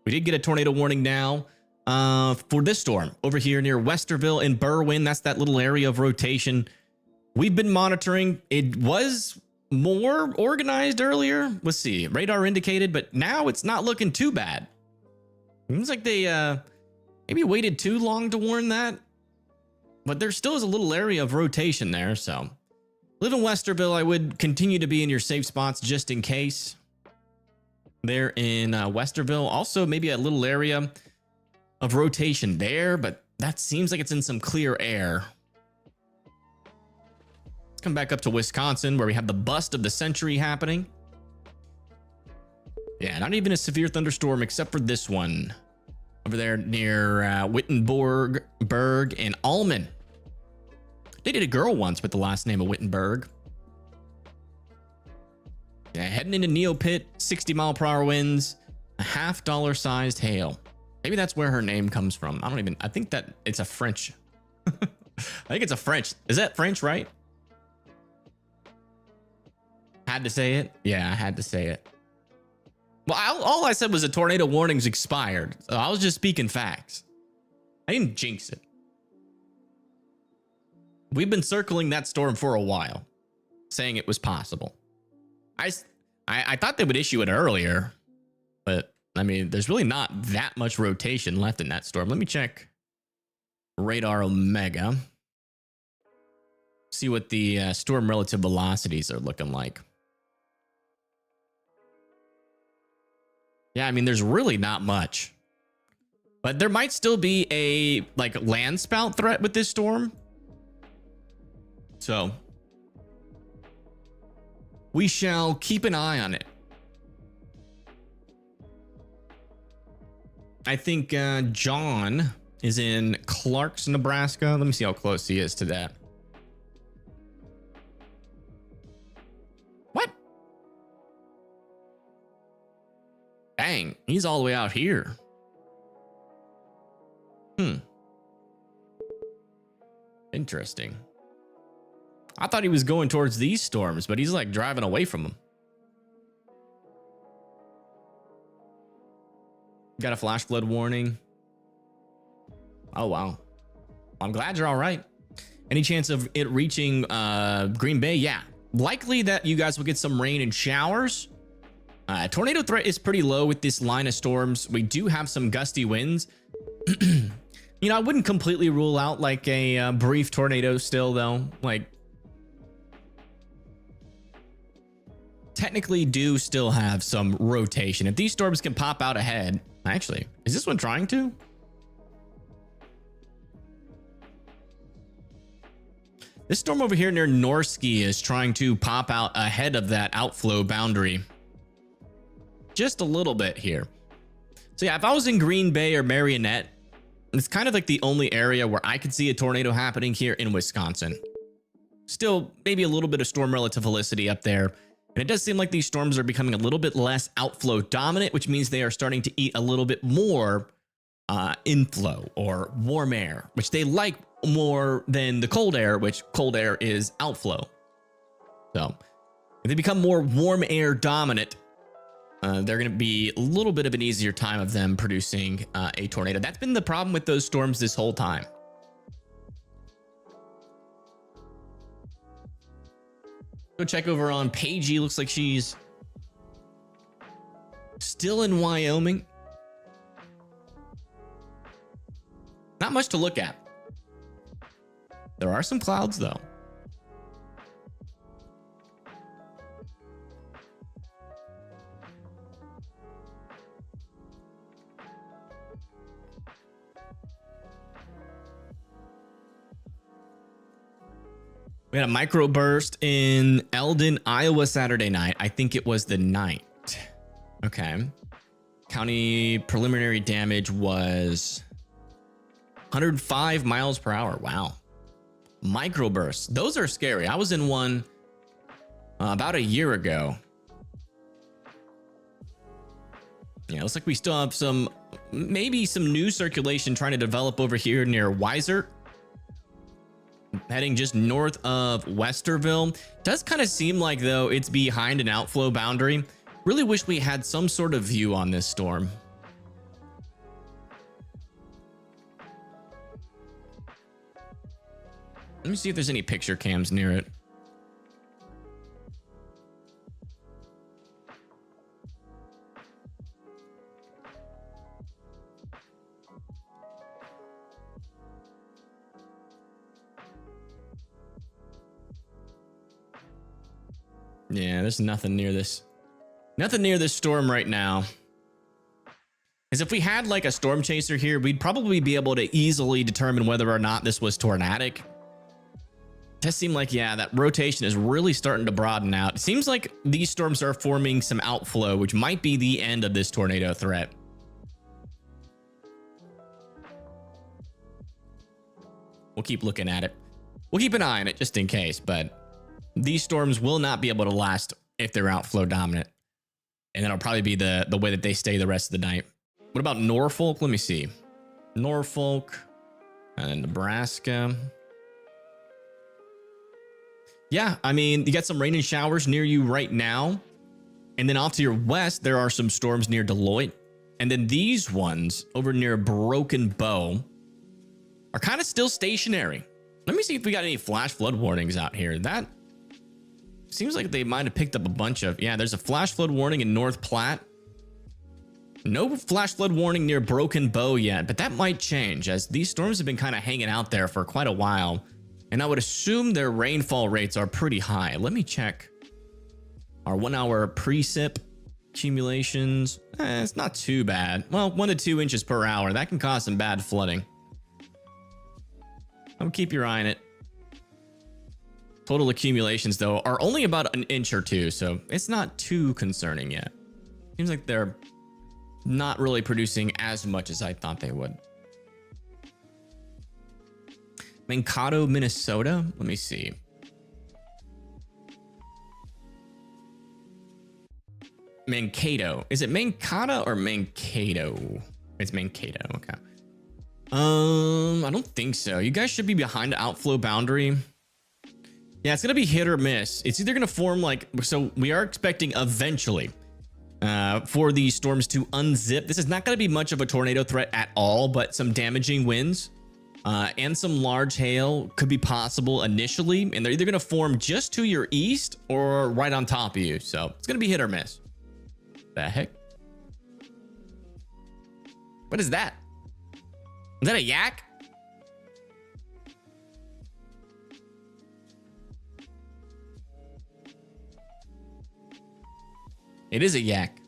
We did get a tornado warning now for this storm over here near Westerville and Berwyn. That's that little area of rotation we've been monitoring. It was more organized earlier. Let's see, radar indicated, but now it's not looking too bad. Seems like they maybe waited too long to warn that, but there still is a little area of rotation there. So live in Westerville, I would continue to be in your safe spots just in case. There in Westerville, also maybe a little area of rotation there, but that seems like it's in some clear air. Let's come back up to Wisconsin where we have the bust of the century happening. Yeah, not even a severe thunderstorm except for this one over there near Wittenberg and Allman. They did a girl once with the last name of Wittenberg. Yeah, heading into Neopit, 60-mile-per-hour winds, a $50 sized hail. Maybe that's where her name comes from. I think that it's a French. I think it's a French. Is that French, right? Had to say it? Yeah, I had to say it. Well, all I said was the tornado warnings expired. So I was just speaking facts. I didn't jinx it. We've been circling that storm for a while, saying it was possible. I thought they would issue it earlier, but I mean, there's really not that much rotation left in that storm. Let me check radar Omega. See what the storm relative velocities are looking like. Yeah, I mean, there's really not much. But there might still be a like land spout threat with this storm. So we shall keep an eye on it. I think John is in Clarks, Nebraska. Let me see how close he is to that. What? Dang, he's all the way out here. Interesting. I thought he was going towards these storms, but he's like driving away from them. Got a flash flood warning. Oh, wow. I'm glad you're all right. Any chance of it reaching Green Bay? Yeah. Likely that you guys will get some rain and showers. Tornado threat is pretty low with this line of storms. We do have some gusty winds. You know, I wouldn't completely rule out like a brief tornado still, though. Like, technically do still have some rotation. If these storms can pop out ahead. Actually, is this one trying to? This storm over here near Norski is trying to pop out ahead of that outflow boundary. Just a little bit here. So yeah, if I was in Green Bay or Marionette, it's kind of like the only area where I could see a tornado happening here in Wisconsin. Still, maybe a little bit of storm relative velocity up there. And it does seem like these storms are becoming a little bit less outflow dominant, which means they are starting to eat a little bit more inflow or warm air, which they like more than the cold air, which cold air is outflow. So if they become more warm air dominant, they're going to be a little bit of an easier time of them producing a tornado. That's been the problem with those storms this whole time. Go check over on Paigey. Looks like she's still in Wyoming. Not much to look at. There are some clouds, though. We had a microburst in Eldon, Iowa Saturday night. I think it was the 9th. Okay. County preliminary damage was 105 miles per hour. Wow. Microbursts. Those are scary. I was in one about a year ago. Yeah, looks like we still have some, maybe some new circulation trying to develop over here near Weiser. Heading just north of Westerville. Does kind of seem like, though, it's behind an outflow boundary. Really wish we had some sort of view on this storm. Let me see if there's any picture cams near it. Yeah, there's nothing near this. Nothing near this storm right now. As if we had like a storm chaser here, we'd probably be able to easily determine whether or not this was tornadic. Does seem like, yeah, that rotation is really starting to broaden out. It seems like these storms are forming some outflow, which might be the end of this tornado threat. We'll keep looking at it. We'll keep an eye on it just in case, but these storms will not be able to last if they're outflow dominant. And that'll probably be the way that they stay the rest of the night. What about Norfolk? Let me see. Norfolk and Nebraska. Yeah, I mean, you got some rain and showers near you right now. And then off to your west, there are some storms near Deloitte. And then these ones over near Broken Bow are kind of still stationary. Let me see if we got any flash flood warnings out here. That seems like they might have picked up a bunch of, yeah, there's a flash flood warning in North Platte. No flash flood warning near Broken Bow yet, but that might change as these storms have been kind of hanging out there for quite a while. And I would assume their rainfall rates are pretty high. Let me check our 1 hour precip accumulations. It's not too bad. Well, 1 to 2 inches per hour. That can cause some bad flooding. I would keep your eye on it. Total accumulations, though, are only about 1 inch or 2, so it's not too concerning yet. Seems like they're not really producing as much as I thought they would. Mankato, Minnesota. Let me see. Mankato. Is it Mankato or Mankato? It's Mankato. Okay. I don't think so. You guys should be behind the outflow boundary. Yeah, it's gonna be hit or miss. It's either gonna form like, so we are expecting eventually for these storms to unzip. This is not gonna be much of a tornado threat at all, but some damaging winds and some large hail could be possible initially, and they're either gonna form just to your east or right on top of you. So it's gonna be hit or miss. The heck? What is that? Is that a yak? It is a yak.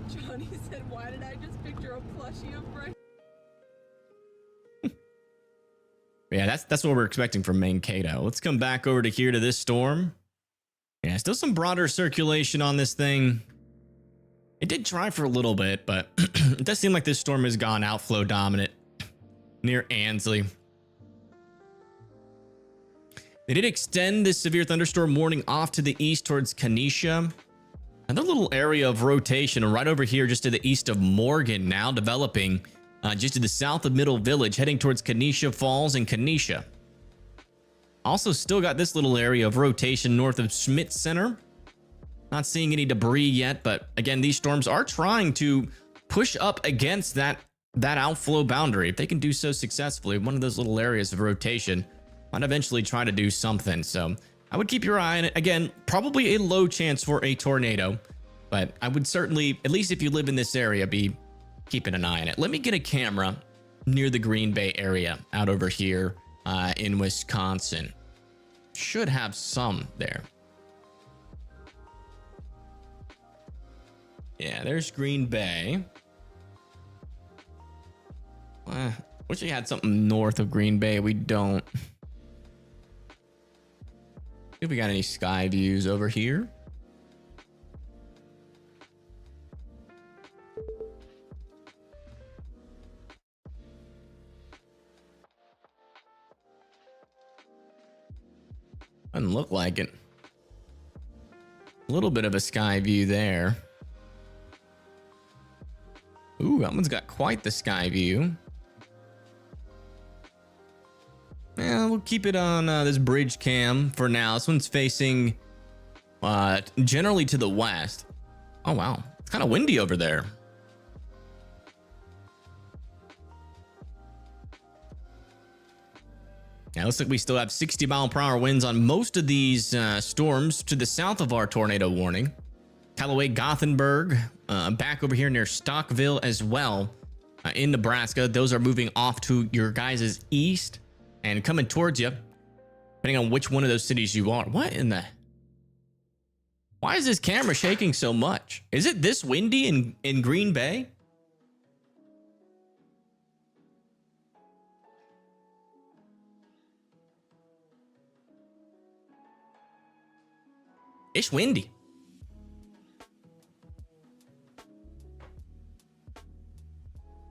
Johnny said, why did I just picture a plushie of Bryce? Yeah, that's what we're expecting from Mankato. Let's come back over to here to this storm. Yeah, still some broader circulation on this thing. It did try for a little bit, but it does seem like this storm has gone outflow dominant near Ansley. They did extend this severe thunderstorm warning off to the east towards Kenesha. Another little area of rotation right over here just to the east of Morgan now developing just to the south of Middle Village heading towards Kenesha Falls and Kenesha. Also still got this little area of rotation north of Schmidt Center. Not seeing any debris yet, but again, these storms are trying to push up against that outflow boundary. If they can do so successfully, one of those little areas of rotation might eventually try to do something. So I would keep your eye on it. Again, probably a low chance for a tornado, but I would certainly, at least if you live in this area, be keeping an eye on it. Let me get a camera near the Green Bay area out over here in Wisconsin. Should have some there. Yeah, there's Green Bay. Wish we had something north of Green Bay. We don't. If we got any sky views over here. Doesn't look like it. A little bit of a sky view there. Ooh, that one's got quite the sky view. Yeah, we'll keep it on this bridge cam for now. This one's facing generally to the west. Oh, wow. It's kind of windy over there. Yeah, looks like we still have 60-mile-per-hour winds on most of these storms to the south of our tornado warning. Callaway, Gothenburg, back over here near Stockville as well in Nebraska. Those are moving off to your guys' east and coming towards you, depending on which one of those cities you are. What in the... Why is this camera shaking so much? Is it this windy in Green Bay? It's windy.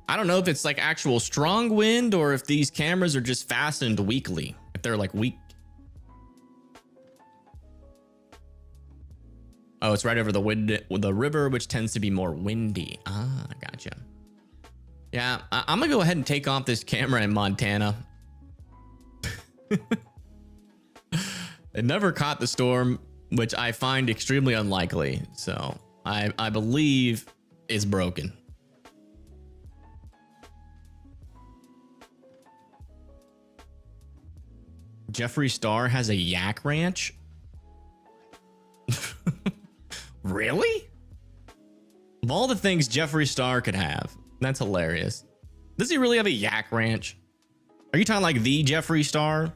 I don't know if it's like actual strong wind or if these cameras are just fastened weakly. If they're like weak. Oh, it's right over the river, which tends to be more windy. Ah, gotcha. Yeah, I'm gonna go ahead and take off this camera in Montana. It never caught the storm, which I find extremely unlikely. So I believe it's broken. Jeffree Star has a yak ranch? Really? Of all the things Jeffree Star could have, that's hilarious. Does he really have a yak ranch? Are you talking like the Jeffree Star?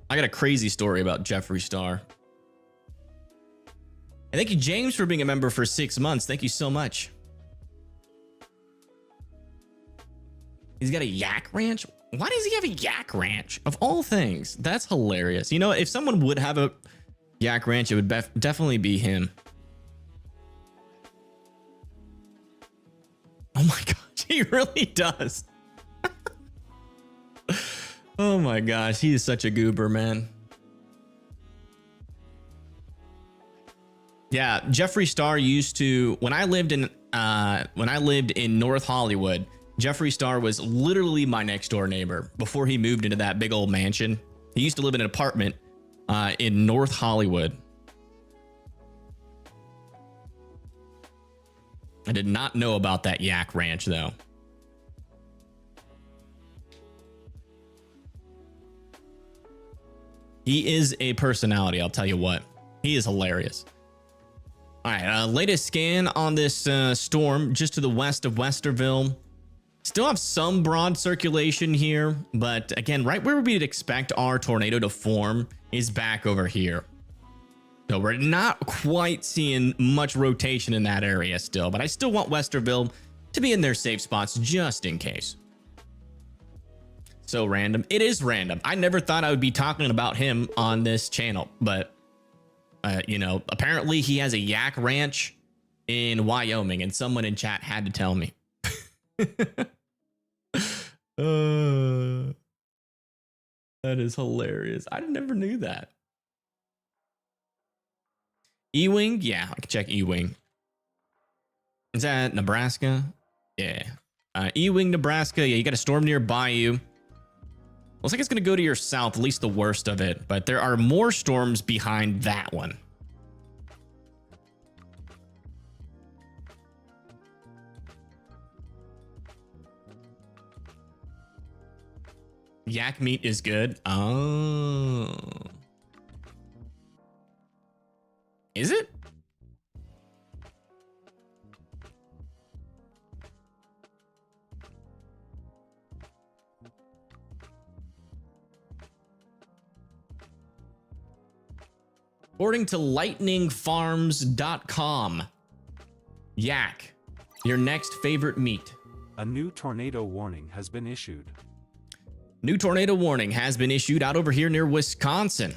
I got a crazy story about Jeffree Star. And thank you, James, for being a member for 6 months. Thank you so much. He's got a yak ranch? Why does he have a yak ranch? Of all things, that's hilarious. You know, if someone would have a yak ranch, it would definitely be him. Oh my gosh, he really does. Oh my gosh, he is such a goober, man. Yeah, Jeffree Star used to, when I lived in North Hollywood, Jeffree Star was literally my next door neighbor before he moved into that big old mansion. He used to live in an apartment in North Hollywood. I did not know about that yak ranch though. He is a personality, I'll tell you what. He is hilarious. All right, latest scan on this storm just to the west of Westerville. Still have some broad circulation here, but again, right where we'd expect our tornado to form is back over here. So we're not quite seeing much rotation in that area still, but I still want Westerville to be in their safe spots just in case. So random. It is random. I never thought I would be talking about him on this channel, but you know, apparently he has a yak ranch in Wyoming and someone in chat had to tell me. That is hilarious. I never knew that. E-Wing? Yeah, I can check E-Wing. Is that Nebraska? Yeah. E-Wing, Nebraska. Yeah, you got a storm nearby you. Looks like it's going to go to your south, at least the worst of it. But there are more storms behind that one. Yak meat is good. Oh. Is it? According to lightningfarms.com, yak, your next favorite meat. A new tornado warning has been issued. New tornado warning has been issued out over here near Wisconsin.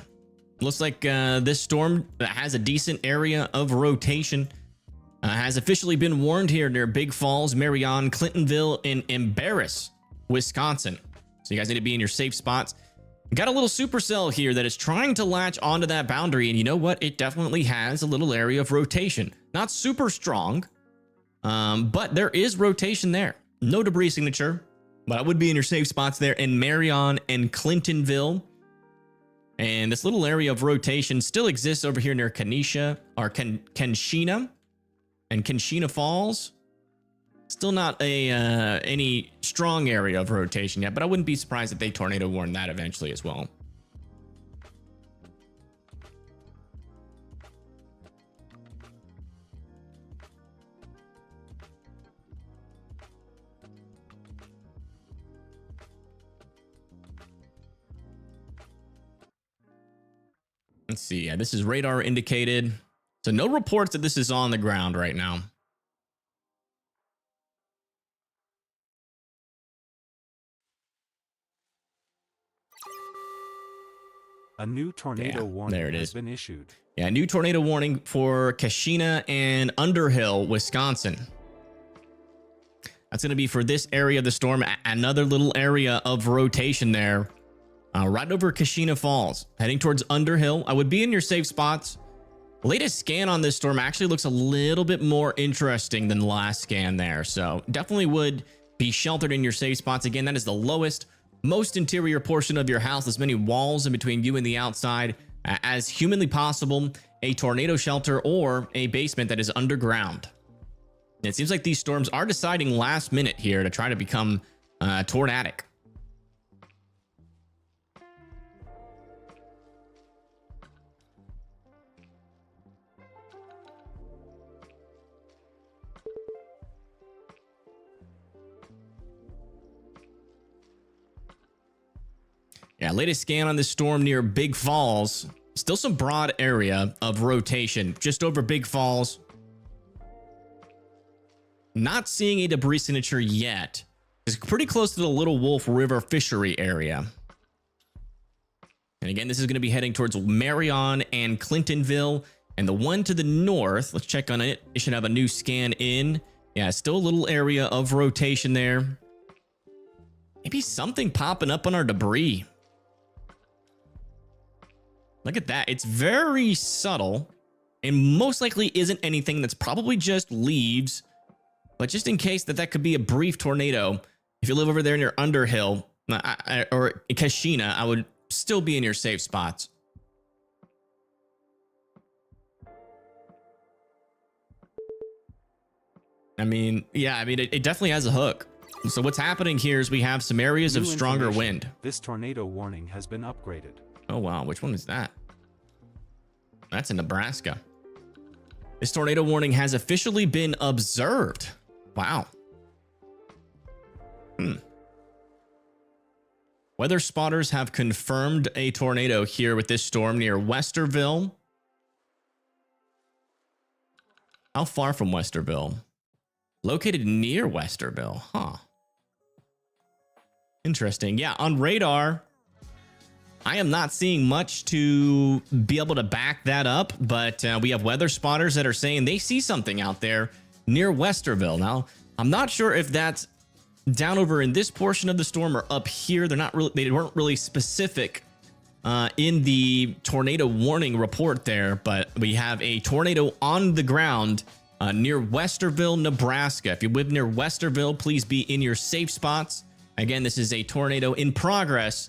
Looks like this storm that has a decent area of rotation has officially been warned here near Big Falls, Marion, Clintonville, and Embarrass, Wisconsin. So you guys need to be in your safe spots. Got a little supercell here that is trying to latch onto that boundary, and you know what? It definitely has a little area of rotation. Not super strong, but there is rotation there. No debris signature, but I would be in your safe spots there in Marion and Clintonville. And this little area of rotation still exists over here near Kenesha or Kenshina and Kenshina Falls. Still not a any strong area of rotation yet, but I wouldn't be surprised if they tornado warn that eventually as well. Let's see. Yeah, this is radar indicated. So no reports that this is on the ground right now. A new tornado warning has been issued. Yeah, new tornado warning for Kashina and Underhill, Wisconsin. That's going to be for this area of the storm. Another little area of rotation there. Right over Kashina Falls, heading towards Underhill. I would be in your safe spots. Latest scan on this storm actually looks a little bit more interesting than the last scan there. So definitely would be sheltered in your safe spots. Again, that is the lowest, most interior portion of your house. As many walls in between you and the outside as humanly possible. A tornado shelter or a basement that is underground. It seems like these storms are deciding last minute here to try to become tornadic. Yeah, latest scan on this storm near Big Falls. Still some broad area of rotation just over Big Falls. Not seeing a debris signature yet. It's pretty close to the Little Wolf River fishery area. And again, this is going to be heading towards Marion and Clintonville. And the one to the north, let's check on it. It should have a new scan in. Yeah, still a little area of rotation there. Maybe something popping up on our debris. Look at that. It's very subtle and most likely isn't anything. That's probably just leaves. But just in case that could be a brief tornado, if you live over there near Underhill or Kashina, I would still be in your safe spots. I mean, yeah, I mean, it definitely has a hook. So what's happening here is we have some areas of stronger wind. This tornado warning has been upgraded. Oh, wow. Which one is that? That's in Nebraska. This tornado warning has officially been observed. Wow. Weather spotters have confirmed a tornado here with this storm near Westerville. How far from Westerville? Located near Westerville. Huh. Interesting. Yeah, on radar, I am not seeing much to be able to back that up, but we have weather spotters that are saying they see something out there near Westerville. Now, I'm not sure if that's down over in this portion of the storm or up here. They weren't really specific in the tornado warning report there, but we have a tornado on the ground near Westerville, Nebraska. If you live near Westerville, please be in your safe spots. Again, this is a tornado in progress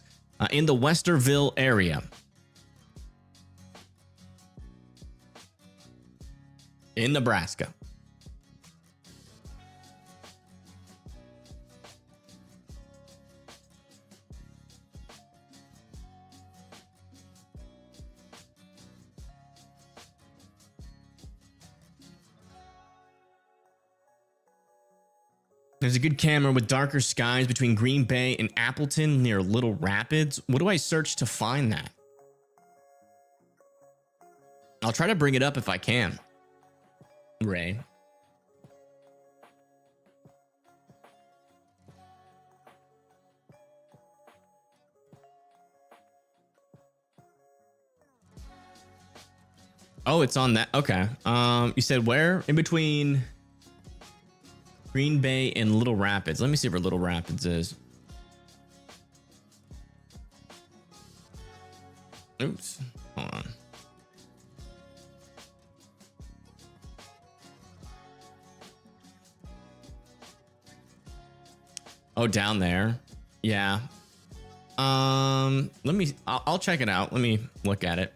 in the Westerville area. In Nebraska. There's a good camera with darker skies between Green Bay and Appleton near Little Rapids. What do I search to find that? I'll try to bring it up if I can. Ray. Oh, it's on that. Okay. You said where? In between Green Bay and Little Rapids. Let me see where Little Rapids is. Oops. Hold on. Oh, down there. Yeah. I'll check it out. Let me look at it.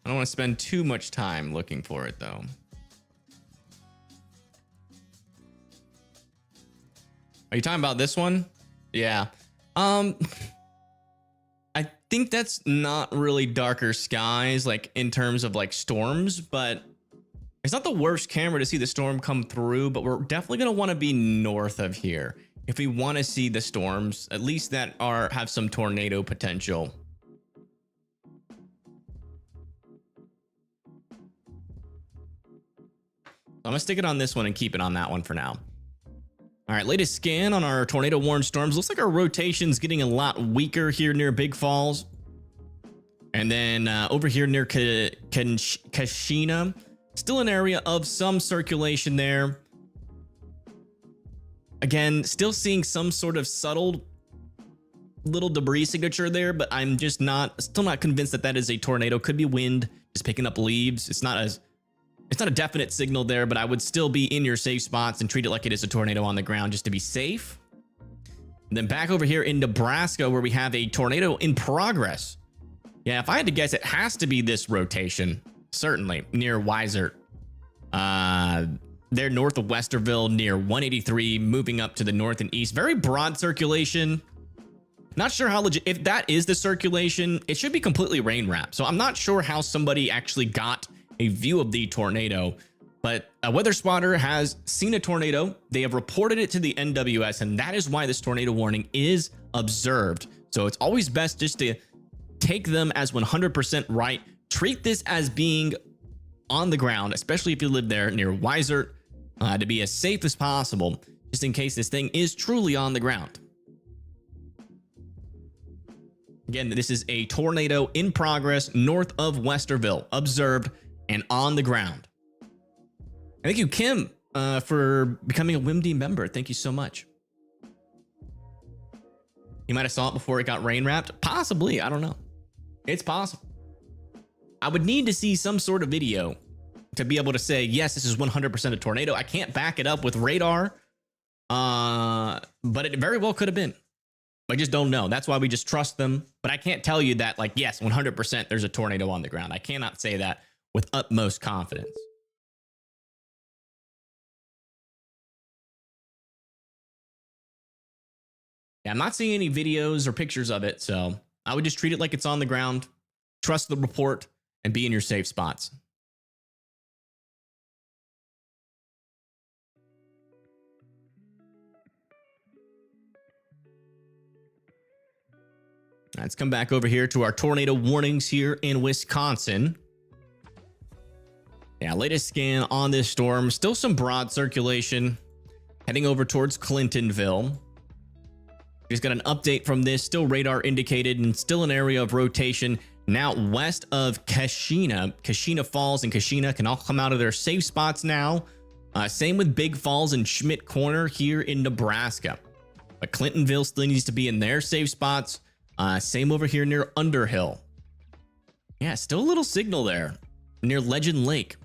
I don't want to spend too much time looking for it though. Are you talking about this one? Yeah. I think that's not really darker skies, like in terms of like storms, but it's not the worst camera to see the storm come through, but we're definitely going to want to be north of here if we want to see the storms, at least that have some tornado potential. I'm gonna stick it on this one and keep it on that one for now. All right, latest scan on our tornado warned storms. Looks like our rotation's getting a lot weaker here near Big Falls. And then over here near Kashina, still an area of some circulation there. Again, still seeing some sort of subtle little debris signature there, but I'm just still not convinced that is a tornado. Could be wind just picking up leaves. It's not a definite signal there, but I would still be in your safe spots and treat it like it is a tornado on the ground just to be safe. And then back over here in Nebraska, where we have a tornado in progress. Yeah, if I had to guess, it has to be this rotation. Certainly near Weisert. They're north of Westerville near 183, moving up to the north and east. Very broad circulation. Not sure how legit. If that is the circulation, it should be completely rain wrapped. So I'm not sure how somebody actually got a view of the tornado. But a weather spotter has seen a tornado. They have reported it to the NWS, and that is why this tornado warning is observed. So it's always best just to take them as 100% right. Treat this as being on the ground, especially if you live there near Weisert, to be as safe as possible, just in case this thing is truly on the ground. Again, this is a tornado in progress north of Westerville, observed and on the ground. Thank you, Kim, for becoming a WIMD member. Thank you so much. You might have saw it before it got rain wrapped. Possibly. I don't know. It's possible. I would need to see some sort of video to be able to say, yes, this is 100% a tornado. I can't back it up with radar, but it very well could have been. I just don't know. That's why we just trust them. But I can't tell you that, like, yes, 100% there's a tornado on the ground. I cannot say that with utmost confidence. Yeah, I'm not seeing any videos or pictures of it, so I would just treat it like it's on the ground, trust the report, and be in your safe spots. Let's come back over here to our tornado warnings here in Wisconsin. Yeah, latest scan on this storm. Still some broad circulation heading over towards Clintonville. Just got an update from this. Still radar indicated and still an area of rotation. Now west of Kashina. Kashina Falls and Kashina can all come out of their safe spots now. Same with Big Falls and Schmidt Corner here in Nebraska. But Clintonville still needs to be in their safe spots. Same over here near Underhill. Yeah, still a little signal there near Legend Lake.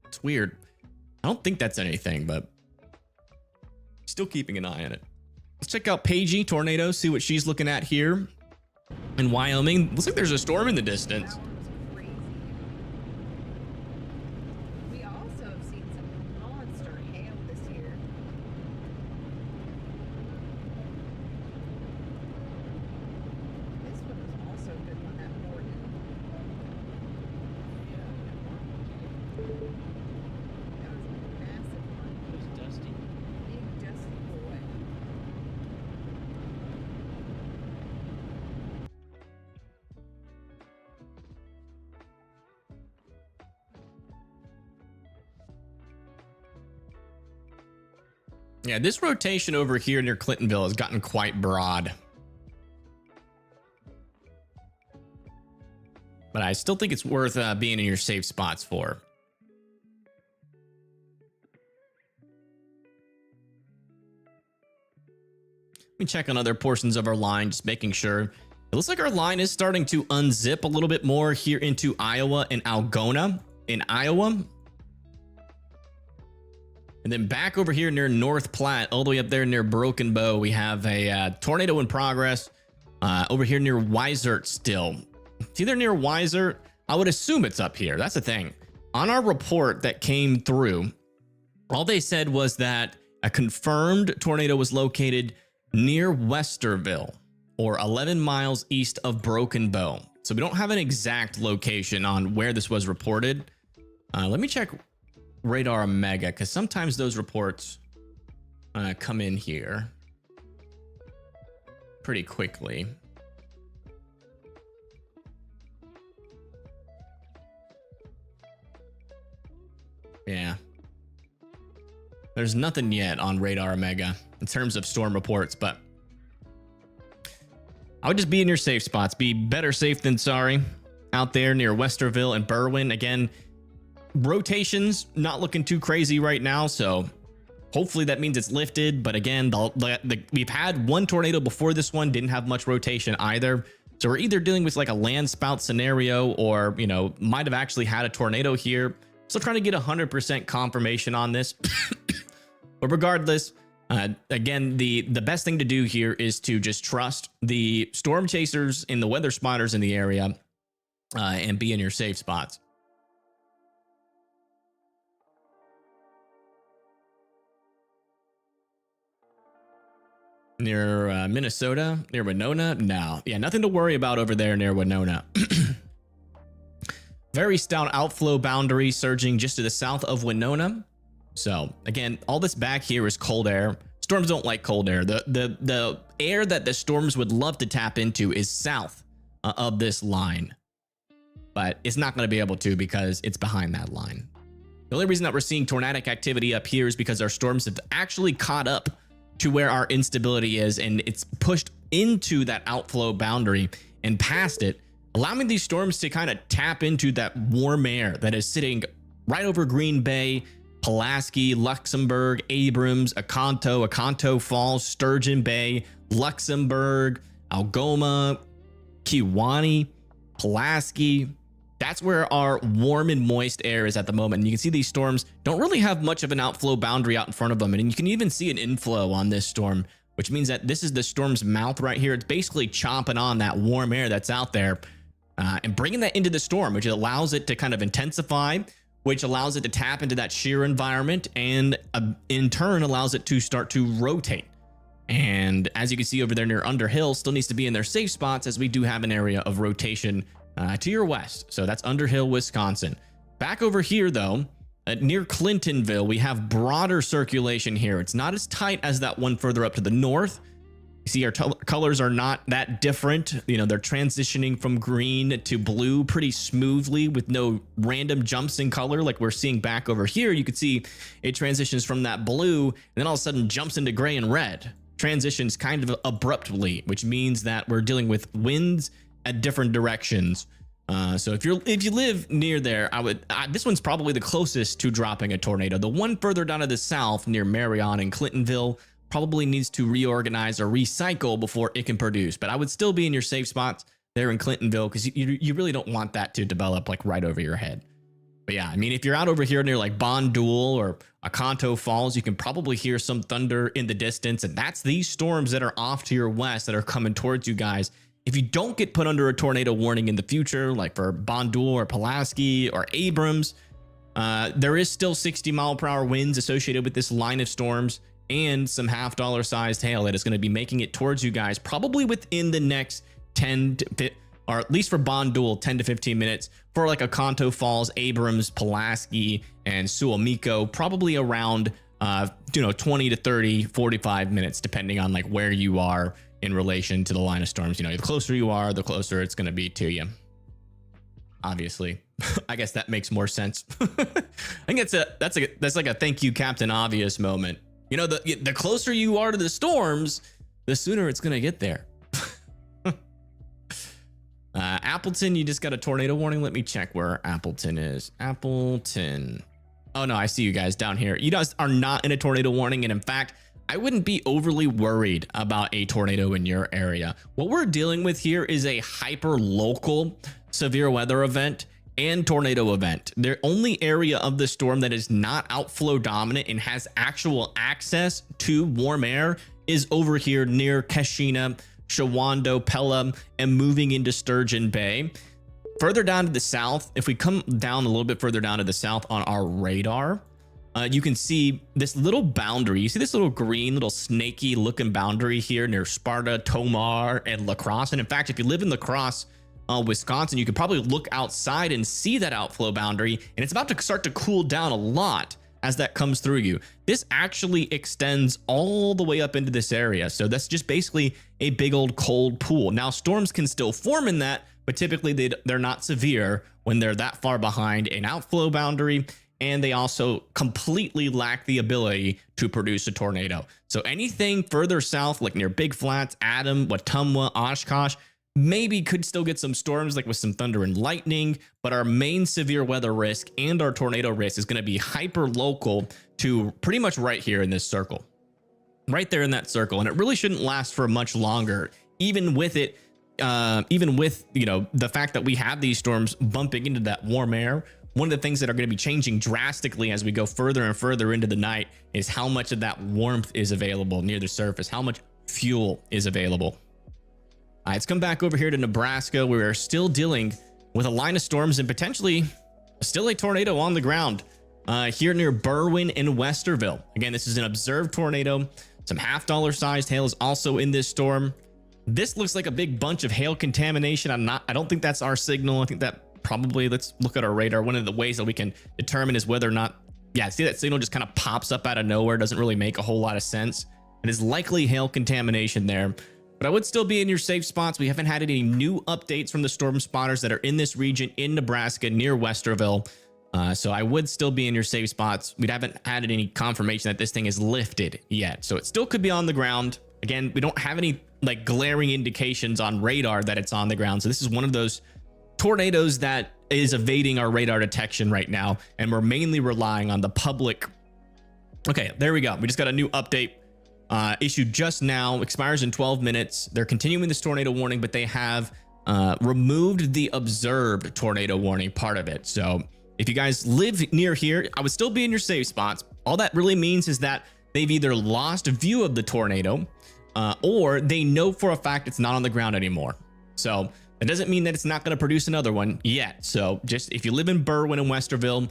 It's weird. I don't think that's anything, but still keeping an eye on it. Let's check out Paigey Tornado, see what she's looking at here in Wyoming. Looks like there's a storm in the distance. That one's crazy. We also have seen some monster hail this year. This one was also a good one, that Morgan. That was a massive one. It was dusty. Big dusty boy. Yeah, this rotation over here near Clintonville has gotten quite broad. But I still think it's worth being in your safe spots for. Let me check on other portions of our line, just making sure. It looks like our line is starting to unzip a little bit more here into Iowa and Algona in Iowa. And then back over here near North Platte, all the way up there near Broken Bow, we have a tornado in progress over here near Weisert still. It's either near Weisert. I would assume it's up here. That's the thing. On our report that came through, all they said was that a confirmed tornado was located near Westerville or 11 miles east of Broken Bow. So we don't have an exact location on where this was reported. Let me check Radar Omega, because sometimes those reports come in here pretty quickly. Yeah. There's nothing yet on Radar Omega in terms of storm reports, but I would just be in your safe spots. Be better safe than sorry out there near Westerville and Berwyn. Again, rotations not looking too crazy right now, so hopefully that means it's lifted. But again, we've had one tornado before this one, didn't have much rotation either. So we're either dealing with like a land spout scenario, or, you know, might have actually had a tornado here. Still trying to get 100% confirmation on this. But regardless, Again, the best thing to do here is to just trust the storm chasers and the weather spotters in the area and be in your safe spots. Near Minnesota, near Winona? No. Yeah, nothing to worry about over there near Winona. Very stout outflow boundary surging just to the south of Winona. So again, all this back here is cold air. Storms don't like cold air. The air that the storms would love to tap into is south of this line, but it's not going to be able to because it's behind that line. The only reason that we're seeing tornadic activity up here is because our storms have actually caught up to where our instability is, and it's pushed into that outflow boundary and past it, allowing these storms to kind of tap into that warm air that is sitting right over Green Bay, Pulaski, Luxembourg, Abrams, Oconto Falls, Sturgeon Bay, Luxembourg, Algoma, Kewaunee, Pulaski. That's where our warm and moist air is at the moment. And you can see these storms don't really have much of an outflow boundary out in front of them. And you can even see an inflow on this storm, which means that this is the storm's mouth right here. It's basically chomping on that warm air that's out there and bringing that into the storm, which allows it to kind of intensify, which allows it to tap into that shear environment, and in turn allows it to start to rotate. And as you can see over there near Underhill, still needs to be in their safe spots, as we do have an area of rotation to your west. So that's Underhill, Wisconsin. Back over here though, near Clintonville, we have broader circulation here. It's not as tight as that one further up to the north. You see our colors are not that different. You know, they're transitioning from green to blue pretty smoothly with no random jumps in color like we're seeing back over here. You can see it transitions from that blue and then all of a sudden jumps into gray and red. Transitions kind of abruptly, which means that we're dealing with winds at different directions. So if you live near there, this one's probably the closest to dropping a tornado. The one further down to the south near Marion and Clintonville probably needs to reorganize or recycle before it can produce. But I would still be in your safe spots there in Clintonville, because you really don't want that to develop like right over your head. But yeah, I mean, if you're out over here near like Bondul or Oconto Falls, you can probably hear some thunder in the distance. And that's these storms that are off to your west that are coming towards you guys. If you don't get put under a tornado warning in the future, like for Bondul or Pulaski or Abrams, there is still 60-mile-per-hour winds associated with this line of storms and some $half sized hail that is going to be making it towards you guys probably within the next 10 to, or at least for Bondul, 10 to 15 minutes. For like Oconto Falls, Abrams, Pulaski, and Suamico, probably around 20 to 30, 45 minutes, depending on like where you are in relation to the line of storms. You know, the closer you are, the closer it's going to be to you. Obviously, I guess that makes more sense. I think that's like a thank you, Captain Obvious moment. You know, the closer you are to the storms, the sooner it's going to get there. Appleton, you just got a tornado warning. Let me check where Appleton is. Appleton. Oh no, I see you guys down here. You guys are not in a tornado warning, and in fact, I wouldn't be overly worried about a tornado in your area. What we're dealing with here is a hyper local severe weather event and tornado event. The only area of the storm that is not outflow dominant and has actual access to warm air is over here near Keshena, Shawando, Pelham, and moving into Sturgeon Bay. Further down to the south, if we come down a little bit further down to the south on our radar, you can see this little boundary. You see this little green, little snaky looking boundary here near Sparta, Tomar, and La Crosse. And in fact, if you live in La Crosse, Wisconsin, you could probably look outside and see that outflow boundary, and it's about to start to cool down a lot as that comes through you. This actually extends all the way up into this area. So that's just basically a big old cold pool. Now, storms can still form in that, but typically they're not severe when they're that far behind an outflow boundary, and they also completely lack the ability to produce a tornado. So anything further south, like near Big Flats, Adam, Watumwa, Oshkosh, maybe could still get some storms like with some thunder and lightning, but our main severe weather risk and our tornado risk is going to be hyper local to pretty much right here in this circle, right there in that circle. And it really shouldn't last for much longer, even with it, even with, you know, the fact that we have these storms bumping into that warm air. one of the things that are going to be changing drastically as we go further and further into the night is how much of that warmth is available near the surface, how much fuel is available. All right, let's come back over here to Nebraska. We are still dealing with a line of storms and potentially still a tornado on the ground here near Berwyn and Westerville. Again, this is an observed tornado. Some $half sized hail is also in this storm. This looks like a big bunch of hail contamination. I don't think that's our signal. I think that probably, let's look at our radar. One of the ways that we can determine is whether or not, yeah, see that signal just kind of pops up out of nowhere. Doesn't really make a whole lot of sense. It is likely hail contamination there, but I would still be in your safe spots. We haven't had any new updates from the storm spotters that are in this region in Nebraska near Westerville. So I would still be in your safe spots. We haven't had any confirmation that this thing is lifted yet. So it still could be on the ground. Again, we don't have any like glaring indications on radar that it's on the ground. So this is one of those tornadoes that is evading our radar detection right now. And we're mainly relying on the public. Okay, there we go. We just got a new update issued just now, expires in 12 minutes. They're continuing this tornado warning, but they have removed the observed tornado warning part of it. So if you guys live near here, I would still be in your safe spots. All that really means is that they've either lost view of the tornado or they know for a fact it's not on the ground anymore. So that doesn't mean that it's not going to produce another one yet. So just if you live in Berwyn and Westerville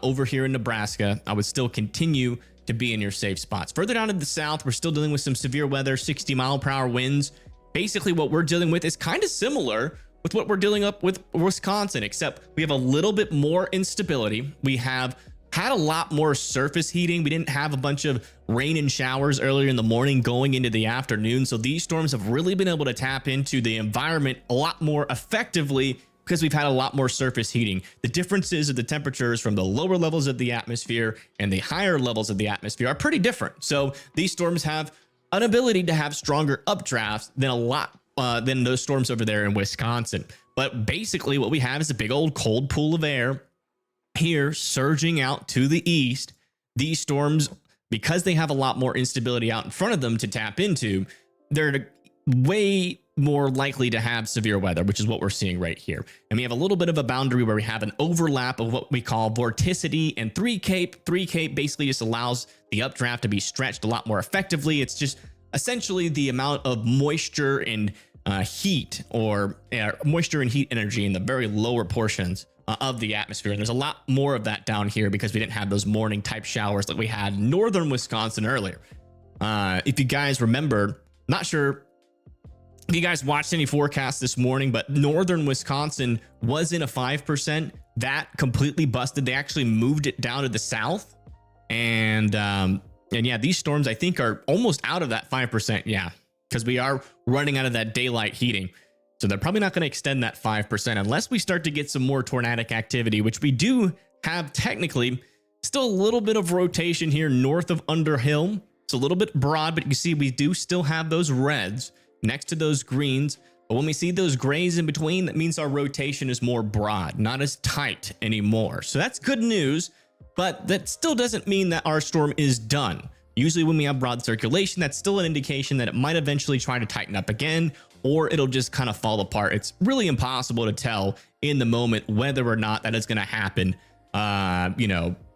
over here in Nebraska, I would still continue to be in your safe spots. Further down to the south, we're still dealing with some severe weather, 60-mile-per-hour winds. Basically, what we're dealing with is kind of similar with what we're dealing up with Wisconsin, except we have a little bit more instability. We have had a lot more surface heating. We didn't have a bunch of rain and showers earlier in the morning going into the afternoon. So these storms have really been able to tap into the environment a lot more effectively because we've had a lot more surface heating. The differences of the temperatures from the lower levels of the atmosphere and the higher levels of the atmosphere are pretty different. So these storms have an ability to have stronger updrafts than a lot than those storms over there in Wisconsin. But basically what we have is a big old cold pool of air here surging out to the east. These storms, because they have a lot more instability out in front of them to tap into, they're way more likely to have severe weather, which is what we're seeing right here. And we have a little bit of a boundary where we have an overlap of what we call vorticity and three cape. Three cape basically just allows the updraft to be stretched a lot more effectively. It's just essentially the amount of moisture and heat or moisture and heat energy in the very lower portions of the atmosphere. And there's a lot more of that down here because we didn't have those morning type showers that we had in northern Wisconsin earlier. If you guys remember, not sure if you guys watched any forecasts this morning, but northern Wisconsin was in a 5%. That completely busted. They actually moved it down to the south. And yeah, these storms I think are almost out of that 5%. Yeah, because we are running out of that daylight heating. So they're probably not going to extend that 5% unless we start to get some more tornadic activity, which we do have technically. Still a little bit of rotation here north of Underhill. It's a little bit broad, but you see we do still have those reds next to those greens. But when we see those grays in between, that means our rotation is more broad, not as tight anymore. So that's good news, but that still doesn't mean that our storm is done. Usually when we have broad circulation, that's still an indication that it might eventually try to tighten up again, or it'll just kind of fall apart. It's really impossible to tell in the moment whether or not that is going to happen.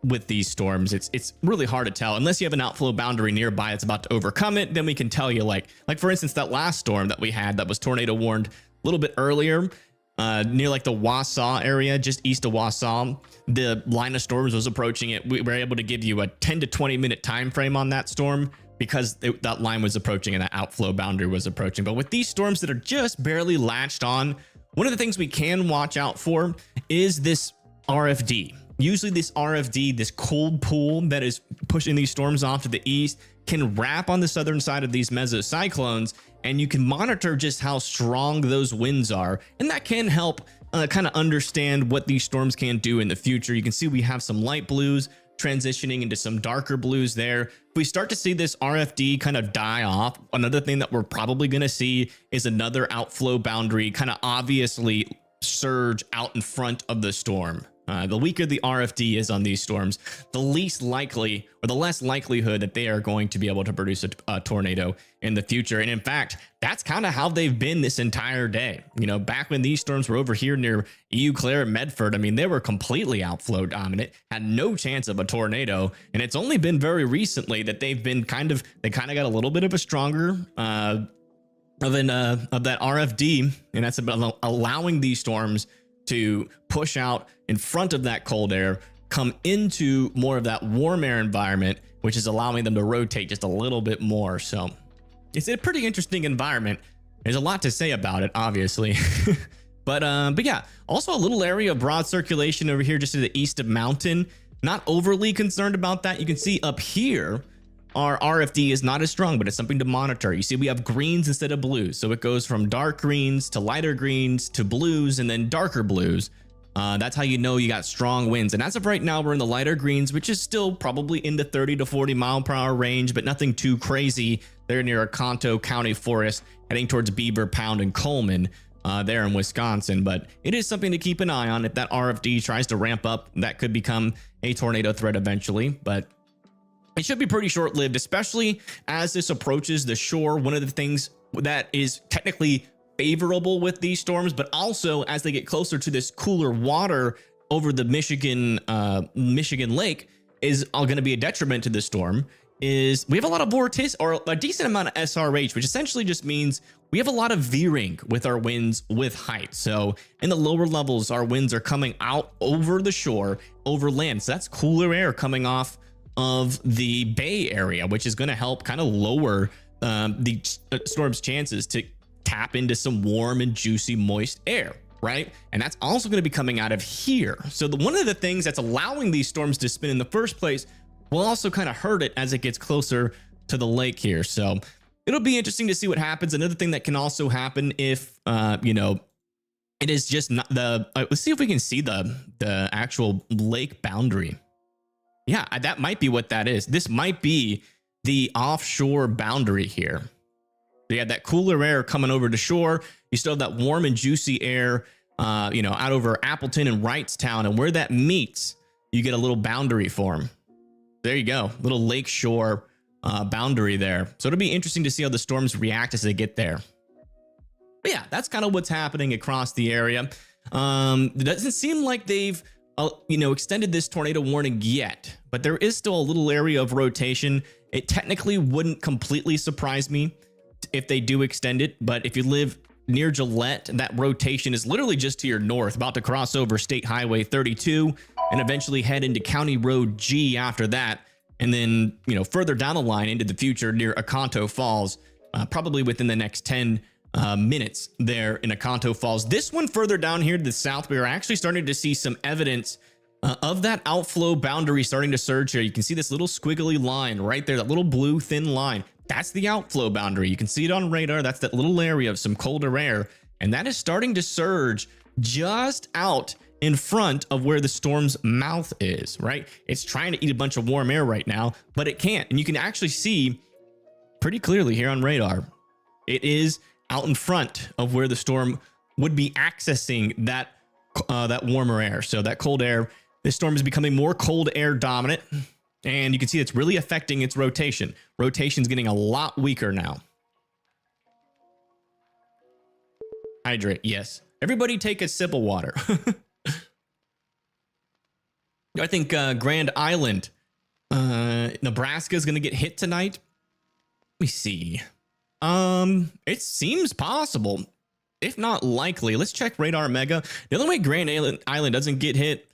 With these storms, it's really hard to tell unless you have an outflow boundary nearby that's about to overcome it. Then we can tell you, like for instance, that last storm that we had that was tornado warned a little bit earlier near like the Wausau area, just east of Wausau. The line of storms was approaching it. We were able to give you a 10 to 20 minute time frame on that storm because that line was approaching and that outflow boundary was approaching. But with these storms that are just barely latched on, one of the things we can watch out for is this RFD. Usually this RFD, this cold pool that is pushing these storms off to the east, can wrap on the southern side of these mesocyclones, and you can monitor just how strong those winds are. And that can help kind of understand what these storms can do in the future. You can see we have some light blues transitioning into some darker blues there. If we start to see this RFD kind of die off, another thing that we're probably going to see is another outflow boundary kind of obviously surge out in front of the storm. The weaker the RFD is on these storms, the least likely or the less likelihood that they are going to be able to produce a tornado in the future. And in fact, that's kind of how they've been this entire day. You know, back when these storms were over here near Eau Claire and Medford, I mean, they were completely outflow dominant, had no chance of a tornado. And it's only been very recently that they've been they kind of got a little bit of a stronger of that RFD, and that's about allowing these storms to push out in front of that cold air, come into more of that warm air environment, which is allowing them to rotate just a little bit more. So it's a pretty interesting environment. There's a lot to say about it, obviously. but yeah, also a little area of broad circulation over here just to the east of Mountain. Not overly concerned about that. You can see up here, our RFD is not as strong, but it's something to monitor. You see, we have greens instead of blues. So it goes from dark greens to lighter greens to blues and then darker blues. That's how you know you got strong winds. And as of right now, we're in the lighter greens, which is still probably in the 30 to 40 mile per hour range, but nothing too crazy. They're near Oconto County Forest, heading towards Beaver, Pound, and Coleman there in Wisconsin. But it is something to keep an eye on. If that RFD tries to ramp up, that could become a tornado threat eventually. But it should be pretty short-lived, especially as this approaches the shore. One of the things that is technically favorable with these storms, but also as they get closer to this cooler water over the Michigan Lake, is going to be a detriment to the storm. Is we have a lot of vortice, or a decent amount of SRH, which essentially just means we have a lot of veering with our winds with height. So in the lower levels, our winds are coming out over the shore, over land. So that's cooler air coming off of the Bay Area, which is going to help kind of lower the storm's chances to tap into some warm and juicy moist air, right? And that's also going to be coming out of here. So one of the things that's allowing these storms to spin in the first place will also kind of hurt it as it gets closer to the lake here. So it'll be interesting to see what happens. Another thing that can also happen if you know, it is just not let's see if we can see the actual lake boundary. Yeah, that might be what that is. This might be the offshore boundary here. So you have that cooler air coming over to shore. You still have that warm and juicy air, you know, out over Appleton and Wrightstown. And where that meets, you get a little boundary form. There you go. Little lakeshore boundary there. So it'll be interesting to see how the storms react as they get there. But yeah, that's kind of what's happening across the area. It doesn't seem like they've you know, extended this tornado warning yet, but there is still a little area of rotation. It technically wouldn't completely surprise me if they do extend it, but if you live near Gillette, that rotation is literally just to your north, about to cross over State Highway 32 and eventually head into County Road G after that. And then, you know, further down the line into the future near Oconto Falls, probably within the next 10 minutes there in Oconto Falls. This one further down here to the south, we are actually starting to see some evidence of that outflow boundary starting to surge here. You can see this little squiggly line right there, that little blue thin line. That's the outflow boundary. You can see it on radar. That's that little area of some colder air. And that is starting to surge just out in front of where the storm's mouth is, right? It's trying to eat a bunch of warm air right now, but it can't. And you can actually see pretty clearly here on radar, it is out in front of where the storm would be accessing that warmer air. So that cold air, this storm is becoming more cold air dominant, and you can see it's really affecting its rotation. Rotation's getting a lot weaker now. Hydrate, yes. Everybody take a sip of water. I think Grand Island, Nebraska is going to get hit tonight. Let me see. It seems possible, if not likely. Let's check Radar Mega. The only way Grand Island doesn't get hit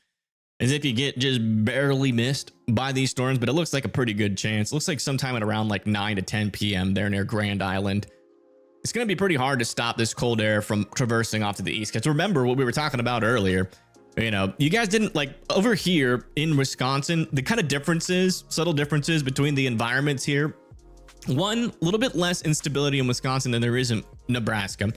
is if you get just barely missed by these storms, but it looks like a pretty good chance. Looks like sometime at around like 9 to 10 p.m. there near Grand Island. It's going to be pretty hard to stop this cold air from traversing off to the east. Because remember what we were talking about earlier. You know, you guys didn't like over here in Wisconsin, the kind of differences, subtle differences between the environments here. One, a little bit less instability in Wisconsin than there is in Nebraska.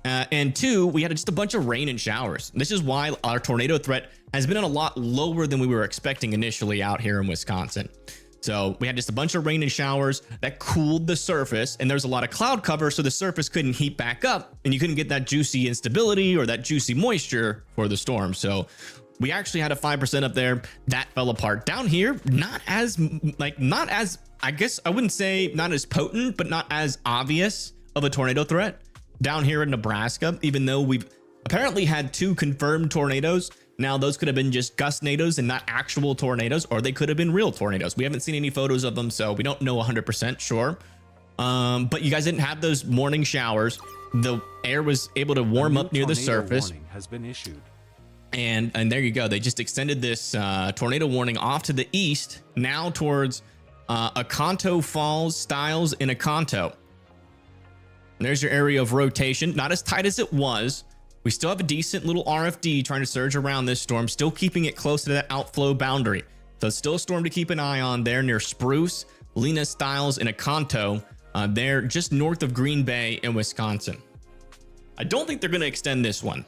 And two, we had just a bunch of rain and showers. This is why our tornado threat has been a lot lower than we were expecting initially out here in Wisconsin. So we had just a bunch of rain and showers that cooled the surface, and there's a lot of cloud cover, so the surface couldn't heat back up, and you couldn't get that juicy instability or that juicy moisture for the storm. So We actually had a 5% up there that fell apart. Down here, not as I guess I wouldn't say not as potent, but not as obvious of a tornado threat down here in Nebraska, even though we've apparently had 2 confirmed tornadoes. Now those could have been just gustnadoes and not actual tornadoes, or they could have been real tornadoes. We haven't seen any photos of them, so we don't know 100% sure. But you guys didn't have those morning showers. The air was able to warm up near the surface. Warning has been issued. And there you go. They just extended this tornado warning off to the east, now towards Akanto Falls, Stiles, and Akanto. There's your area of rotation. Not as tight as it was. We still have a decent little RFD trying to surge around this storm, still keeping it close to that outflow boundary. So it's still a storm to keep an eye on there near Spruce, Lena, Stiles, and Akanto. They're just north of Green Bay in Wisconsin. I don't think they're going to extend this one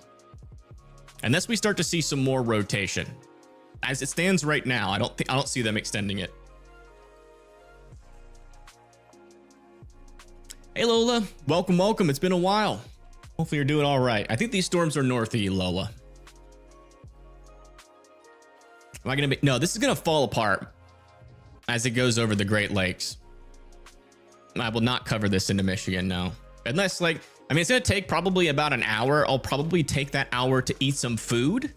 unless we start to see some more rotation. As it stands right now, I don't see them extending it. Hey Lola, welcome. It's been a while. Hopefully you're doing all right. I think these storms are north of you, Lola. Am I gonna be? No, this is gonna fall apart as it goes over the Great Lakes. I will not cover this into Michigan, no. Unless, like, I mean, it's gonna take probably about an hour. I'll probably take that hour to eat some food.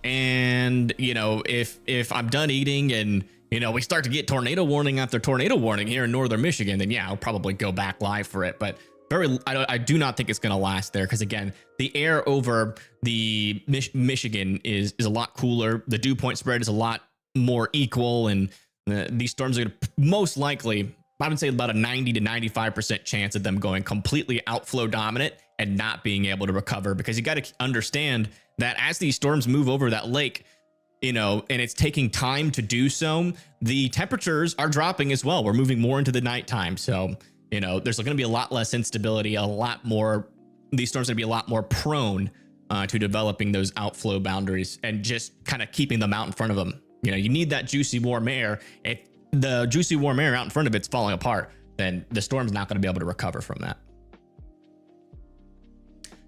And, you know, if I'm done eating and, you know, we start to get tornado warning after tornado warning here in northern Michigan, then yeah, I'll probably go back live for it. But I do not think it's going to last there, because again, the air over the Michigan is a lot cooler. The dew point spread is a lot more equal, and these storms are going to most likely, I would say about a 90 to 95% chance of them going completely outflow dominant and not being able to recover, because you got to understand that as these storms move over that lake, you know, and it's taking time to do so, the temperatures are dropping as well. We're moving more into the nighttime. So, you know, there's going to be a lot less instability, a lot more, these storms are going to be a lot more prone to developing those outflow boundaries and just kind of keeping them out in front of them. You know, you need that juicy warm air. If the juicy warm air out in front of it's falling apart, then the storm's not going to be able to recover from that.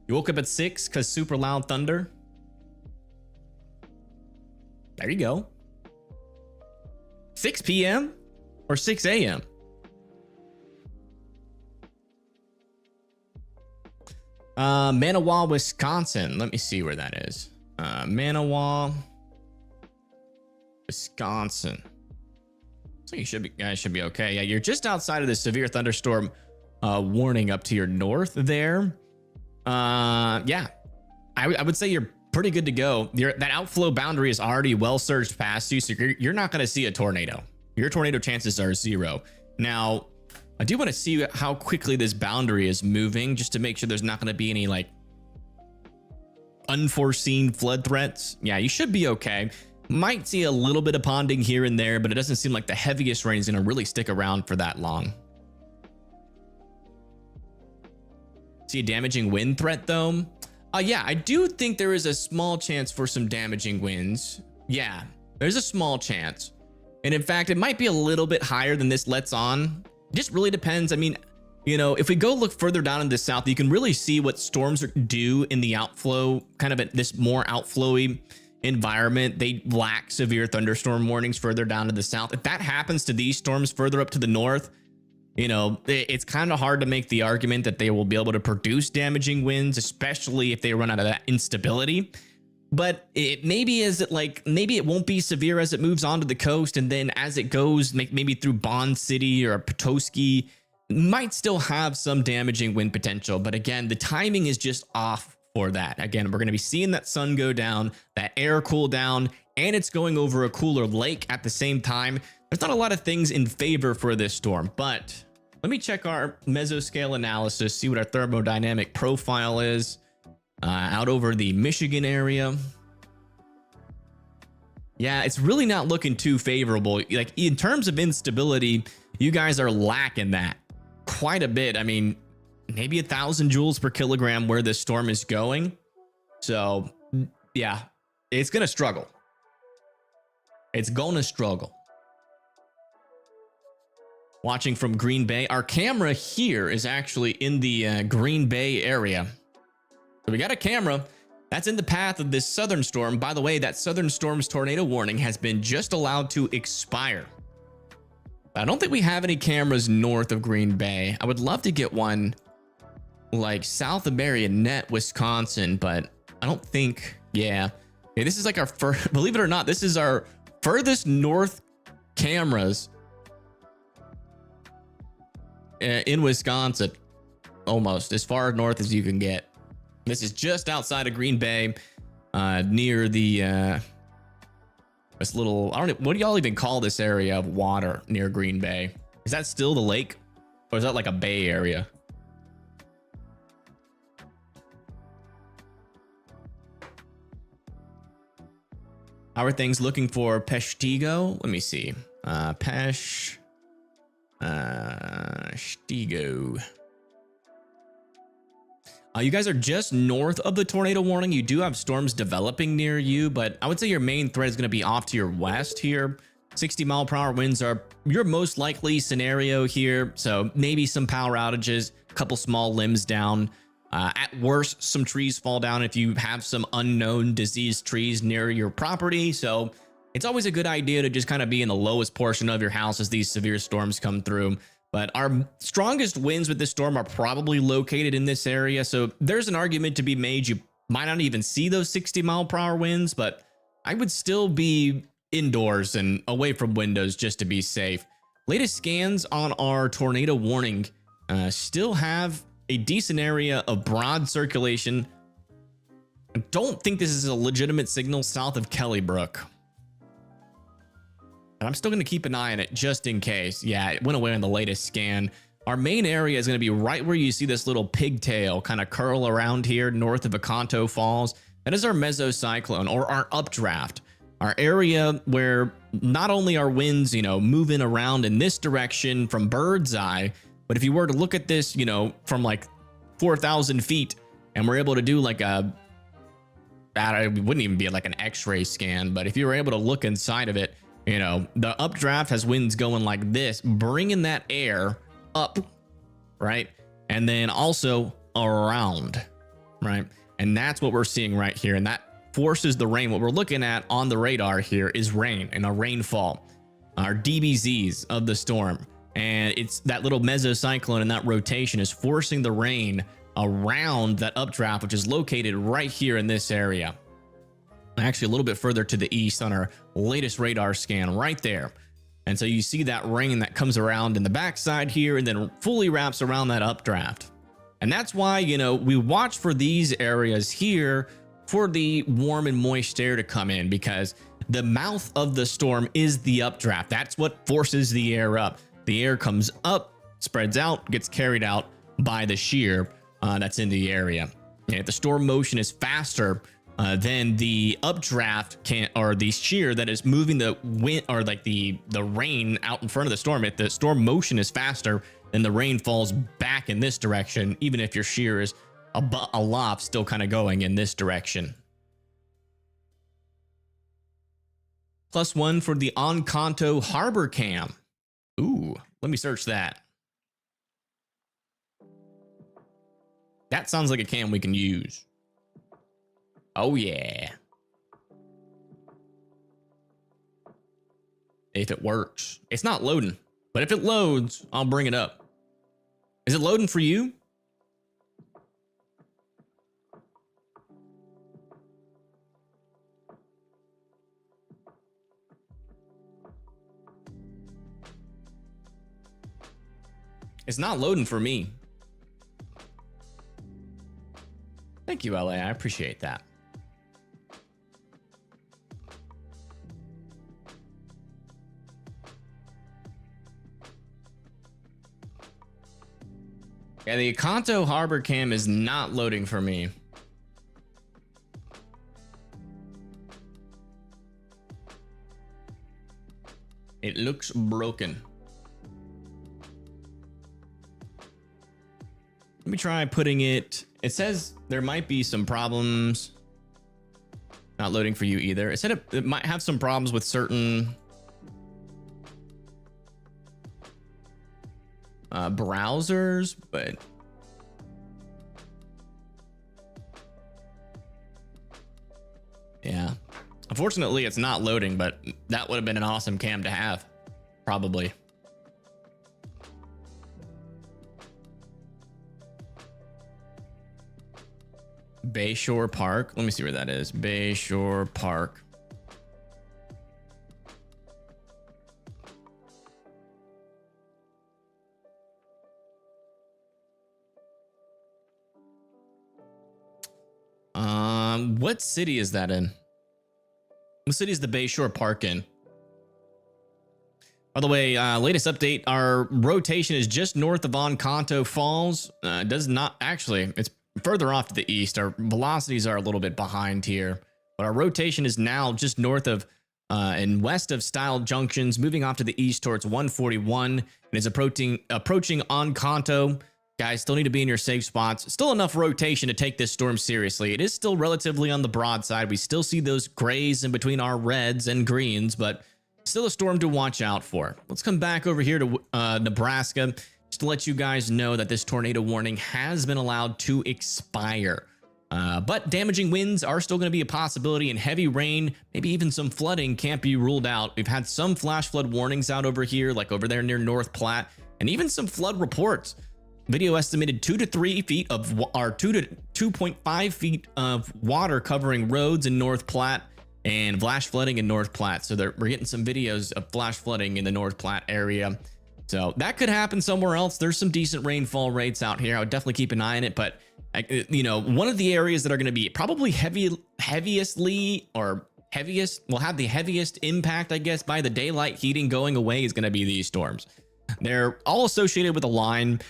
You woke up at 6 because super loud thunder. There you go. 6 p.m. or 6 a.m. Manawa, Wisconsin. Let me see where that is. Manawa, Wisconsin. So you guys should be okay. Yeah, you're just outside of the severe thunderstorm warning up to your north there. Yeah, I would say you're pretty good to go. That outflow boundary is already well surged past you, so you're not going to see a tornado. Your tornado chances are 0. Now, I do want to see how quickly this boundary is moving, just to make sure there's not going to be any like unforeseen flood threats. Yeah, you should be okay. Might see a little bit of ponding here and there, but it doesn't seem like the heaviest rain is going to really stick around for that long. See a damaging wind threat though? Yeah, I do think there is a small chance for some damaging winds. Yeah, there's a small chance. And in fact, it might be a little bit higher than this lets on. It just really depends. I mean, you know, if we go look further down in the south, you can really see what storms do in the outflow, kind of this more outflowy environment. They lack severe thunderstorm warnings further down to the south. If that happens to these storms further up to the north, you know, it's kind of hard to make the argument that they will be able to produce damaging winds, especially if they run out of that instability. But maybe it won't be severe as it moves onto the coast, and then as it goes, maybe through Bond City or Petoskey, might still have some damaging wind potential. But again, the timing is just off for that. Again, we're going to be seeing that sun go down, that air cool down, and it's going over a cooler lake at the same time. There's not a lot of things in favor for this storm, but let me check our mesoscale analysis, see what our thermodynamic profile is out over the Michigan area. Yeah, it's really not looking too favorable. Like in terms of instability, you guys are lacking that quite a bit. I mean, maybe 1,000 joules per kilogram where this storm is going. So yeah, it's going to struggle. It's going to struggle. Watching from Green Bay. Our camera here is actually in the Green Bay area. So we got a camera That's in the path of this southern storm. By the way, that southern storm's tornado warning has been just allowed to expire. I don't think we have any cameras north of Green Bay. I would love to get one like south of Marionette, Wisconsin, but I don't think, yeah. Okay, this is like our first, believe it or not, this is our furthest north cameras in Wisconsin, almost as far north as you can get. This is just outside of Green Bay, near the this little, I don't know, what do y'all even call this area of water near Green Bay? Is that still the lake, or is that like a bay area? How are things looking for Peshtigo? Let me see. Peshtigo. You guys are just north of the tornado warning. You do have storms developing near you, but I would say your main threat is going to be off to your west here. 60-mile-per-hour winds are your most likely scenario here. So maybe some power outages, a couple small limbs down. At worst, some trees fall down if you have some unknown diseased trees near your property. So it's always a good idea to just kind of be in the lowest portion of your house as these severe storms come through. But our strongest winds with this storm are probably located in this area. So there's an argument to be made. You might not even see those 60-mile-per-hour winds, but I would still be indoors and away from windows just to be safe. Latest scans on our tornado warning still have a decent area of broad circulation. I don't think this is a legitimate signal south of Kellybrook. And I'm still going to keep an eye on it just in case. Yeah, it went away on the latest scan. Our main area is going to be right where you see this little pigtail kind of curl around here north of Aconto Falls. That is our mesocyclone, or our updraft. Our area where not only are winds, moving around in this direction from bird's eye, but if you were to look at this, from like 4,000 feet, and we're able to do like it wouldn't even be like an X-ray scan, but if you were able to look inside of it, the updraft has winds going like this, bringing that air up, right? And then also around, right? And that's what we're seeing right here. And that forces the rain. What we're looking at on the radar here is rain and a rainfall, our DBZs of the storm. And it's that little mesocyclone and that rotation is forcing the rain around that updraft, which is located right here in this area. Actually a little bit further to the east on our latest radar scan right there. And so you see that rain that comes around in the backside here and then fully wraps around that updraft. And that's why, we watch for these areas here for the warm and moist air to come in, because the mouth of the storm is the updraft. That's what forces the air up. The air comes up, spreads out, gets carried out by the shear that's in the area. And if the storm motion is faster then the updraft or the shear that is moving the wind, or like the rain out in front of the storm, if the storm motion is faster, then the rain falls back in this direction, even if your shear is aloft, still kind of going in this direction. +1 for the Encanto Harbor Cam. Ooh, let me search that. That sounds like a cam we can use. Oh yeah. If it works. It's not loading, but if it loads, I'll bring it up. Is it loading for you? It's not loading for me. Thank you, LA. I appreciate that. Yeah, the Aconto Harbor Cam is not loading for me. It looks broken. Let me try putting it. It says there might be some problems. Not loading for you either. It said it might have some problems with certain browsers, but Unfortunately, it's not loading, but that would have been an awesome cam to have, probably. Bayshore Park. Let me see where that is. Bayshore Park. What city is that in? What city is the Bayshore Park in? By the way, latest update, our rotation is just north of Encanto Falls. Does not actually, it's further off to the east. Our velocities are a little bit behind here, but our rotation is now just north of and west of Style Junctions, moving off to the east towards 141, and is approaching Encanto. Guys, still need to be in your safe spots. Still enough rotation to take this storm seriously. It is still relatively on the broad side. We still see those grays in between our reds and greens, but still a storm to watch out for. Let's come back over here to Nebraska, just to let you guys know that this tornado warning has been allowed to expire. But damaging winds are still going to be a possibility, and heavy rain, maybe even some flooding, can't be ruled out. We've had some flash flood warnings out over here, like over there near North Platte, and even some flood reports. Video estimated 2 to 3 feet of, or 2 to 2.5 feet of water covering roads in North Platte, and flash flooding in North Platte. So we're getting some videos of flash flooding in the North Platte area. So that could happen somewhere else. There's some decent rainfall rates out here. I would definitely keep an eye on it. But, you know, one of the areas that are going to be probably heaviest, will have the heaviest impact, I guess, by the daylight heating going away is going to be these storms. They're all associated with a line.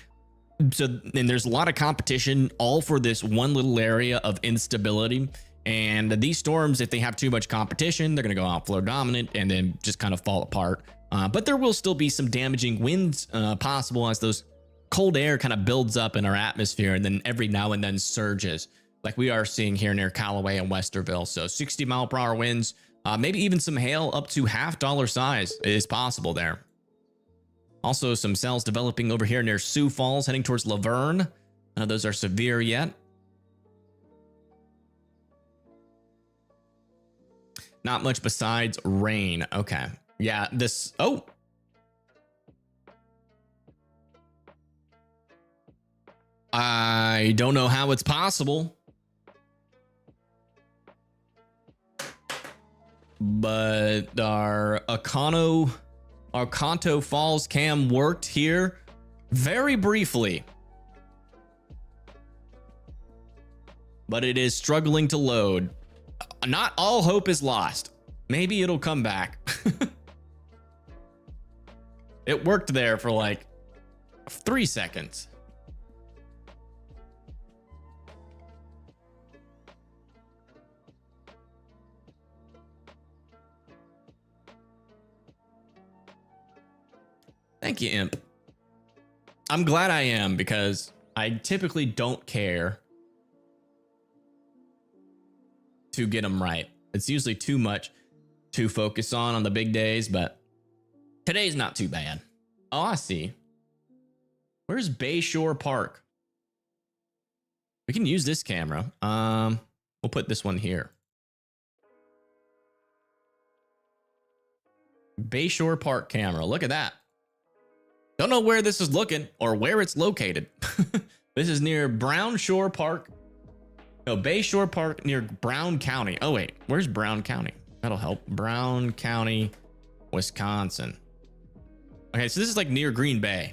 So, and there's a lot of competition all for this one little area of instability. And these storms, if they have too much competition, they're going to go outflow dominant and then just kind of fall apart. But there will still be some damaging winds possible as those cold air kind of builds up in our atmosphere and then every now and then surges, like we are seeing here near Callaway and Westerville. So 60-mile-per-hour winds, maybe even some hail up to $half size is possible there. Also, some cells developing over here near Sioux Falls, heading towards Laverne. None of those are severe yet. Not much besides rain. Okay. Yeah, this... Oh! I don't know how it's possible, but our Encanto Falls cam worked here very briefly, but it is struggling to load. Not all hope is lost. Maybe it'll come back. It worked there for like 3 seconds. Thank you, Imp. I'm glad I am, because I typically don't care to get them right. It's usually too much to focus on the big days, but today's not too bad. Oh, I see. Where's Bayshore Park? We can use this camera. We'll put this one here. Bayshore Park camera. Look at that. Don't know where this is looking or where it's located. This is near Brown Shore Park. No, Bayshore Park near Brown County. Oh, wait. Where's Brown County? That'll help. Brown County, Wisconsin. Okay, so this is like near Green Bay.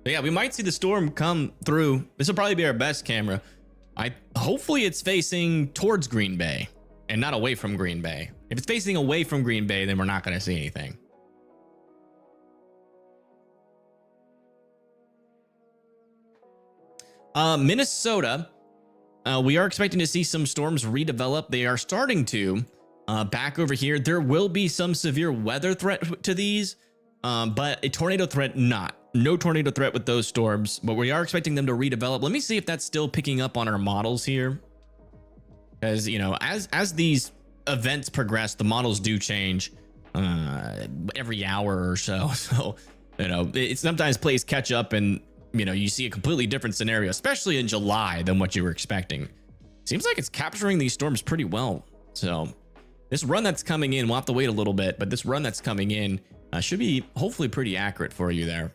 But yeah, we might see the storm come through. This will probably be our best camera. Hopefully it's facing towards Green Bay and not away from Green Bay. If it's facing away from Green Bay, then we're not going to see anything. Minnesota, we are expecting to see some storms redevelop. They are starting to back over here. There will be some severe weather threat to these, but a tornado threat, not. No tornado threat with those storms, but we are expecting them to redevelop. Let me see if that's still picking up on our models here. As you know, as these events progress, the models do change every hour or so. So, you know, it sometimes plays catch up, and you know, you see a completely different scenario, especially in July, than what you were expecting. Seems like it's capturing these storms pretty well. So This run that's coming in, we'll have to wait a little bit, but this run that's coming in should be hopefully pretty accurate for you there.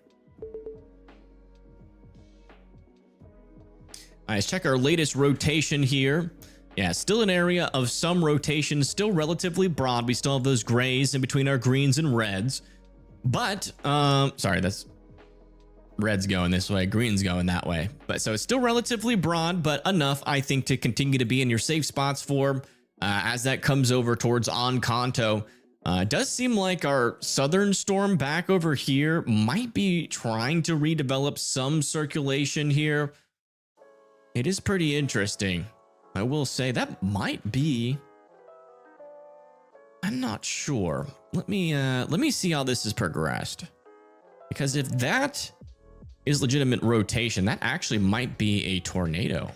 All right, let's check our latest rotation here. Yeah, still an area of some rotation, still relatively broad. We still have those grays in between our greens and reds. But, sorry, that's red's going this way, green's going that way. But so it's still relatively broad, but enough, I think, to continue to be in your safe spots for as that comes over towards Encanto. It does seem like our southern storm back over here might be trying to redevelop some circulation here. It is pretty interesting. I will say that might be, I'm not sure. Let me see how this has progressed. Because if that is legitimate rotation, that actually might be a tornado.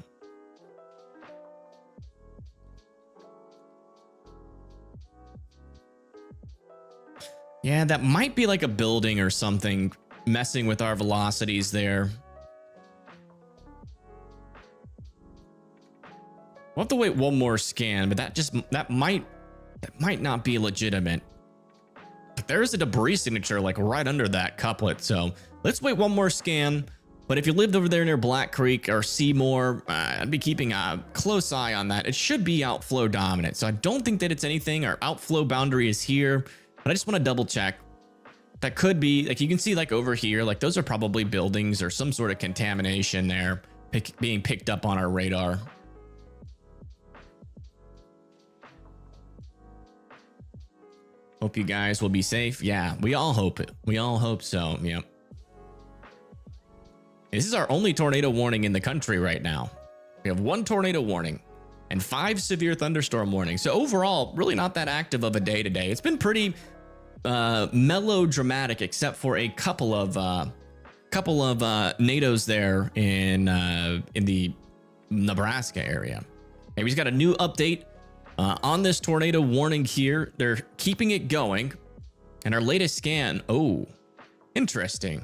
Yeah, that might be like a building or something messing with our velocities there. We'll have to wait one more scan, but that might not be legitimate. But there's a debris signature like right under that couplet, so let's wait one more scan. But if you lived over there near Black Creek or Seymour, I'd be keeping a close eye on that. It should be outflow dominant, so I don't think that it's anything. Our outflow boundary is here, but I just want to double check. That could be, like, you can see like over here, like those are probably buildings or some sort of contamination there being picked up on our radar. Hope you guys will be safe. Yeah, we all hope it. We all hope so. Yep. This is our only tornado warning in the country right now. We have 1 tornado warning and 5 severe thunderstorm warnings. So overall, really not that active of a day today. It's been pretty melodramatic, except for a couple of NATOs there in the Nebraska area. Hey, we just got a new update on this tornado warning here. They're keeping it going, and our latest scan. Oh, interesting.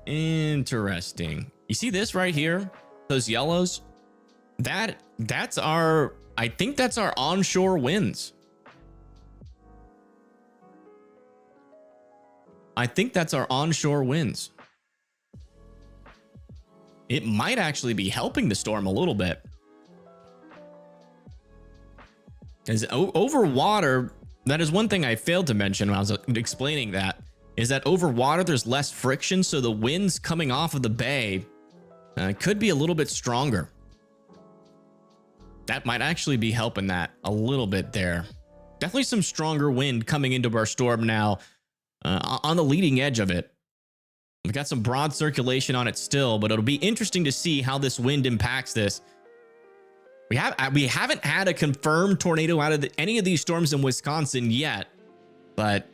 Interesting. You see this right here? Those yellows? That's our, I think that's our onshore winds. I think that's our onshore winds. It might actually be helping the storm a little bit. As over water, that is one thing I failed to mention when I was explaining that, is that over water there's less friction, so the winds coming off of the bay could be a little bit stronger. That might actually be helping that a little bit there. Definitely some stronger wind coming into our storm now on the leading edge of it. We've got some broad circulation on it still, but it'll be interesting to see how this wind impacts this. We haven't had a confirmed tornado out of any of these storms in Wisconsin yet, but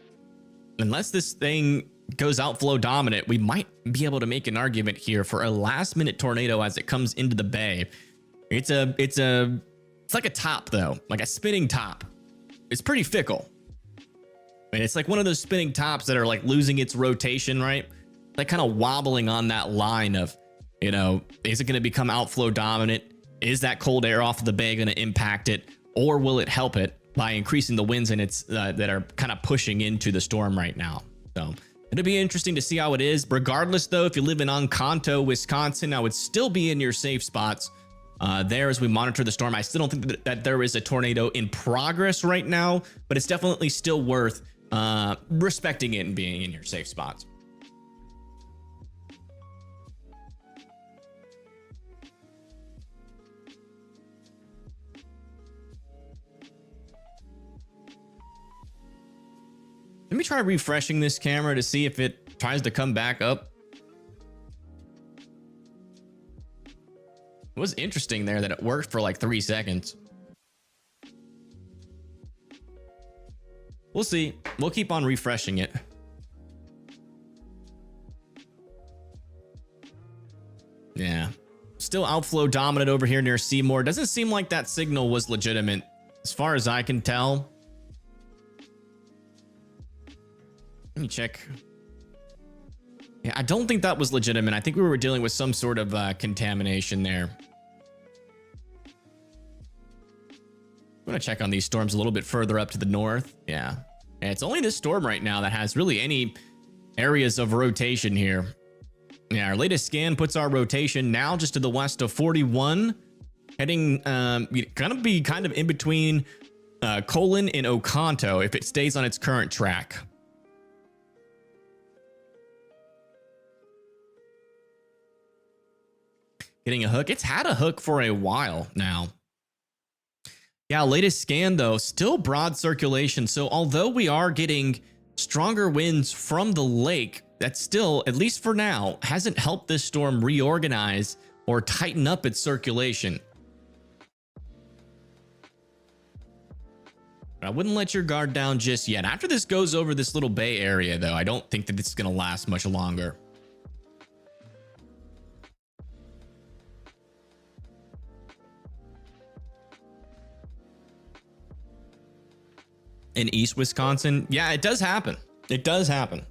unless this thing goes outflow dominant, we might be able to make an argument here for a last minute tornado as it comes into the bay. It's like a top though, like a spinning top. It's pretty fickle. I mean, it's like one of those spinning tops that are like losing its rotation, right? Like kind of wobbling on that line of, you know, is it going to become outflow dominant? Is that cold air off of the bay going to impact it, or will it help it by increasing the winds in its that are kind of pushing into the storm right now? So it'll be interesting to see how it is. Regardless, though, if you live in Encanto, Wisconsin, I would still be in your safe spots there as we monitor the storm. I still don't think that there is a tornado in progress right now, but it's definitely still worth respecting it and being in your safe spots. Let me try refreshing this camera to see if it tries to come back up. It was interesting there that it worked for like 3 seconds. We'll see. We'll keep on refreshing it. Yeah. Still outflow dominant over here near Seymour. Doesn't seem like that signal was legitimate as far as I can tell. Let me check. Yeah, I don't think that was legitimate. I think we were dealing with some sort of contamination there. I'm gonna check on these storms a little bit further up to the north. Yeah, and it's only this storm right now that has really any areas of rotation here. Yeah, our latest scan puts our rotation now just to the west of 41, heading gonna be kind of in between Colon and Oconto if it stays on its current track. Getting a hook. It's had a hook for a while now. Yeah, latest scan though, still broad circulation. So although we are getting stronger winds from the lake, that still, at least for now, hasn't helped this storm reorganize or tighten up its circulation. I wouldn't let your guard down just yet. After this goes over this little bay area though, I don't think that this is going to last much longer. In East Wisconsin, yeah, it does happen. It does happen.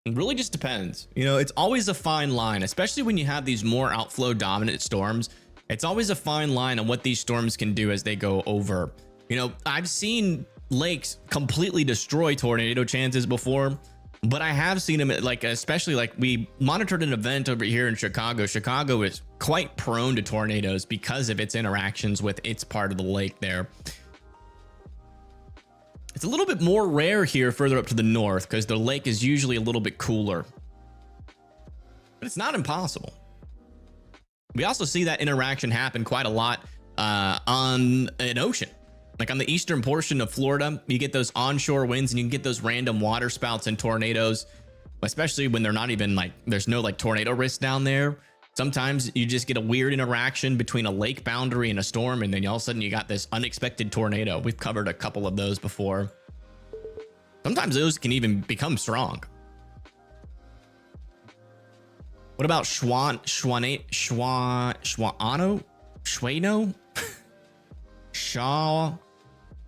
It really just depends. You know, it's always a fine line, especially when you have these more outflow dominant storms. It's always a fine line on what these storms can do as they go over. You know, I've seen lakes completely destroy tornado chances before, but I have seen them like, especially like we monitored an event over here in Chicago. Chicago is quite prone to tornadoes because of its interactions with its part of the lake there. It's a little bit more rare here further up to the north because the lake is usually a little bit cooler, but it's not impossible. We also see that interaction happen quite a lot on an ocean. Like on the eastern portion of Florida, you get those onshore winds and you can get those random water spouts and tornadoes, especially when they're not even like, there's no like tornado risk down there. Sometimes you just get a weird interaction between a lake boundary and a storm, and then all of a sudden you got this unexpected tornado. We've covered a couple of those before. Sometimes those can even become strong. What about Schwano?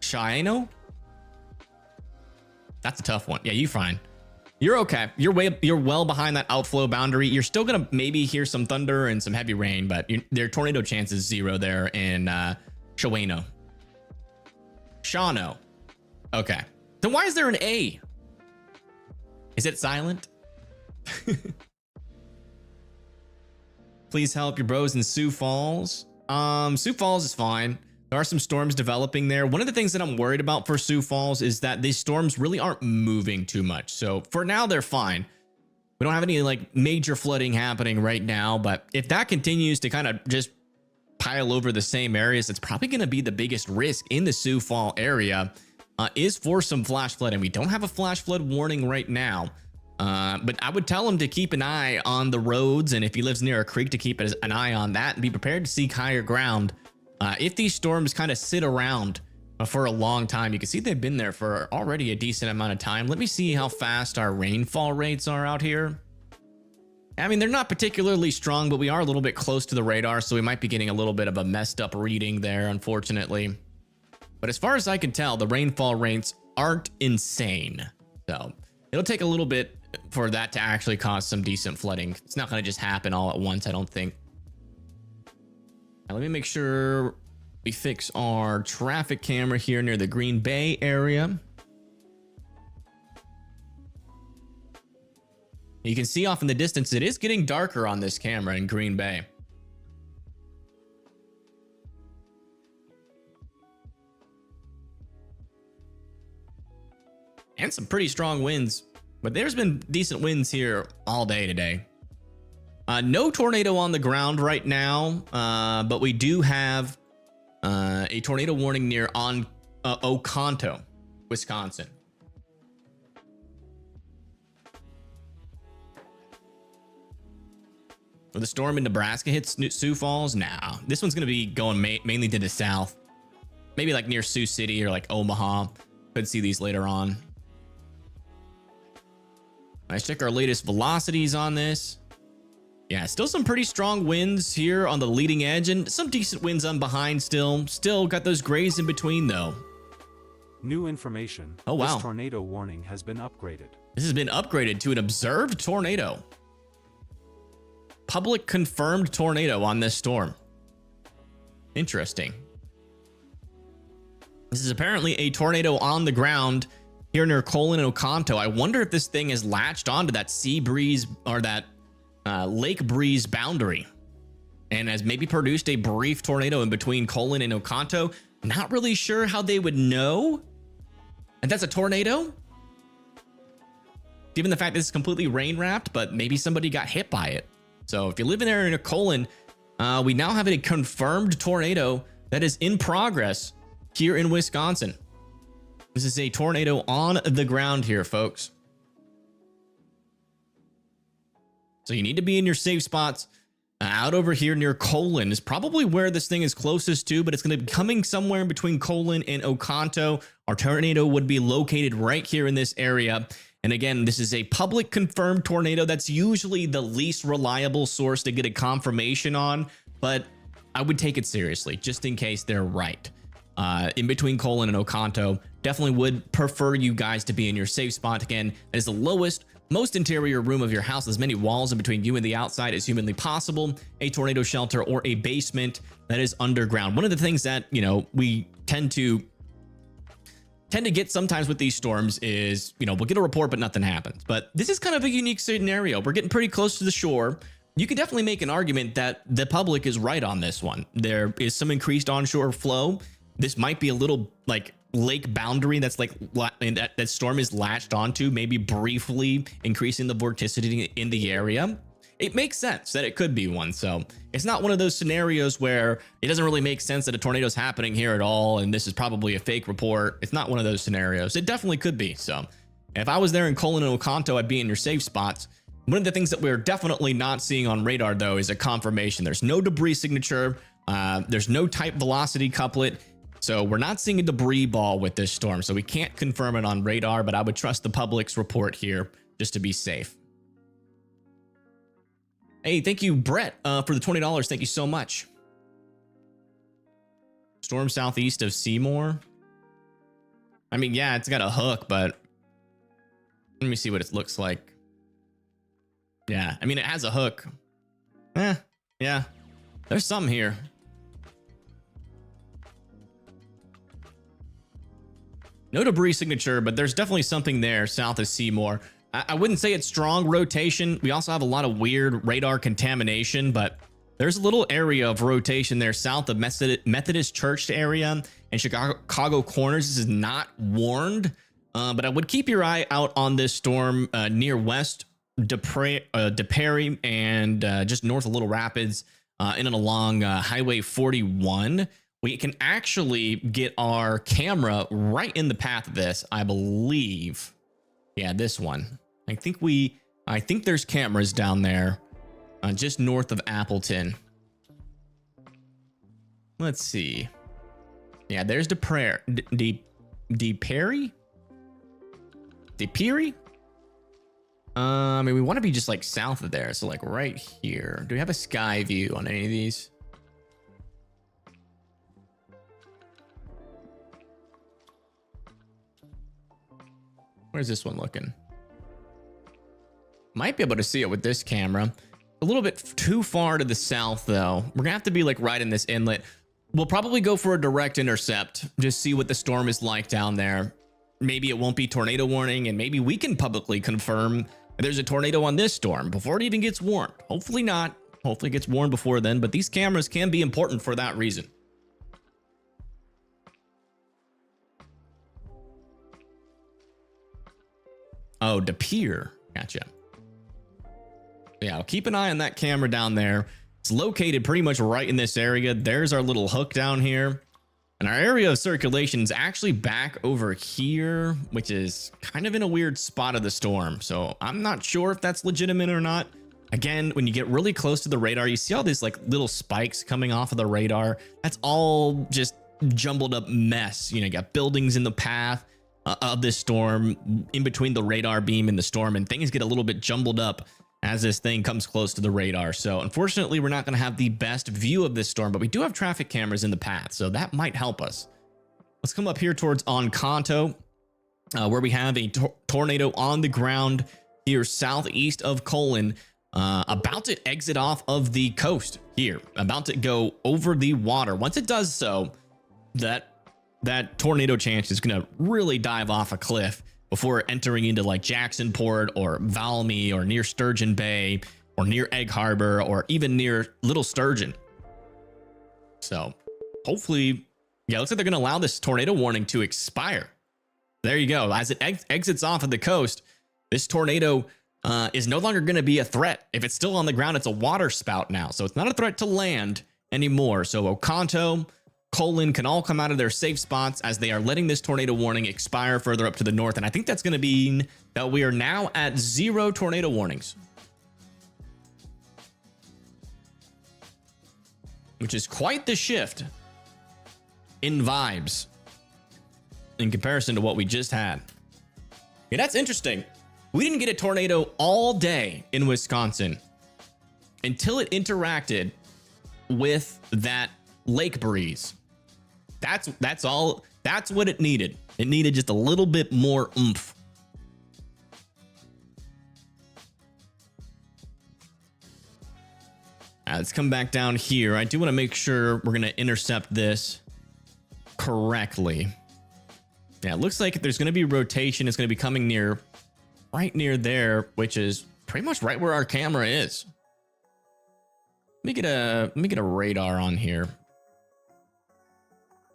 Shaino? That's a tough one. Yeah, you fine. You're okay. You're well behind that outflow boundary. You're still gonna maybe hear some thunder and some heavy rain, but their tornado chance is 0 there in Shawano. Shawano. Okay. Then why is there an A? Is it silent? Please help your bros in Sioux Falls. Sioux Falls is fine. There are some storms developing there. One of the things that I'm worried about for Sioux Falls is that these storms really aren't moving too much. So for now, they're fine. We don't have any like major flooding happening right now, but if that continues to kind of just pile over the same areas, it's probably going to be the biggest risk in the Sioux Falls area is for some flash flooding. We don't have a flash flood warning right now, but I would tell him to keep an eye on the roads. And if he lives near a creek, to keep an eye on that and be prepared to seek higher ground. If these storms kind of sit around for a long time, you can see they've been there for already a decent amount of time. Let me see how fast our rainfall rates are out here. I mean, they're not particularly strong, but we are a little bit close to the radar, so we might be getting a little bit of a messed up reading there, unfortunately. But as far as I can tell, the rainfall rates aren't insane. So it'll take a little bit for that to actually cause some decent flooding. It's not going to just happen all at once, I don't think. Now, let me make sure we fix our traffic camera here near the Green Bay area. You can see off in the distance, it is getting darker on this camera in Green Bay. And some pretty strong winds, but there's been decent winds here all day today. No tornado on the ground right now, but we do have a tornado warning near Oconto, Wisconsin. Will the storm in Nebraska hit Sioux Falls? Nah, this one's going to be going mainly to the south. Maybe like near Sioux City or like Omaha. Could see these later on. Let's check our latest velocities on this. Yeah, still some pretty strong winds here on the leading edge and some decent winds on behind still. Still got those grays in between though. New information. Oh, wow. This tornado warning has been upgraded. This has been upgraded to an observed tornado. Public confirmed tornado on this storm. Interesting. This is apparently a tornado on the ground here near Colin and Oconto. I wonder if this thing is latched onto that sea breeze or that lake breeze boundary and has maybe produced a brief tornado in between Colin and Oconto. Not really sure how they would know. And that's a tornado, given the fact that it's completely rain wrapped, but maybe somebody got hit by it. So if you live in there in a Colin, we now have a confirmed tornado that is in progress here in Wisconsin. This is a tornado on the ground here, folks. So you need to be in your safe spots. Out over here near Colin is probably where this thing is closest to, but it's going to be coming somewhere in between Colin and Oconto. Our tornado would be located right here in this area. And again, this is a public confirmed tornado. That's usually the least reliable source to get a confirmation on, but I would take it seriously just in case they're right. In between Colin and Oconto, definitely would prefer you guys to be in your safe spot. Again, that is the lowest, most interior room of your house, as many walls in between you and the outside as humanly possible, a tornado shelter or a basement that is underground. One of the things that, you know, we tend to get sometimes with these storms is, you know, we'll get a report, but nothing happens. But this is kind of a unique scenario. We're getting pretty close to the shore. You could definitely make an argument that the public is right on this one. There is some increased onshore flow. This might be a little like lake boundary that's like that storm is latched onto, maybe briefly increasing the vorticity in the area. It makes sense that it could be one. So it's not one of those scenarios where it doesn't really make sense that a tornado is happening here at all, and this is probably a fake report. It's not one of those scenarios. It definitely could be. So if I was there in Colin and Oconto, I'd be in your safe spots. One of the things that we're definitely not seeing on radar, though, is a confirmation. There's no debris signature. There's no type velocity couplet. So we're not seeing a debris ball with this storm. So we can't confirm it on radar, but I would trust the public's report here just to be safe. Hey, thank you, Brett, for the $20. Thank you so much. Storm southeast of Seymour. I mean, yeah, it's got a hook, but let me see what it looks like. Yeah, I mean, it has a hook. Yeah, there's some here. No debris signature, but there's definitely something there south of Seymour. I wouldn't say it's strong rotation. We also have a lot of weird radar contamination, but there's a little area of rotation there south of Methodist Church area and Chicago Corners. This is not warned, but I would keep your eye out on this storm near West DePerry and just north of Little Rapids in and along Highway 41. We can actually get our camera right in the path of this, I believe. Yeah, this one. I think there's cameras down there just north of Appleton. Let's see. Yeah, there's DePerry? I mean, we want to be just like south of there. So like right here. Do we have a sky view on any of these? Where's this one looking? Might be able to see it with this camera. A little bit too far to the south, though. We're gonna have to be like right in this inlet. We'll probably go for a direct intercept. Just see what the storm is like down there. Maybe it won't be tornado warning, and maybe we can publicly confirm there's a tornado on this storm before it even gets warned. Hopefully not. Hopefully it gets warned before then, but these cameras can be important for that reason. Oh, De Pere. Gotcha. Yeah, I'll keep an eye on that camera down there. It's located pretty much right in this area. There's our little hook down here. And our area of circulation is actually back over here, which is kind of in a weird spot of the storm. So I'm not sure if that's legitimate or not. Again, when you get really close to the radar, you see all these like little spikes coming off of the radar. That's all just jumbled up mess. You know, you got buildings in the path of this storm, in between the radar beam and the storm, and things get a little bit jumbled up as this thing comes close to the radar. So unfortunately, we're not going to have the best view of this storm, but we do have traffic cameras in the path, so that might help us. Let's come up here towards Oconto, where we have a tornado on the ground here southeast of Colin, about to exit off of the coast here, about to go over the water. Once it does so, that that tornado chance is going to really dive off a cliff before entering into like Jacksonport or Valmy or near Sturgeon Bay or near Egg Harbor or even near Little Sturgeon. So hopefully, yeah, looks like they're going to allow this tornado warning to expire. There you go. As it exits off of the coast, this tornado is no longer going to be a threat. If it's still on the ground, it's a water spout now. So it's not a threat to land anymore. So Oconto, Colon can all come out of their safe spots as they are letting this tornado warning expire further up to the north. And I think that's going to mean that we are now at 0 tornado warnings, which is quite the shift in vibes in comparison to what we just had. Yeah, that's interesting. We didn't get a tornado all day in Wisconsin until it interacted with that lake breeze. That's all. That's what it needed. It needed just a little bit more oomph. Let's come back down here. I do want to make sure we're going to intercept this correctly. Yeah, it looks like there's going to be rotation. It's going to be coming near, right near there, which is pretty much right where our camera is. Let me get a radar on here,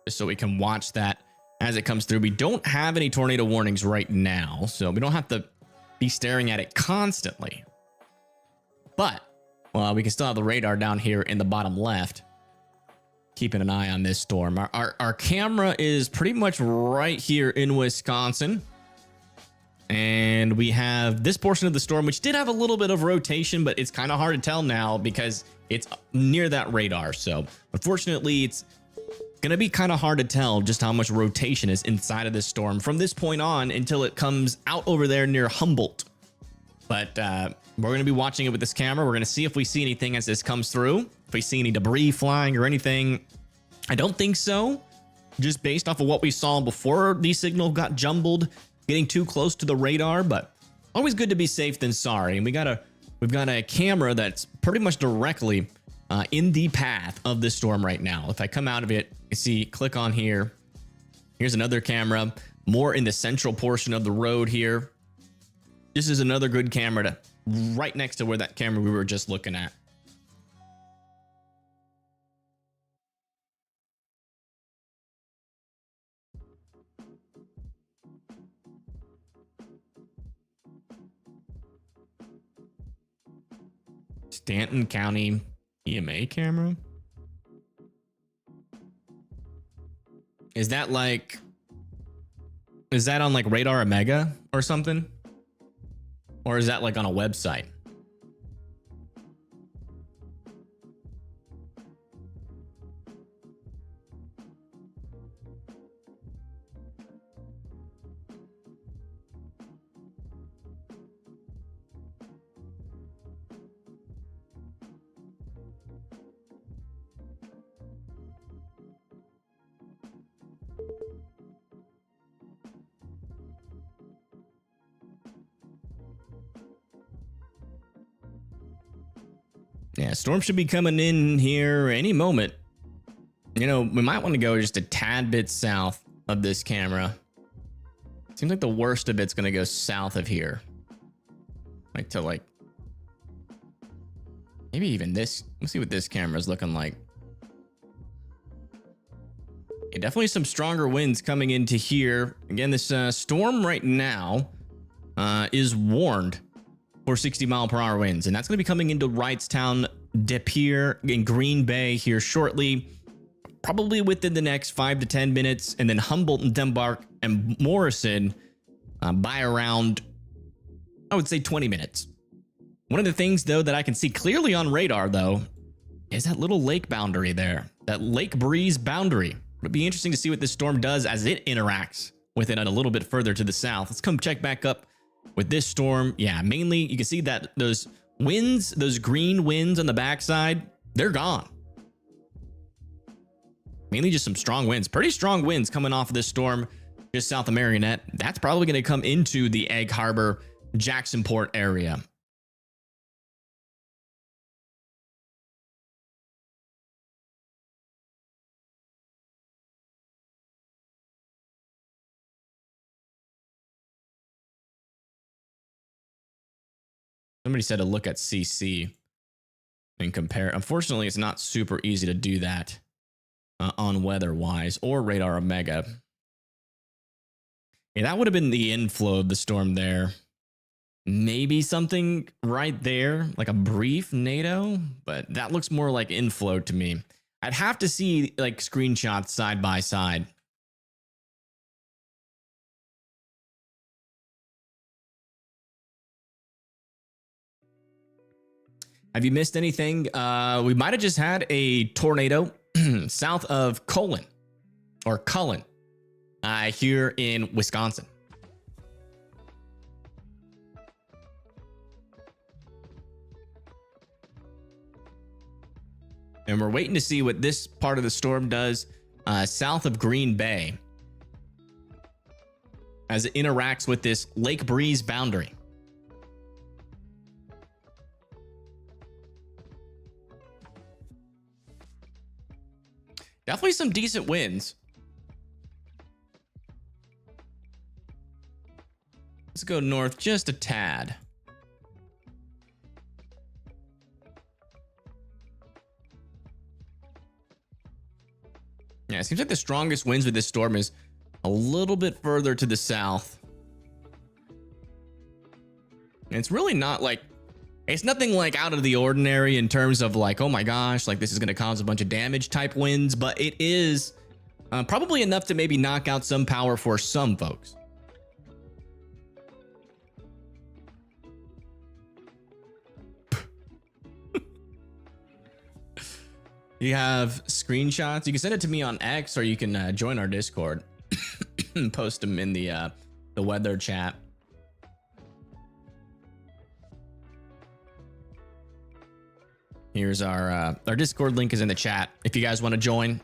just so we can watch that as it comes through. We don't have any tornado warnings right now, so we don't have to be staring at it constantly. But well, we can still have the radar down here in the bottom left, keeping an eye on this storm. Our camera is pretty much right here in Wisconsin. And we have this portion of the storm, which did have a little bit of rotation, but it's kind of hard to tell now because it's near that radar. So unfortunately, it's going to be kind of hard to tell just how much rotation is inside of this storm from this point on until it comes out over there near Humboldt. But we're going to be watching it with this camera. We're going to see if we see anything as this comes through, if we see any debris flying or anything. I don't think so, just based off of what we saw before the signal got jumbled, getting too close to the radar. But always good to be safe than sorry. And we've got a camera that's pretty much directly in the path of this storm right now. If I come out of it, you see, click on here. Here's another camera, more in the central portion of the road here. This is another good camera to right next to where that camera we were just looking at. Stanton County EMA camera. Is that on like Radar Omega or something? Or is that like on a website? Yeah, storm should be coming in here any moment. You know, we might want to go just a tad bit south of this camera. Seems like the worst of it's going to go south of here. Like to like, maybe even this. Let's see what this camera is looking like. Yeah, definitely some stronger winds coming into here. Again, this storm right now is warned for 60-mile-per-hour winds, and that's going to be coming into Wrightstown, De Pere, and Green Bay here shortly, probably within the next 5 to 10 minutes, and then Humboldt and Denmark and Morrison by around, I would say, 20 minutes. One of the things, though, that I can see clearly on radar, though, is that little lake boundary there, that lake breeze boundary. It'll be interesting to see what this storm does as it interacts with it a little bit further to the south. Let's come check back up with this storm. Yeah, mainly you can see that those winds, those green winds on the backside, they're gone. Mainly just some strong winds, pretty strong winds coming off of this storm just south of Marionette. That's probably going to come into the Egg Harbor, Jacksonport area. Somebody said to look at CC and compare. Unfortunately, it's not super easy to do that on weather-wise or Radar Omega. Yeah, that would have been the inflow of the storm there. Maybe something right there, like a brief NATO, but that looks more like inflow to me. I'd have to see like screenshots side by side. Have you missed anything? We might have just had a tornado south of Cullen here in Wisconsin. And we're waiting to see what this part of the storm does south of Green Bay as it interacts with this Lake Breeze boundary. Definitely some decent winds. Let's go north just a tad. Yeah, it seems like the strongest winds with this storm is a little bit further to the south. And it's really not like, it's nothing like out of the ordinary in terms of like, oh my gosh, like this is going to cause a bunch of damage type winds, but it is probably enough to maybe knock out some power for some folks. You have screenshots. You can send it to me on X, or you can join our Discord and post them in the weather chat. Here's our Discord link is in the chat if you guys want to join.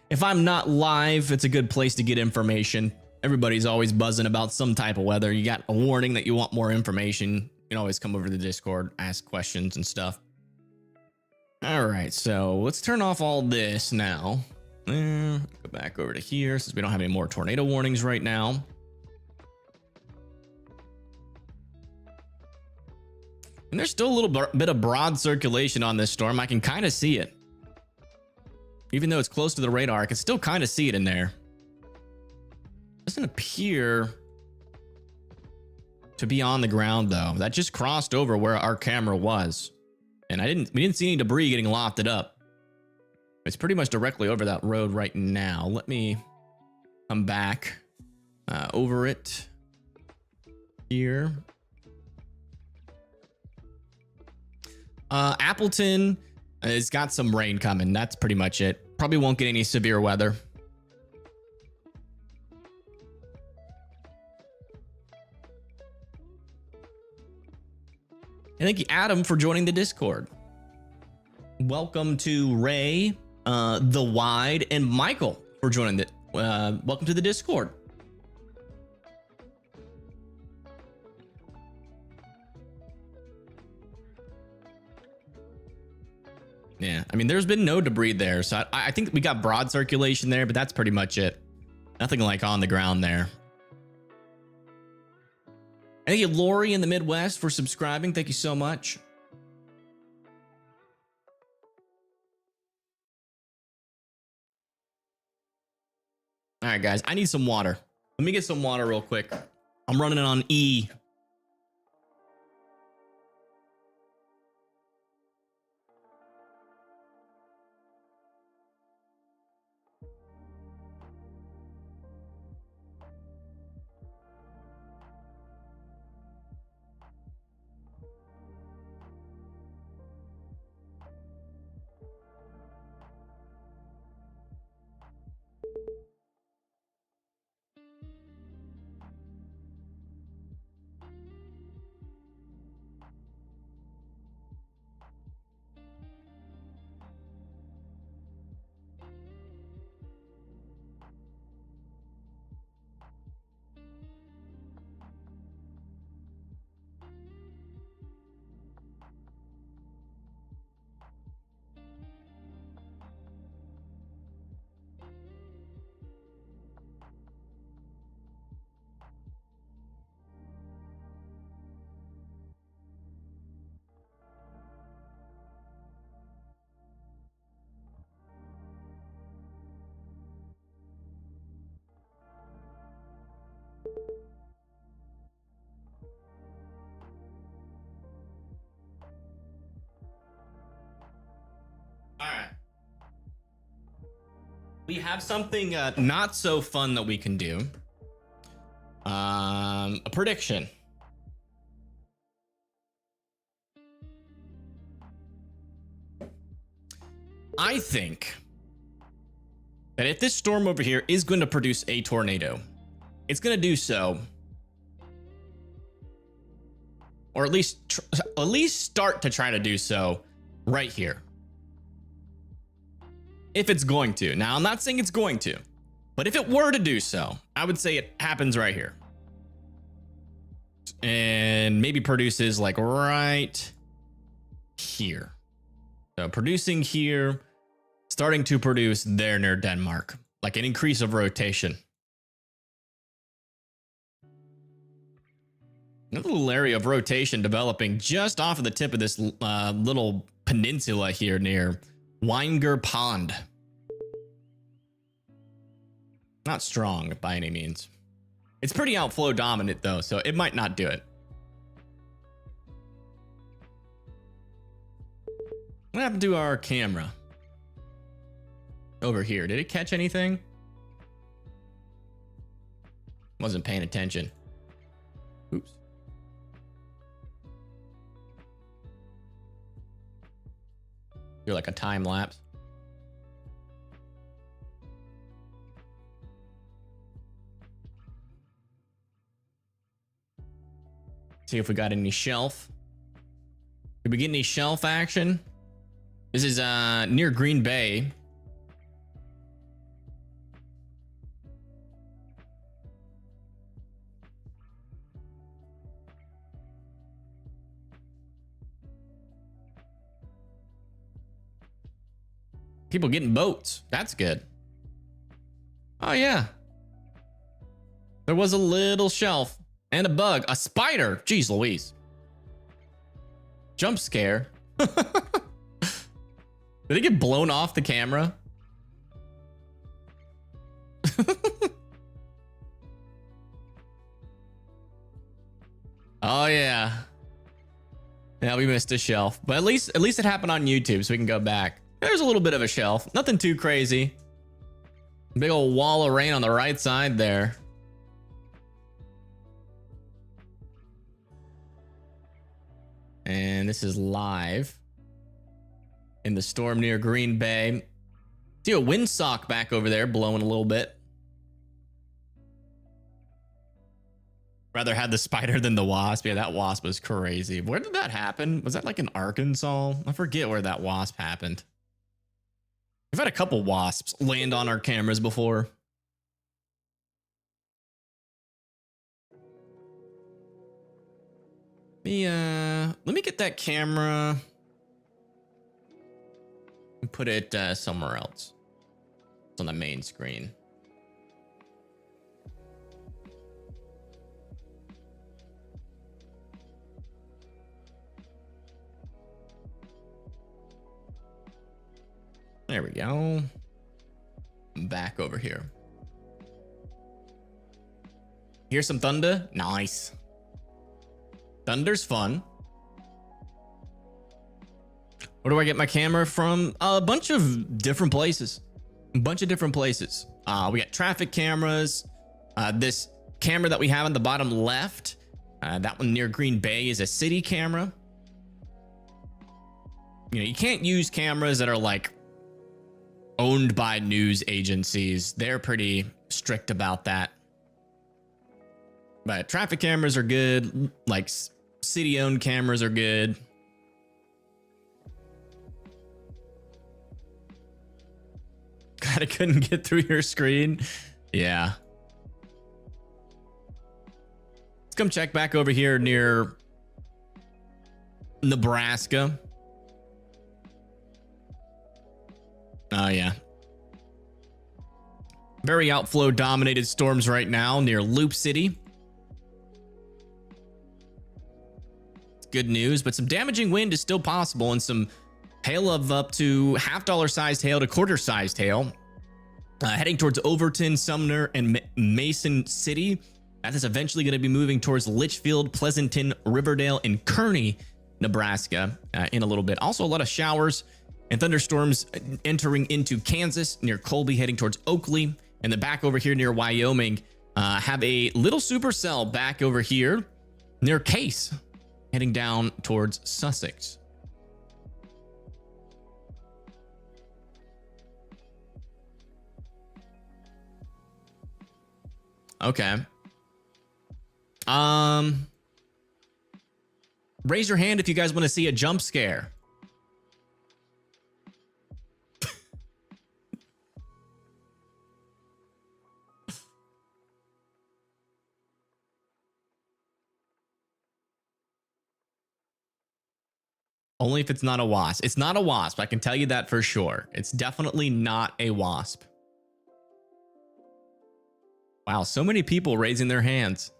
If I'm not live, it's a good place to get information. Everybody's always buzzing about some type of weather. You got a warning that you want more information, you can always come over to the Discord, ask questions and stuff. All right, so let's turn off all this now. Go back over to here since we don't have any more tornado warnings right now. And there's still a little bit of broad circulation on this storm. I can kind of see it. Even though it's close to the radar, I can still kind of see it in there. Doesn't appear to be on the ground though. That just crossed over where our camera was. And we didn't see any debris getting lofted up. It's pretty much directly over that road right now. Let me come back over it here. Appleton has got some rain coming. That's pretty much it. Probably won't get any severe weather. And thank you, Adam, for joining the Discord. Welcome to Ray, The Wide, and Michael for joining the. Welcome to the Discord. Yeah, I mean, there's been no debris there, so I think we got broad circulation there, but that's pretty much it. Nothing like on the ground there. Thank you, Lori in the Midwest, for subscribing. Thank you so much. All right, guys, I need some water. Let me get some water real quick. I'm running on E. We have something not so fun that we can do. A prediction. I think that if this storm over here is going to produce a tornado, it's going to do so, or at least start to try to do so right here. If it's going to. Now, I'm not saying it's going to, but if it were to do so, I would say it happens right here. And maybe produces like right here. So producing here, starting to produce there near Denmark, like an increase of rotation. Another little area of rotation developing just off of the tip of this little peninsula here near Weinger Pond. Not strong by any means. It's pretty outflow dominant though, so it might not do it. What happened to our camera? Over here, did it catch anything? Wasn't paying attention. Oops. You're like a time lapse. See if we got any shelf. Did we get any shelf action? This is near Green Bay. People getting boats. That's good. Oh yeah. There was a little shelf and a bug, a spider. Jeez Louise. Jump scare. Did it get blown off the camera? Oh yeah. Yeah, we missed a shelf, but at least it happened on YouTube, so we can go back. There's a little bit of a shelf, nothing too crazy. Big old wall of rain on the right side there. And this is live in the storm near Green Bay. See a windsock back over there blowing a little bit. Rather had the spider than the wasp. Yeah, that wasp was crazy. Where did that happen? Was that like in Arkansas? I forget where that wasp happened. We've had a couple wasps land on our cameras before. Let me get that camera and put it somewhere else. It's on the main screen. There we go. I'm back over here. Hear some thunder? Nice. Thunder's fun. Where do I get my camera from? A bunch of different places. We got traffic cameras. This camera that we have on the bottom left, that one near Green Bay, is a city camera. You know, you can't use cameras that are like owned by news agencies. They're pretty strict about that. But traffic cameras are good. Like city-owned cameras are good. God, I couldn't get through your screen. Yeah. Let's come check back over here near Nebraska. Oh, yeah. Very outflow dominated storms right now near Loop City. It's good news, but some damaging wind is still possible and some hail of up to $half sized hail to quarter sized hail. Heading towards Overton, Sumner, and Mason City. That is eventually going to be moving towards Litchfield, Pleasanton, Riverdale, and Kearney, Nebraska in a little bit. Also a lot of showers and thunderstorms entering into Kansas near Colby, heading towards Oakley, and then back over here near Wyoming. Have a little supercell back over here near Case, heading down towards Sussex. Okay. Raise your hand if you guys want to see a jump scare. Only if it's not a wasp. It's not a wasp. I can tell you that for sure. It's definitely not a wasp. Wow, so many people raising their hands.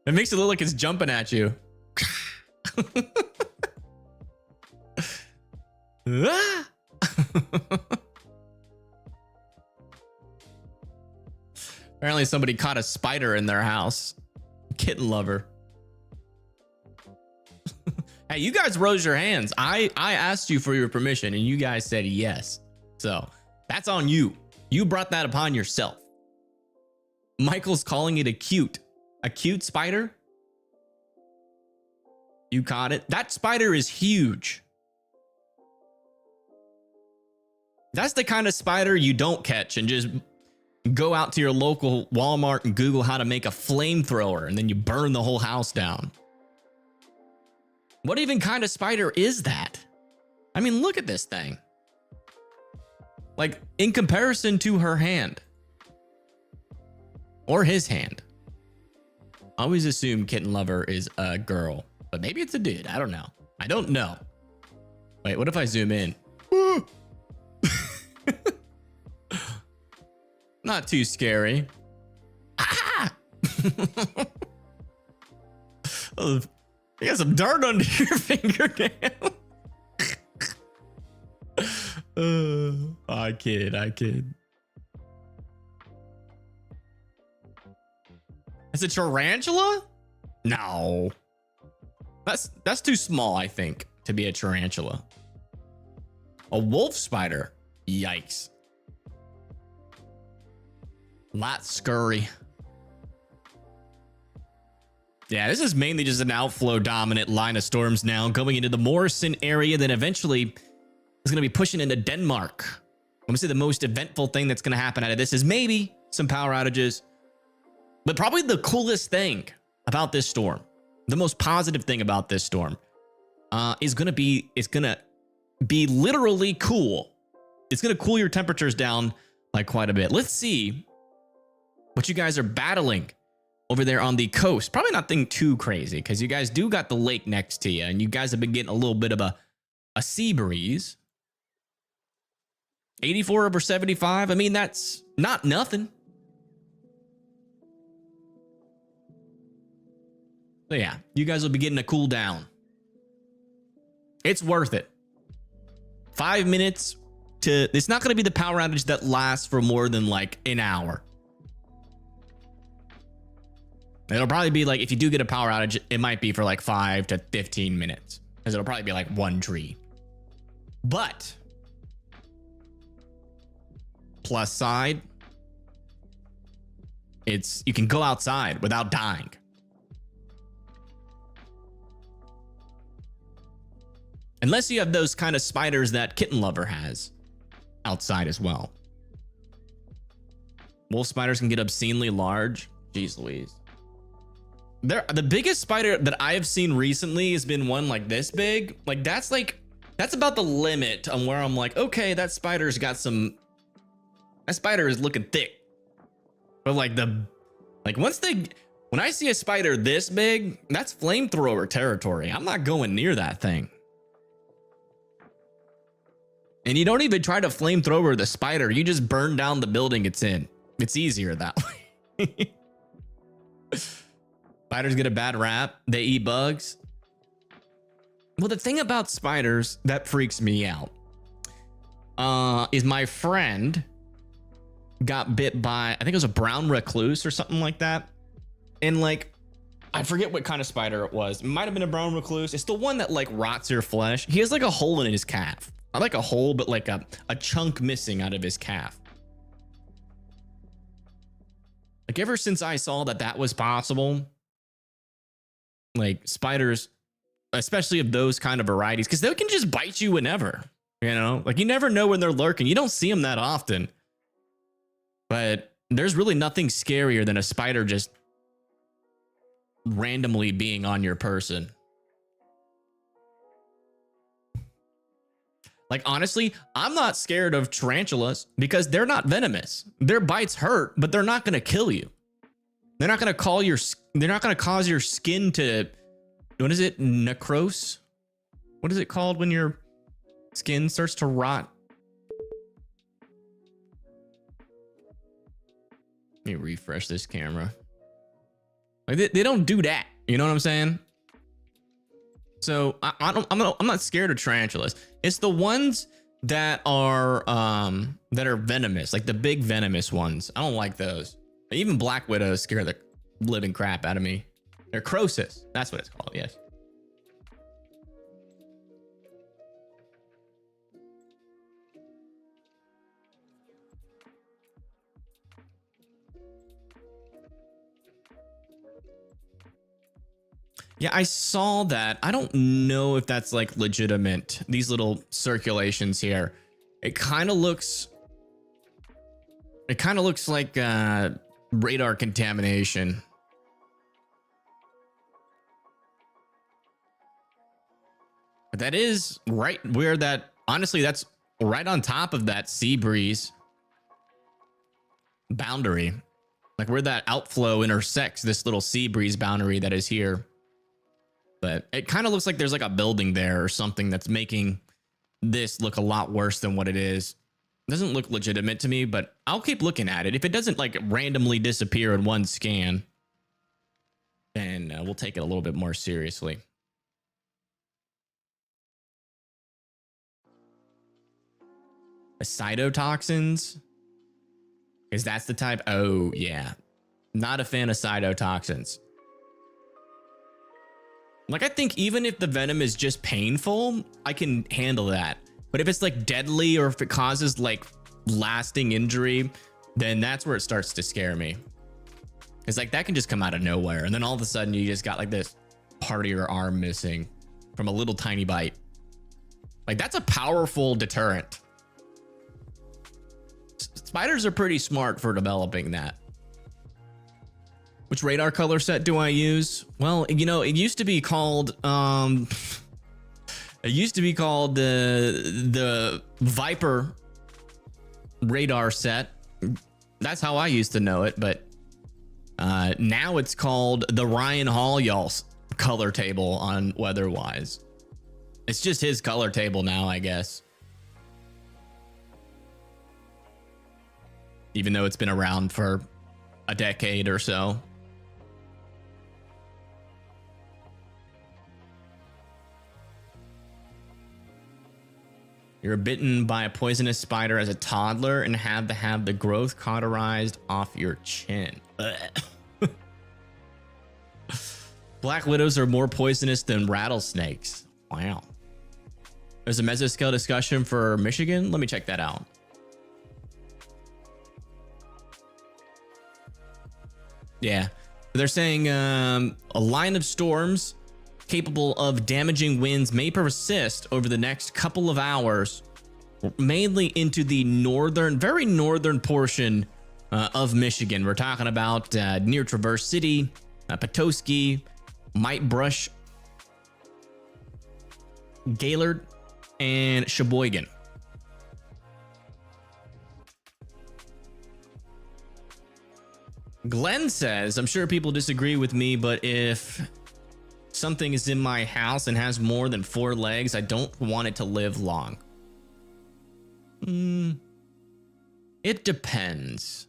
It makes it look like it's jumping at you. Apparently somebody caught a spider in their house. Kitten lover. Hey, you guys rose your hands. I asked you for your permission and you guys said yes. So that's on you. You brought that upon yourself. Michael's calling it a cute spider. You caught it. That spider is huge. That's the kind of spider you don't catch and just go out to your local Walmart and Google how to make a flamethrower and then you burn the whole house down. What even kind of spider is that? I mean, look at this thing. Like, in comparison to her hand. Or his hand. I always assume kitten lover is a girl. But maybe it's a dude. I don't know. I don't know. Wait, what if I zoom in? Not too scary. Ah! Oh, you got some dirt under your fingernail. I kid. Is it tarantula? No. That's too small, I think, to be a tarantula. A wolf spider. Yikes. That's scurry. Yeah, this is mainly just an outflow dominant line of storms now going into the Morrison area, then eventually it's going to be pushing into Denmark. I'm going to say the most eventful thing that's going to happen out of this is maybe some power outages, but probably the coolest thing about this storm, the most positive thing about this storm, is going to be, it's going to be literally cool. It's going to cool your temperatures down like quite a bit. Let's see what you guys are battling over there on the coast. Probably nothing too crazy because you guys do got the lake next to you and you guys have been getting a little bit of a sea breeze. 84 over 75. I mean, that's not nothing. So yeah, you guys will be getting a cool down. It's worth it. 5 minutes to, it's not going to be the power outage that lasts for more than like an hour. It'll probably be like, if you do get a power outage, it might be for like 5 to 15 minutes because it'll probably be like one tree. But plus side, it's, you can go outside without dying. Unless you have those kind of spiders that Kitten Lover has outside as well. Wolf spiders can get obscenely large. Jeez Louise. The biggest spider that I have seen recently has been one like this big. Like that's about the limit on where I'm like, okay, that spider's got some, that spider is looking thick. But like when I see a spider this big, that's flamethrower territory. I'm not going near that thing. And you don't even try to flamethrower the spider. You just burn down the building it's in. It's easier that way. Spiders get a bad rap. They eat bugs. Well, the thing about spiders that freaks me out is my friend got bit by, I think it was a brown recluse or something like that. And like, I forget what kind of spider it was. It might have been a brown recluse. It's the one that like rots your flesh. He has like a hole in his calf. Not like a hole, but like a chunk missing out of his calf. Like ever since I saw that that was possible, like spiders, especially of those kind of varieties, because they can just bite you whenever, you know, like you never know when they're lurking. You don't see them that often, but there's really nothing scarier than a spider just randomly being on your person. Like, honestly, I'm not scared of tarantulas because they're not venomous. Their bites hurt, but they're not going to kill you. They're not going to cause your skin to, what is it? Necrose? What is it called when your skin starts to rot? Let me refresh this camera. Like they don't do that. You know what I'm saying? So I'm not scared of tarantulas. It's the ones that are venomous, like the big venomous ones. I don't like those. Even black widows scare the living crap out of me. They're Croesus. That's what it's called. Yes. Yeah, I saw that. I don't know if that's like legitimate. These little circulations here. It kind of looks like radar contamination. But that is right where that, honestly, that's right on top of that sea breeze boundary. Like where that outflow intersects this little sea breeze boundary that is here. But it kind of looks like there's like a building there or something that's making this look a lot worse than what it is. It doesn't look legitimate to me, but I'll keep looking at it. If it doesn't like randomly disappear in one scan, then we'll take it a little bit more seriously. The cytotoxins? Is that's the type? Oh, yeah. Not a fan of cytotoxins. Like, I think even if the venom is just painful, I can handle that. But if it's like deadly or if it causes like lasting injury, then that's where it starts to scare me. It's like that can just come out of nowhere. And then all of a sudden you just got like this part of your arm missing from a little tiny bite. Like that's a powerful deterrent. Spiders are pretty smart for developing that. Which radar color set do I use? Well, you know, it used to be called the Viper radar set. That's how I used to know it, but now it's called the Ryan Hall y'all's color table on Weatherwise. It's just his color table now, I guess. Even though it's been around for a decade or so. You're bitten by a poisonous spider as a toddler and had to have the growth cauterized off your chin. Black widows are more poisonous than rattlesnakes. Wow. There's a mesoscale discussion for Michigan. Let me check that out. Yeah. They're saying a line of storms capable of damaging winds may persist over the next couple of hours, mainly into the northern, very northern portion of Michigan. We're talking about near Traverse City, Petoskey, might brush Gaylord, and Sheboygan. Glenn says, I'm sure people disagree with me, but if something is in my house and has more than 4 legs, I don't want it to live long. It depends.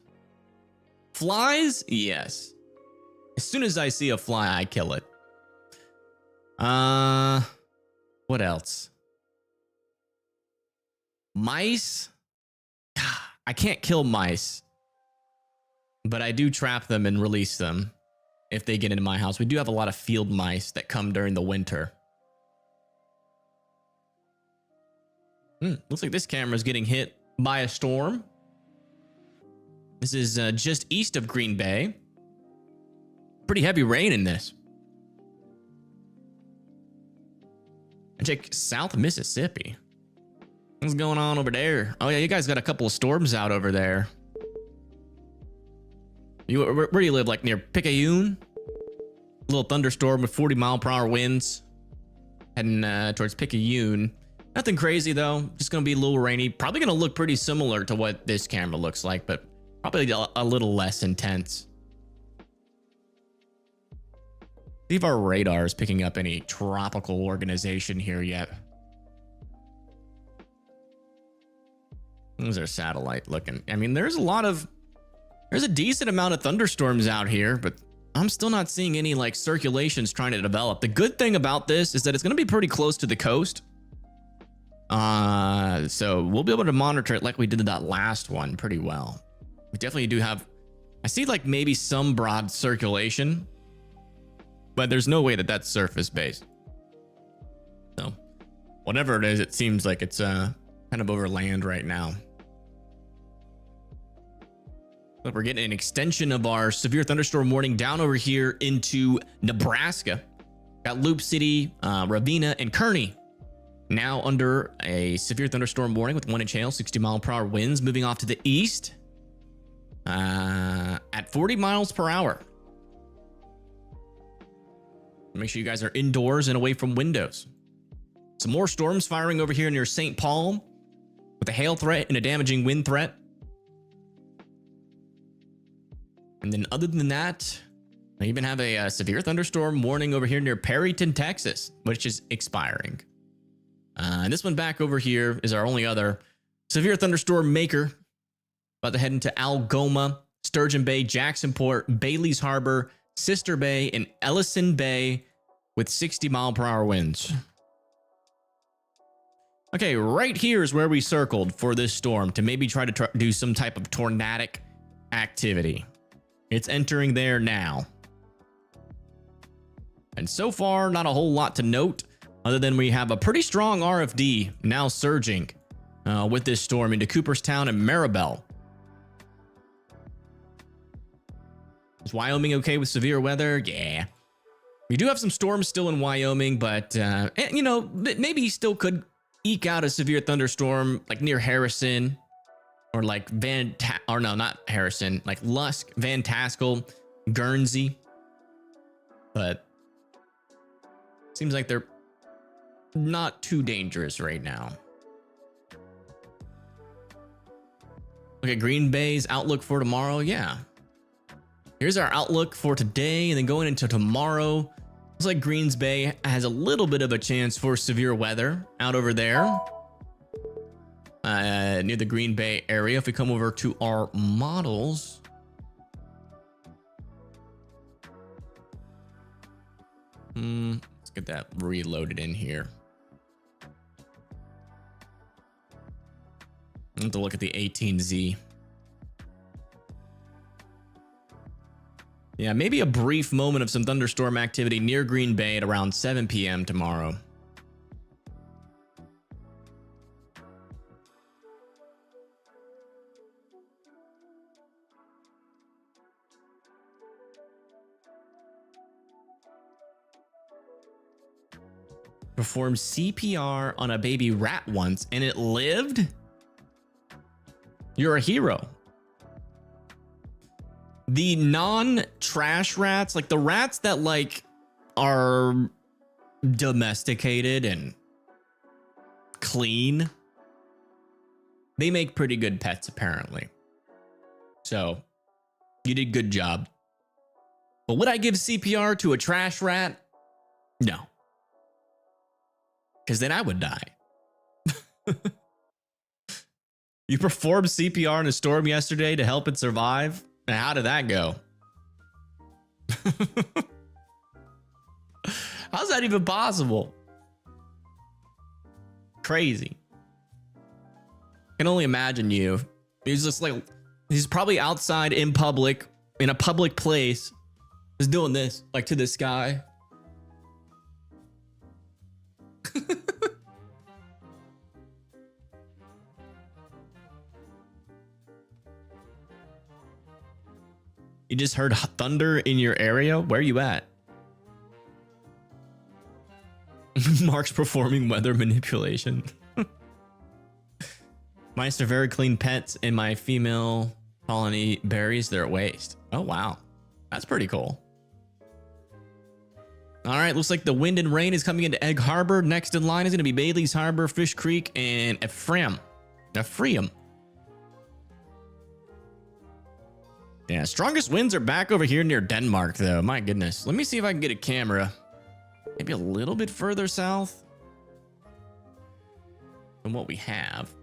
Flies? Yes. As soon as I see a fly, I kill it. What else? Mice? I can't kill mice. but I do trap them and release them if they get into my house. We do have a lot of field mice that come during the winter. Looks like this camera is getting hit by a storm. This is just east of Green Bay. Pretty heavy rain in this. And check South Mississippi. What's going on over there? Oh yeah, you guys got a couple of storms out over there. Where do you live? Like near Picayune? A little thunderstorm with 40-mile-per-hour winds heading towards Picayune. Nothing crazy though. Just gonna be a little rainy. Probably gonna look pretty similar to what this camera looks like, but probably a little less intense. See if our radar is picking up any tropical organization here yet. There's our satellite looking. I mean, there's a decent amount of thunderstorms out here, but I'm still not seeing any like circulations trying to develop. The good thing about this is that it's going to be pretty close to the coast. So we'll be able to monitor it like we did that last one pretty well. We definitely do have, I see like maybe some broad circulation, but there's no way that that's surface based. So whatever it is, it seems like it's kind of over land right now. But we're getting an extension of our severe thunderstorm warning down over here into Nebraska. Got Loop City, Ravenna, and Kearney now under a severe thunderstorm warning with 1 inch hail, 60-mile-per-hour winds moving off to the east at 40 miles per hour. Make sure you guys are indoors and away from windows. Some more storms firing over here near St. Paul with a hail threat and a damaging wind threat. And then other than that, I even have a severe thunderstorm warning over here near Perryton, Texas, which is expiring. And this one back over here is our only other severe thunderstorm maker. About to head into Algoma, Sturgeon Bay, Jacksonport, Bailey's Harbor, Sister Bay, and Ellison Bay with 60-mile-per-hour winds. Okay, right here is where we circled for this storm to maybe try to do some type of tornadic activity. It's entering there now. And so far, not a whole lot to note other than we have a pretty strong RFD now surging with this storm into Cooperstown and Maribel. Is Wyoming okay with severe weather? Yeah. We do have some storms still in Wyoming, but, you know, maybe still could eke out a severe thunderstorm like near Harrison. Or like not Harrison, like Lusk, Van Tassel, Guernsey. But seems like they're not too dangerous right now. Look at Green Bay's outlook for tomorrow. Yeah. Here's our outlook for today and then going into tomorrow. Looks like Greens Bay has a little bit of a chance for severe weather out over there. Near the Green Bay area. If we come over to our models, let's get that reloaded in here. I have to look at the 18Z. Yeah, maybe a brief moment of some thunderstorm activity near Green Bay at around 7 p.m. tomorrow. Performed CPR on a baby rat once and it lived? You're a hero. The non-trash rats, like the rats that like are domesticated and clean, they make pretty good pets apparently. So you did a good job. But would I give CPR to a trash rat? No. Because then I would die. You performed CPR in a storm yesterday to help it survive? How did that go? How's that even possible? Crazy. I can only imagine you. It's just like He's probably outside in public, in a public place, just doing this, like to the sky. You just heard thunder in your area? Where are you at? Mark's performing weather manipulation. Mice are very clean pets, and my female colony buries their waste. Oh, wow. That's pretty cool. All right, looks like the wind and rain is coming into Egg Harbor. Next in line is going to be Bailey's Harbor, Fish Creek, and Ephraim. Yeah, strongest winds are back over here near Denmark, though. My goodness. Let me see if I can get a camera. Maybe a little bit further south than what we have.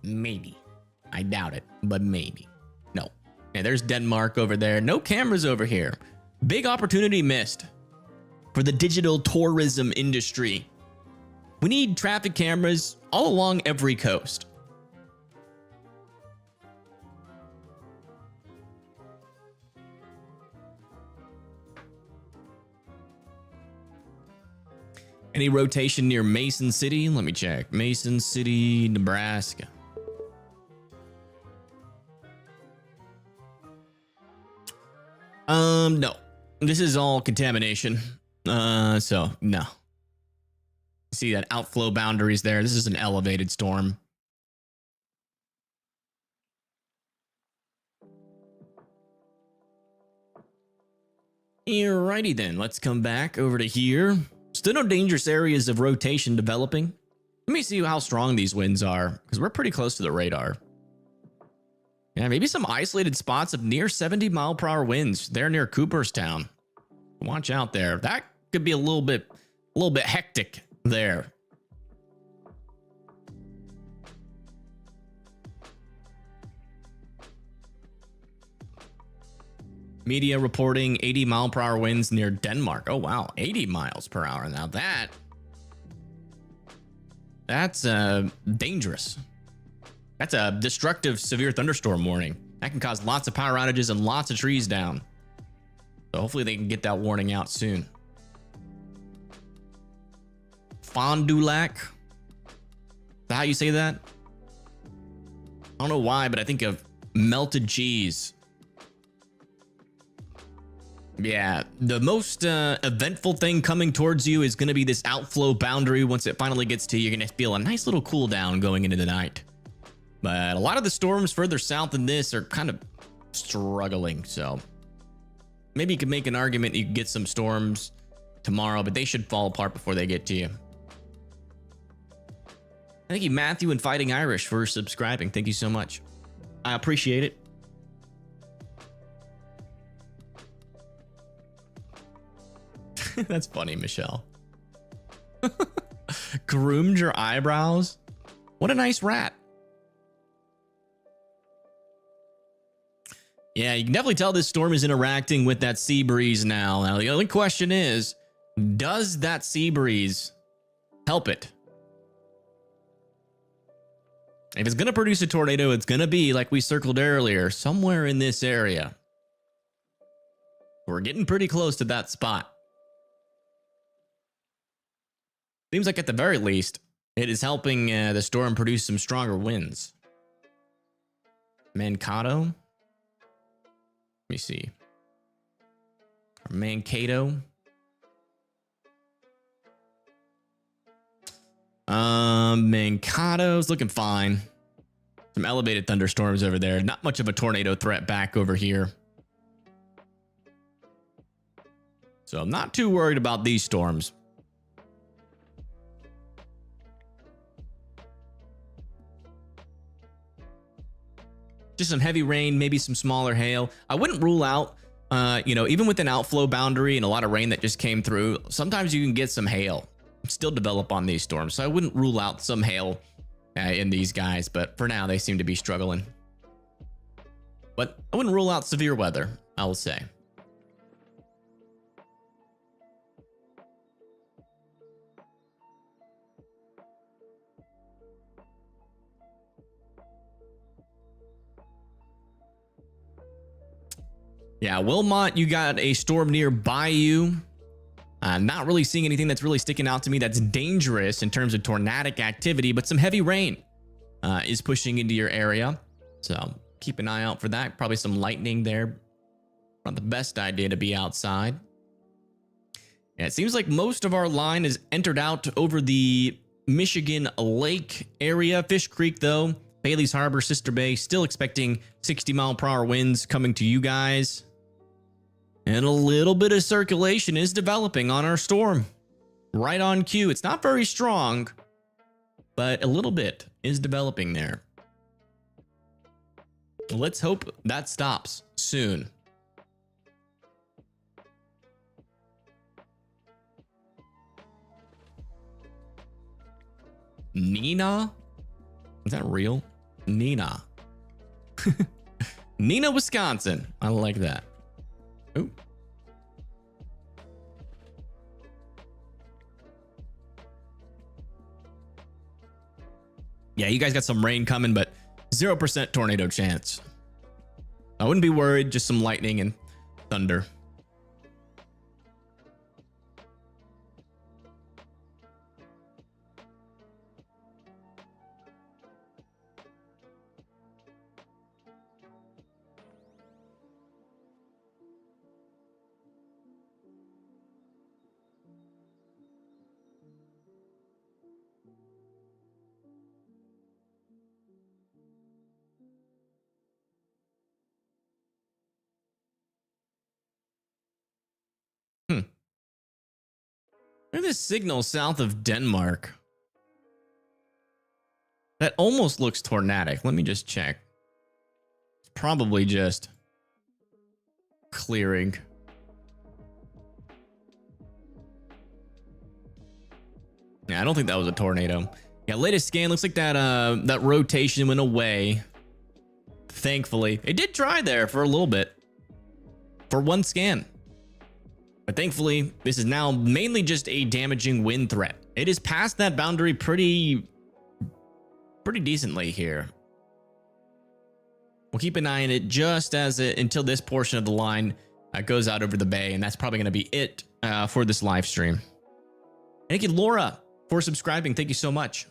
Maybe. I doubt it, but maybe. No. Yeah, there's Denmark over there. No cameras over here. Big opportunity missed for the digital tourism industry. We need traffic cameras all along every coast. Any rotation near Mason City? Let me check. Mason City, Nebraska. No. This is all contamination. So no. See that outflow boundaries there? This is an elevated storm. Alrighty then, let's come back over to here. Still no dangerous areas of rotation developing. Let me see how strong these winds are, because we're pretty close to the radar. Yeah, maybe some isolated spots of near 70-mile-per-hour winds. They're near Cooperstown. Watch out there. That could be a little bit hectic there. Media reporting 80-mile-per-hour winds near Denmark. Oh, wow. 80 miles per hour. Now that's dangerous. That's a destructive severe thunderstorm warning. That can cause lots of power outages and lots of trees down. So hopefully they can get that warning out soon. Fond du Lac. Is that how you say that? I don't know why, but I think of melted cheese. Yeah, the most eventful thing coming towards you is going to be this outflow boundary. Once it finally gets to you, you're going to feel a nice little cool down going into the night. But a lot of the storms further south than this are kind of struggling. So maybe you could make an argument you could get some storms tomorrow, but they should fall apart before they get to you. Thank you, Matthew and Fighting Irish, for subscribing. Thank you so much. I appreciate it. That's funny, Michelle. Groomed your eyebrows? What a nice rat. Yeah, you can definitely tell this storm is interacting with that sea breeze now. Now, the only question is, does that sea breeze help it? If it's going to produce a tornado, it's going to be, like we circled earlier, somewhere in this area. We're getting pretty close to that spot. Seems like at the very least, it is helping the storm produce some stronger winds. Mankato. Let me see. Or Mankato. Mankato's looking fine. Some elevated thunderstorms over there. Not much of a tornado threat back over here. So I'm not too worried about these storms. Just some heavy rain, maybe some smaller hail. I wouldn't rule out, even with an outflow boundary and a lot of rain that just came through, sometimes you can get some hail still develop on these storms. So I wouldn't rule out some hail in these guys, but for now they seem to be struggling. But I wouldn't rule out severe weather, I will say. Yeah, Wilmot, you got a storm nearby you. Not really seeing anything that's really sticking out to me that's dangerous in terms of tornadic activity, but some heavy rain is pushing into your area. So keep an eye out for that. Probably some lightning there. Not the best idea to be outside. Yeah, it seems like most of our line is entered out over the Michigan Lake area. Fish Creek, though, Bailey's Harbor, Sister Bay, still expecting 60-mile-per-hour winds coming to you guys. And a little bit of circulation is developing on our storm. Right on cue. It's not very strong, but a little bit is developing there. Let's hope that stops soon. Nina? Is that real? Nina. Nina, Wisconsin. I like that. Ooh. Yeah, you guys got some rain coming, but 0% tornado chance. I wouldn't be worried, just some lightning and thunder. Look at this signal south of Denmark. That almost looks tornadic. Let me just check. It's probably just clearing. Yeah, I don't think that was a tornado. Yeah, latest scan looks like that rotation went away. Thankfully, it did try there for a little bit. For one scan. But thankfully, this is now mainly just a damaging wind threat. It is past that boundary pretty decently here. We'll keep an eye on it just as until this portion of the line goes out over the bay, and that's probably going to be it for this live stream. Thank you, Laura, for subscribing. Thank you so much.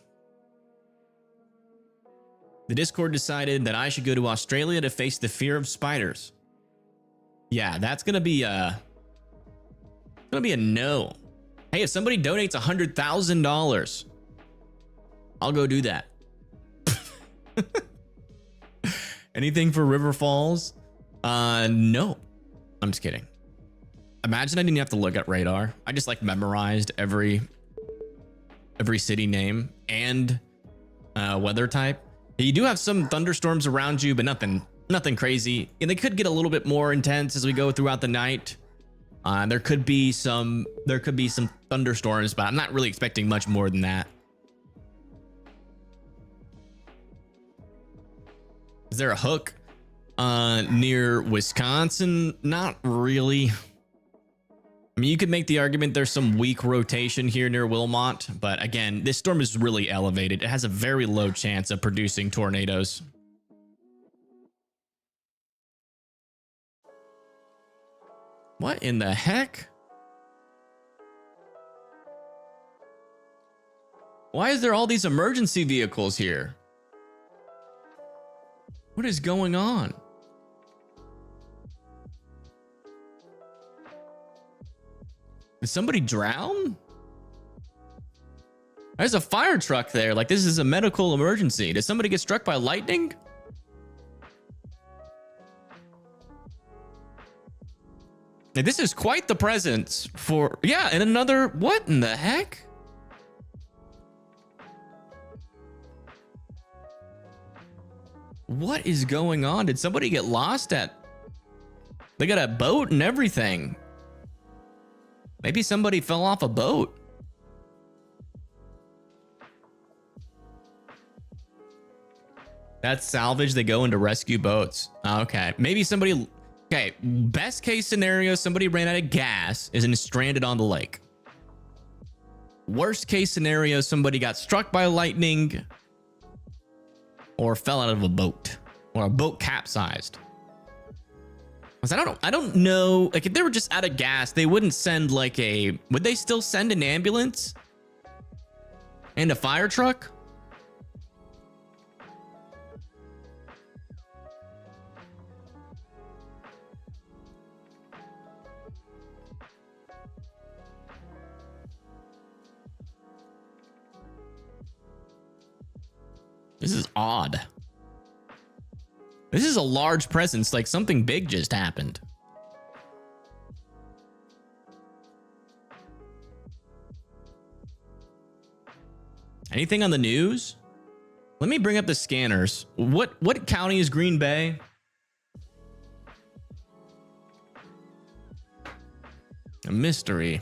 The Discord decided that I should go to Australia to face the fear of spiders. Yeah, that's going to be a no. Hey, if somebody donates $100,000, I'll go do that. Anything for River Falls? No. I'm just kidding. Imagine I didn't have to look at radar. I just like memorized every city name and weather type. You do have some thunderstorms around you, but nothing crazy. And they could get a little bit more intense as we go throughout the night. There could be some thunderstorms, but I'm not really expecting much more than that. Is there a hook near Wisconsin? Not really. I mean, you could make the argument there's some weak rotation here near Wilmot, but again, this storm is really elevated. It has a very low chance of producing tornadoes. What in the heck? Why is there all these emergency vehicles here? What is going on? Did somebody drown? There's a fire truck there. Like, this is a medical emergency. Did somebody get struck by lightning? Like, this is quite the presence for, yeah, and another, what in the heck? What is going on? Did somebody get lost at, they got a boat and everything. Maybe somebody fell off a boat. That's salvage. They go into rescue boats. Okay. Maybe somebody, okay. Best case scenario, somebody ran out of gas, is stranded on the lake. Worst case scenario, somebody got struck by lightning or fell out of a boat, or a boat capsized. 'Cause I don't know. Like if they were just out of gas, they wouldn't send like a. Would they still send an ambulance and a fire truck? This is odd. This is a large presence, like something big just happened. Anything on the news? Let me bring up the scanners. What county is Green Bay? A mystery.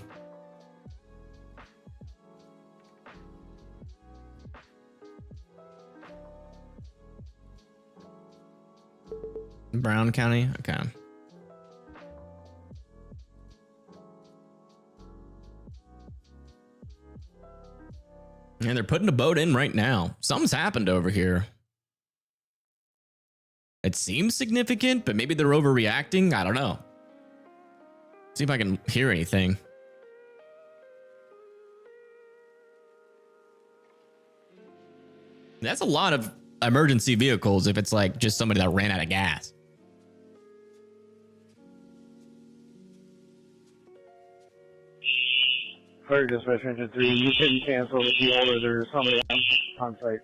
Brown County? Okay. And they're putting a boat in right now. Something's happened over here. It seems significant, but maybe they're overreacting. I don't know. See if I can hear anything. That's a lot of emergency vehicles if it's like just somebody that ran out of gas. Fire dispatch engine 3, you can cancel the deal or there's somebody on site.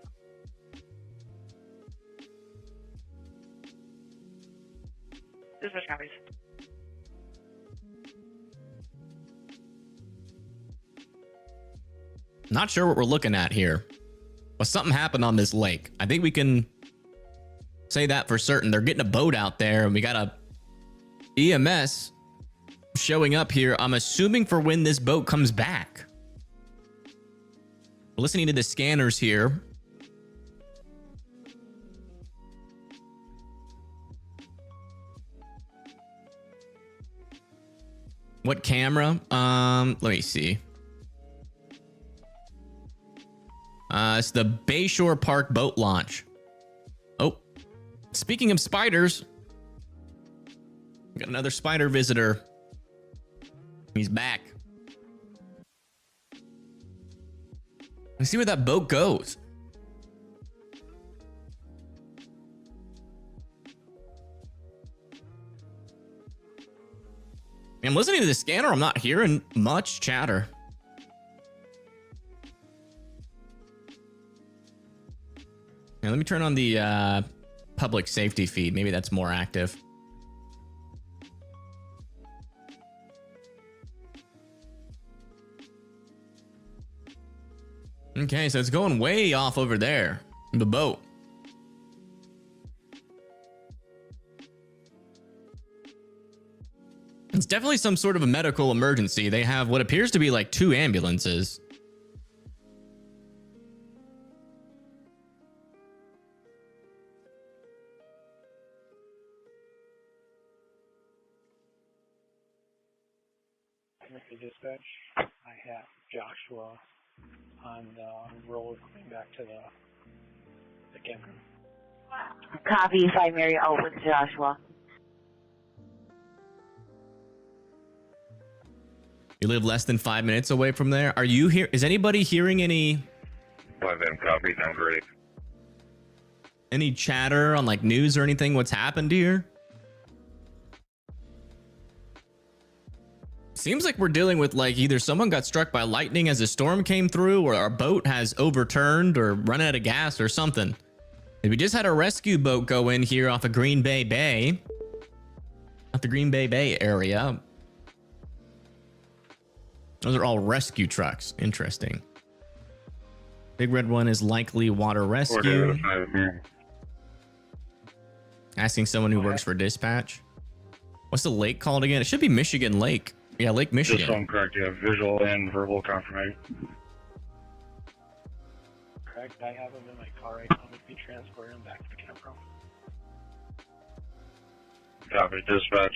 Dispatch copies. Not sure what we're looking at here, but something happened on this lake. I think we can say that for certain. They're getting a boat out there and we got a EMS showing up here. I'm assuming for when this boat comes back. We're listening to the scanners here. What camera? Let me see. It's the Bayshore Park boat launch. Oh, speaking of spiders, we got another spider visitor. He's back. Let's see where that boat goes. I'm listening to the scanner. I'm not hearing much chatter. Now, let me turn on the public safety feed. Maybe that's more active. Okay, so it's going way off over there. The boat. It's definitely some sort of a medical emergency. They have what appears to be like 2 ambulances. Dispatch, I have Joshua on the road coming back to the campground. Copy, 5 Mary out with Joshua. You live less than 5 minutes away from there. Are you here? Is anybody hearing any 5M copy, sounds great. Any chatter on like news or anything? What's happened here? Seems like we're dealing with like either someone got struck by lightning as a storm came through, or our boat has overturned or run out of gas or something. We just had a rescue boat go in here off of Green Bay Bay. Off the Green Bay area. Those are all rescue trucks. Interesting. Big red one is likely water rescue. Asking someone who works for dispatch. What's the lake called again? It should be Michigan Lake. Yeah, Lake Michigan. Just one correct, you have visual and verbal confirmation. Correct, I have him in my car right now. I'm going to be transporting him back to the campground. Copy, dispatch.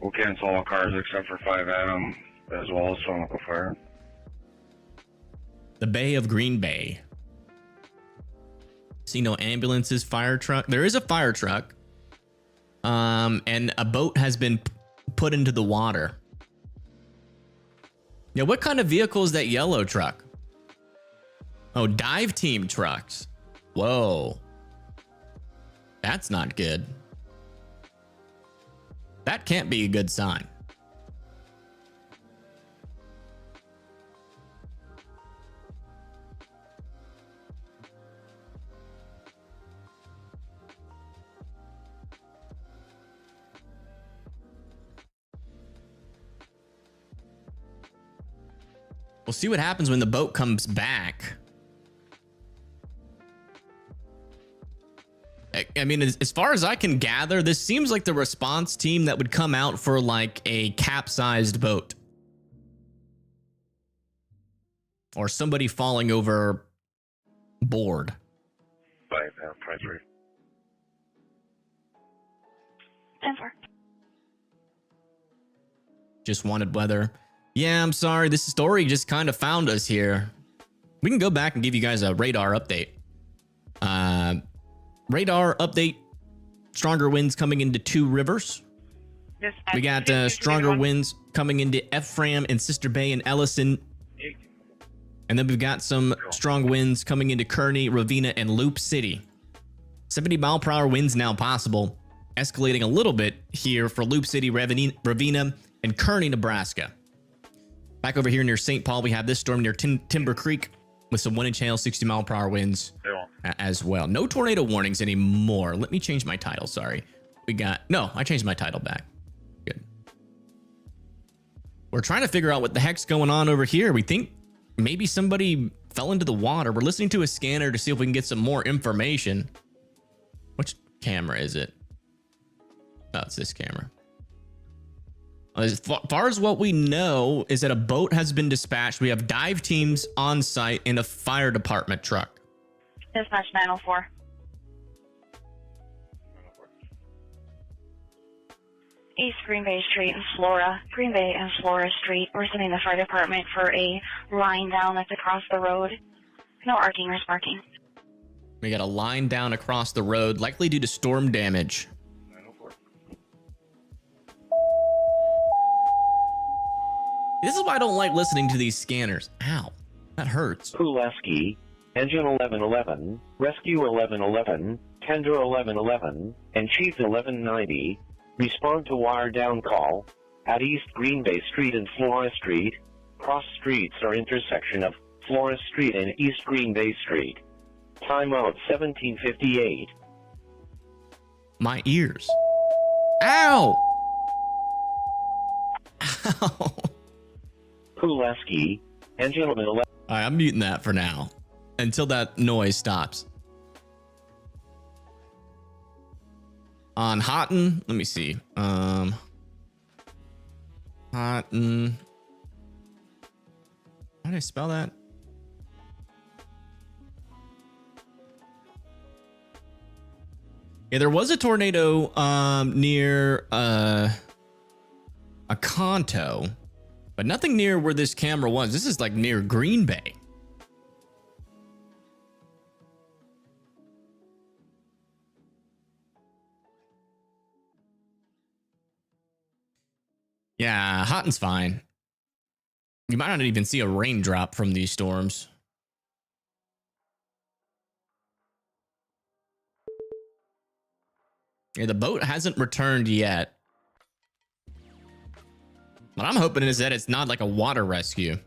We'll cancel all cars except for 5 Adam, as well as Chemical Fire. The Bay of Green Bay. See no ambulances, fire truck. There is a fire truck. and a boat has been put into the water. Yeah, what kind of vehicle is that yellow truck? Oh, dive team trucks. Whoa. That's not good. That can't be a good sign. We'll see what happens when the boat comes back. I mean, as far as I can gather, this seems like the response team that would come out for like a capsized boat. Or somebody falling over board. 5 Adam, 23. 10-4. Just wanted weather. Yeah, I'm sorry. This story just kind of found us here. We can go back and give you guys a radar update. Radar update. Stronger winds coming into Two Rivers. We got stronger winds coming into Ephraim and Sister Bay and Ellison. And then we've got some strong winds coming into Kearney, Ravenna, and Loop City. 70-mile-per-hour winds now possible. Escalating a little bit here for Loop City, Ravenna, and Kearney, Nebraska. Back over here near St. Paul, we have this storm near Timber Creek with some wind and hail, 60-mile-per-hour winds as well. No tornado warnings anymore. Let me change my title. Sorry. No, I changed my title back. Good. We're trying to figure out what the heck's going on over here. We think maybe somebody fell into the water. We're listening to a scanner to see if we can get some more information. Which camera is it? Oh, it's this camera. As far as what we know is that a boat has been dispatched. We have dive teams on site and a fire department truck. Dispatch 904. East Green Bay Street and Flora. Green Bay and Flora Street. We're sending the fire department for a line down that's across the road. No arcing or sparking. We got a line down across the road, likely due to storm damage. This is why I don't like listening to these scanners. Ow, that hurts. Pulaski, Engine 1111, Rescue 1111, Tender 1111, and Chief 1190. Respond to wire down call at East Green Bay Street and Flora Street. Cross streets are intersection of Flora Street and East Green Bay Street. Timeout 1758. My ears. Ow! Ow! Pulaski, Engine 1111. All right, I'm muting that for now until that noise stops. On Houghton, let me see. Houghton. How do I spell that? Yeah, there was a tornado near Aconto, but nothing near where this camera was. This is like near Green Bay. Yeah, Houghton's fine. You might not even see a raindrop from these storms. Yeah, the boat hasn't returned yet. What I'm hoping is that it's not like a water rescue.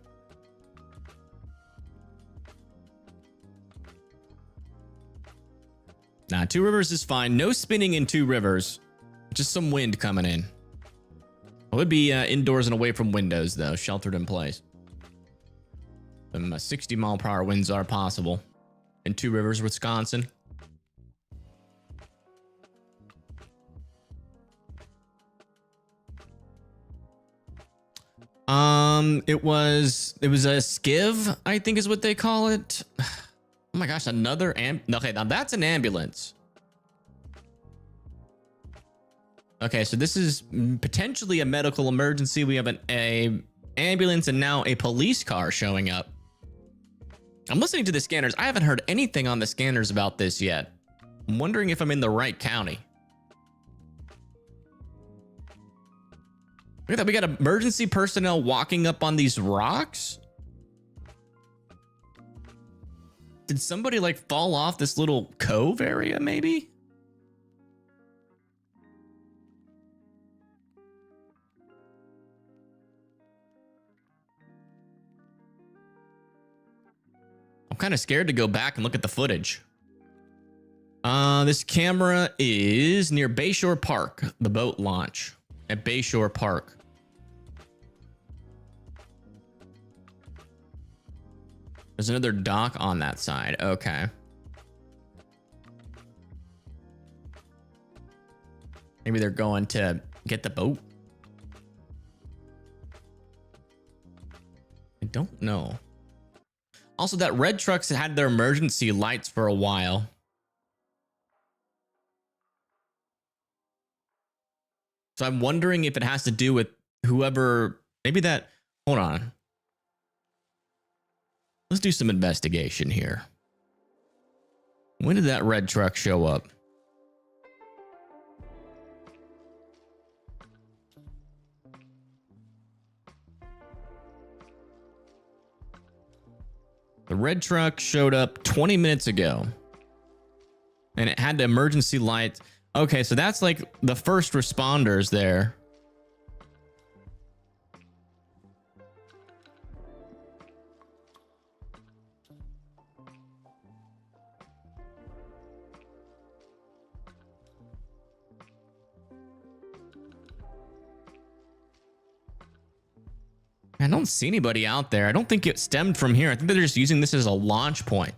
Nah, Two Rivers is fine. No spinning in Two Rivers. Just some wind coming in. It would be indoors and away from windows, though. Sheltered in place. Some 60-mile-per-hour winds are possible in Two Rivers, Wisconsin. It was a skiv, I think is what they call it. Oh my gosh, another okay, now that's an ambulance. Okay, so this is potentially a medical emergency. We have an ambulance and now a police car showing up. I'm listening to the scanners. I haven't heard anything on the scanners about this yet. I'm wondering if I'm in the right county. Look at that. We got emergency personnel walking up on these rocks. Did somebody like fall off this little cove area maybe? I'm kind of scared to go back and look at the footage. This camera is near Bayshore Park, the boat launch at Bayshore Park. There's another dock on that side. Okay. Maybe they're going to get the boat. I don't know. Also, that red truck's had their emergency lights for a while. So I'm wondering if it has to do with whoever, maybe that, hold on. Let's do some investigation here. When did that red truck show up? The red truck showed up 20 minutes ago. And it had the emergency lights. Okay, so that's like the first responders there. I don't see anybody out there. I don't think it stemmed from here. I think they're just using this as a launch point.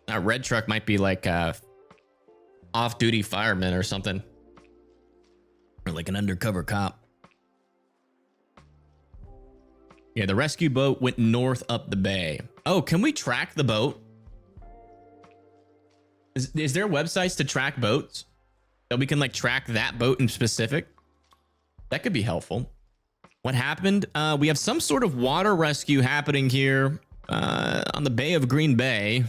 That red truck might be like a off-duty fireman or something. Or like an undercover cop. Yeah, the rescue boat went north up the bay. Oh, can we track the boat? Is there websites to track boats? That we can like track that boat in specific? That could be helpful. What happened? We have some sort of water rescue happening here on the Bay of Green Bay.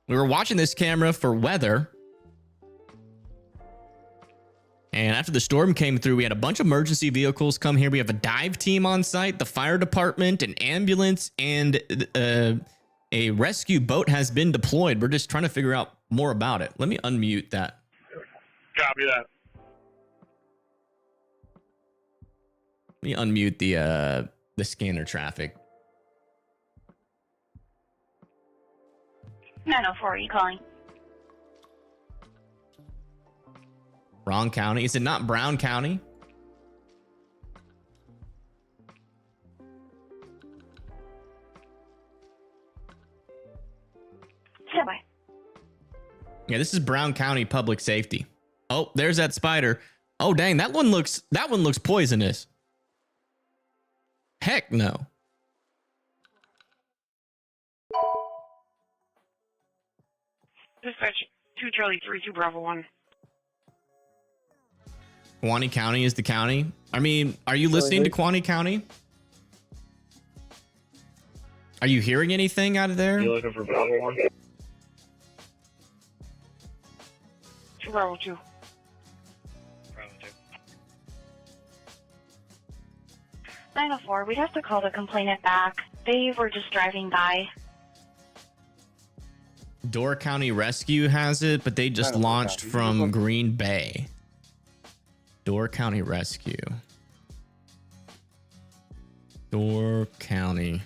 We were watching this camera for weather. And after the storm came through, we had a bunch of emergency vehicles come here. We have a dive team on site, the fire department, an ambulance, and a rescue boat has been deployed. We're just trying to figure out more about it. Let me unmute that. Copy that. Let me unmute the scanner traffic. 904, are you calling? Wrong county. Is it not Brown County? Subway. Yeah, this is Brown County Public Safety. Oh, there's that spider. Oh, dang, that one looks poisonous. Heck no. Dispatch 2 Charlie 32 Bravo 1. Kewaunee County is the county. I mean, are you listening to Kewaunee County? Are you hearing anything out of there? You looking for Bravo 1? 2 Bravo 2. Bravo 2. 904, we'd have to call the complainant back. They were just driving by. Door County Rescue has it, but they just launched from Green Bay. Door County Rescue. Door County,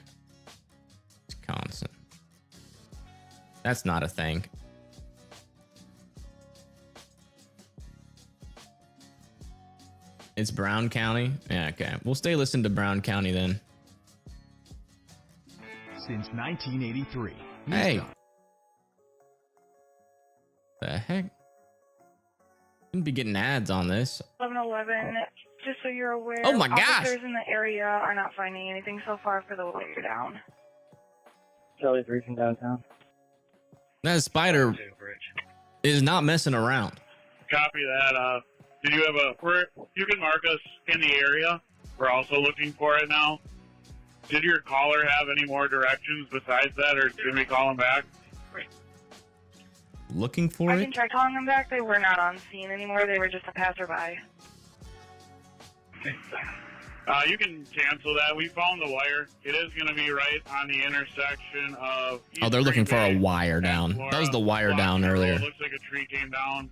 Wisconsin. That's not a thing. It's Brown County? Yeah, okay. We'll stay listening to Brown County then. Since 1983. Hey. The heck? Shouldn't be getting ads on this. 1111, just so you're aware. Oh my gosh! Officers in the area are not finding anything so far for the layer down. Charlie 3 from downtown. That spider is not messing around. Copy that. Did you have you can mark us in the area. We're also looking for it now. Did your caller have any more directions besides that, or should we call him back? looking for I it. can try calling them back. They were not on scene anymore. They were just a passerby. You can cancel that. We found the wire. It is going to be right on the intersection of. Oh, they're looking for a Green Bay wire down. and That was the wire Flora. down earlier. It looks like a tree came down.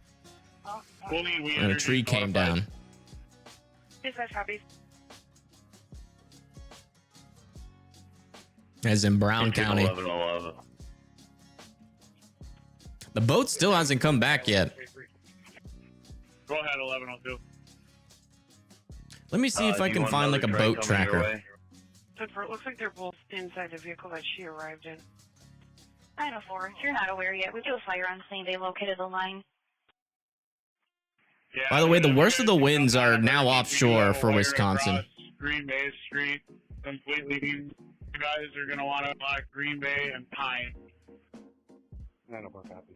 We'll need And a tree came down. Dispatch copies. As in Brown County. 1111. The boat still hasn't come back yet. Go ahead, 1102. Let me see if I can find like a boat tracker. So it looks like they're both inside the vehicle that she arrived in. 904, if you're not aware yet, we do a fire on scene. They located the line. Yeah, By the way, the worst of the winds are now offshore for wire Wisconsin. across Green Bay Street completely. You guys are going to want to block Green Bay and Pine. 904 copy.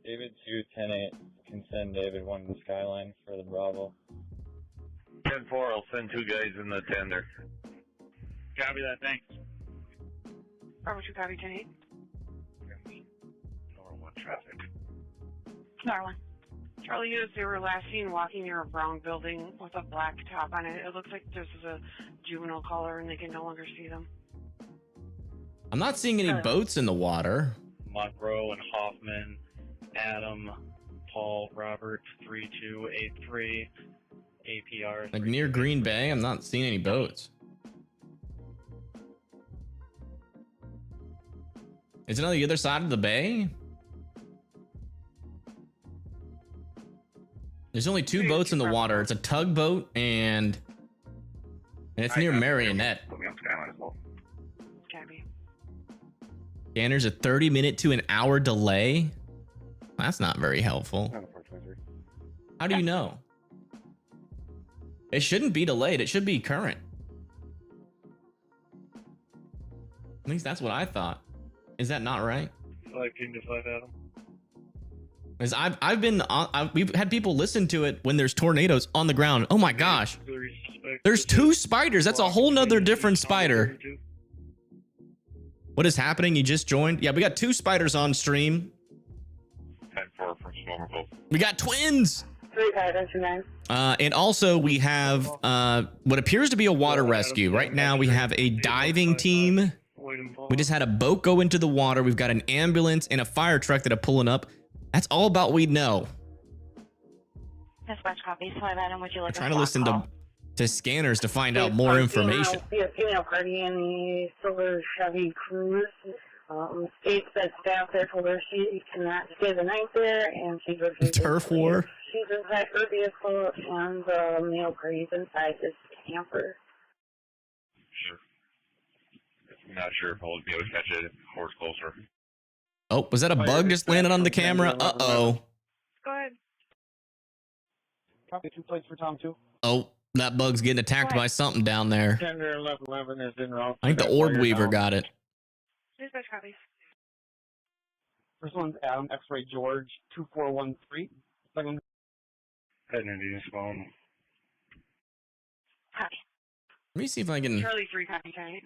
David 210-8 can send David 1 to the Skyline for the Bravo. 10-4, I'll send 2 guys in the tender. Copy that, thanks. Bravo 2 copy 10-8. Normal traffic. Norma. Charlie, they were last seen walking near a brown building with a black top on it. It looks like this is a juvenile caller and they can no longer see them. I'm not seeing any boats in the water. Monroe and Hoffman, Adam, Paul, Robert 3283, APR. Like near Green Bay, I'm not seeing any boats. Is it on the other side of the bay? There's only 2 boats in the water. It's a tugboat and it's near Marionette. Put me on Skyline as well. Copy. Scanner's a 30-minute to an hour delay. That's not very helpful. 90423. How do you know? It shouldn't be delayed. It should be current. At least that's what I thought. Is that not right? 5 King to 5 Adam. Because we've had people listen to it when there's tornadoes on the ground. Oh my gosh. There's 2 spiders. That's a whole nother different spider. What is happening? You just joined? Yeah, we got 2 spiders on stream. 10-4 from Swarmville. We got twins. 3 patterns, 9. And also we have what appears to be a water rescue. Right now we have a diving team. We just had a boat go into the water. We've got an ambulance and a fire truck that are pulling up. That's all about we know. Dispatch copies. 5 Adam, would you like I'm trying to listen to scanners to find out more information. See a female party in the silver Chevy Cruze. States that staff there told her she cannot stay the night there, and she refused. Turf war. She's inside her vehicle, and the male party's inside this camper. Sure. I'm not sure if I'll be able to catch it if the horse closer. Oh, was that a bug just landed on the camera? Uh-oh. Go ahead. Copy 2 plates for Tom 2. Oh, that bug's getting attacked by something down there. Tender 1111 is en route. I think the orb weaver got it. Dispatch copies. First one's Adam, X-Ray George 2413. Second. Heading into his phone. Copy. Let me see if I can Charlie 3 copy 10-8.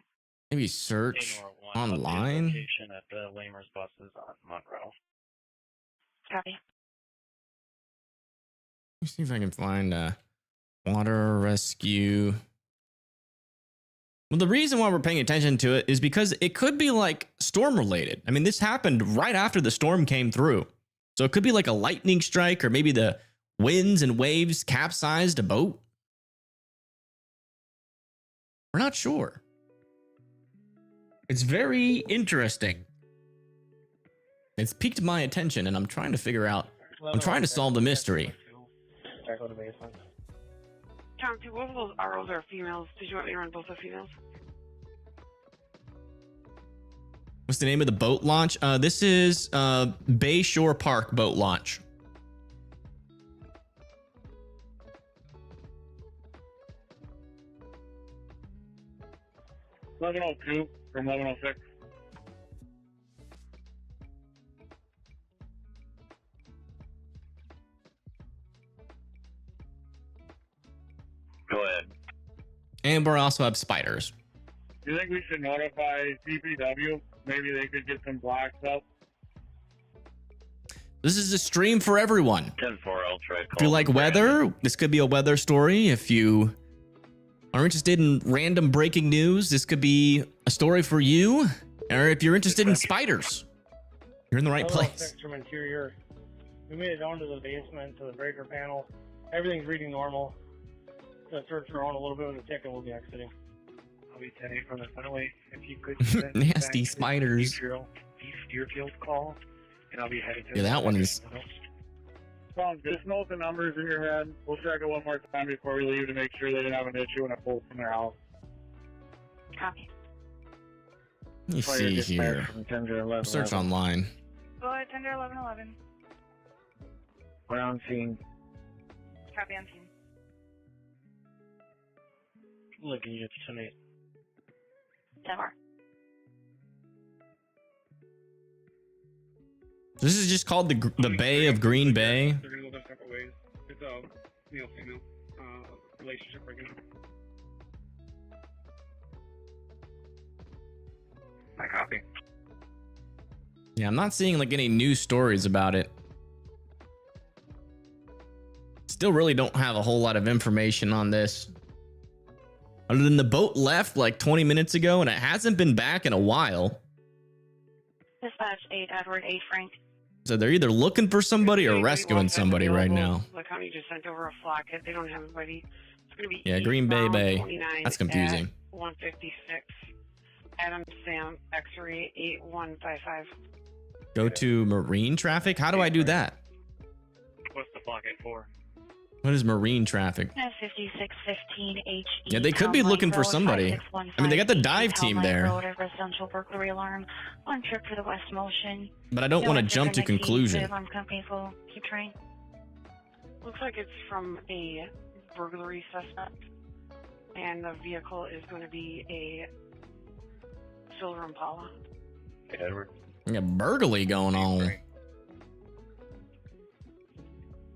maybe search online. Location at the Lamers buses on Monroe. Copy. Let me see if I can find a water rescue. Well, the reason why we're paying attention to it is because it could be like storm related. I mean, this happened right after the storm came through. So it could be like a lightning strike, or maybe the winds and waves capsized a boat. We're not sure. It's very interesting. It's piqued my attention, and I'm trying to figure out, I'm trying to solve the mystery. Tom, do both of those ROs are females? Did you want me to run both the females? What's the name of the boat launch? This is Bayshore Park boat launch. $1102 from 1106. Go ahead. And we also have spiders. Do you think we should notify CPW? Maybe they could get some blocks up. This is a stream for everyone. 10-4, I'll try. If you like weather, this could be a weather story. If you are interested in random breaking news, this could be a story for you. Or if you're interested in spiders, you're in the right place. Spectrum interior. We made it down to the basement, to the breaker panel. Everything's reading normal. Gonna search around a little bit with a tick and we'll be exiting. I'll be 10-8 from the runway. If you could send Nasty spiders. Deerfield call, and I'll be headed to Yeah, that one is. Sounds good. Just note the numbers in your head. We'll check it one more time before we leave to make sure they didn't have an issue when I pulled from their house. Copy. Let me see here. Search online. Go ahead, tender 1111. We're on scene. Copy on scene. Looking at tonight. Denver. This is just called the Bay of Green Bay. They're gonna look at separate ways. It's a male-female relationship right now. I copy. Yeah, I'm not seeing like any news stories about it. Still really don't have a whole lot of information on this. Other than the boat left like 20 minutes ago and it hasn't been back in a while. Dispatch 8, Edward 8, Frank. So they're either looking for somebody or rescuing somebody right now. The county just sent over a flock. They don't have anybody. It's going to be Yeah, Green Bay Bay. 29 That's confusing. 156. Adam Sam, X-ray 8155. Go to marine traffic? How do I do that? What's the flock at for? What is marine traffic? 5615 HE. Yeah, they could be looking for somebody. I mean, they got the dive team there. Road, a residential burglary alarm on trip for the West Motion. But I don't want to jump to conclusion. Alarm companies will keep trying. Looks like it's from a burglary suspect, and the vehicle is going to be a silver Impala. Hey, Edward. Yeah, burglary going on.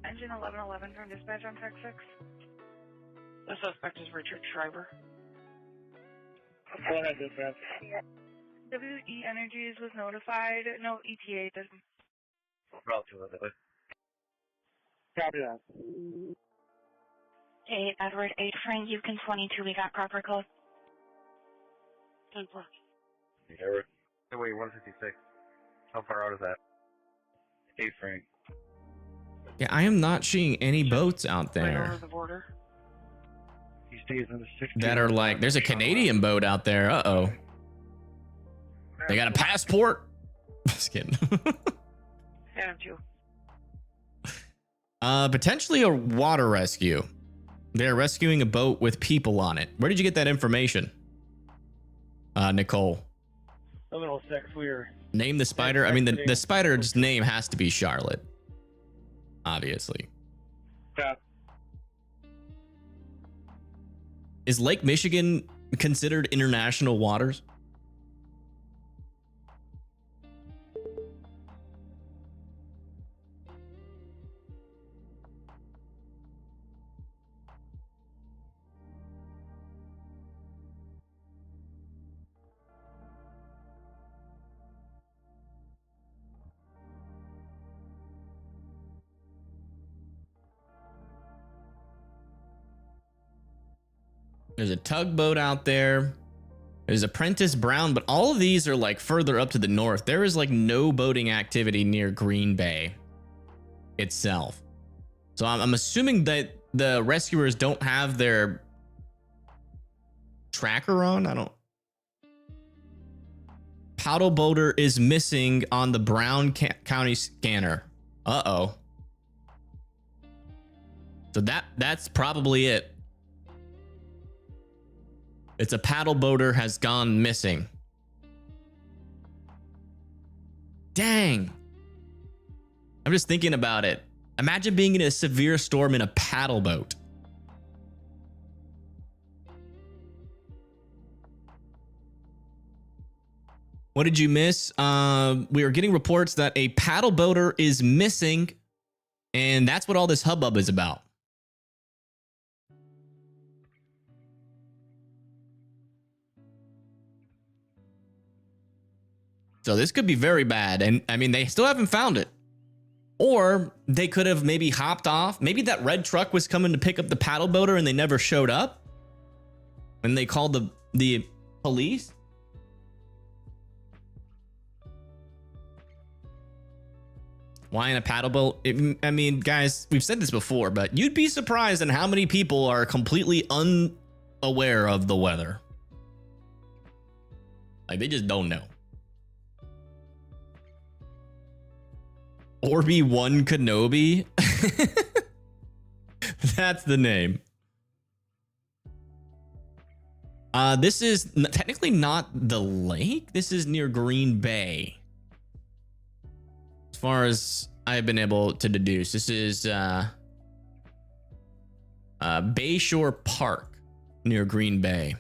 Engine 1111 from dispatch on Tech 6. The suspect is Richard Schreiber. Go ahead, dispatch. WE Energies was notified. No ETA. Route to it. Copy that. 8 Edward 8 Frank Yukon 22. We got proper code. 10-4. Hey, Edward. Hey, wait, 156. How far out is that? 8 Frank. Yeah, I am not seeing any boats out Right there over the border. He stays in the 60. that are like, there's a Canadian boat out there. Uh-oh. They got a passport? Just kidding. Adam 2. Potentially a water rescue. They're rescuing a boat with people on it. Where did you get that information? Nicole. 1106, we're... Name the spider. I mean, the spider's name has to be Charlotte. Obviously. Yeah. Is Lake Michigan considered international waters? There's a tugboat out there. There's Apprentice Brown, but all of these are like further up to the north. There is like no boating activity near Green Bay itself. So I'm assuming that the rescuers don't have their tracker on. I don't. Paddle boater is missing on the Brown County scanner. Uh-oh. So that's probably it. It's a paddle boater has gone missing. Dang. I'm just thinking about it. Imagine being in a severe storm in a paddle boat. What did you miss? We are getting reports that a paddle boater is missing, and that's what all this hubbub is about. So this could be very bad. And I mean, they still haven't found it. Or they could have maybe hopped off. Maybe that red truck was coming to pick up the paddle boater and they never showed up. And they called the police. Why in a paddle boat? I mean, guys, we've said this before, but you'd be surprised at how many people are completely unaware of the weather. Like, they just don't know. Orby1 Kenobi. That's the name. This is technically not the lake. This is near Green Bay. As far as I've been able to deduce, this is Bayshore Park near Green Bay.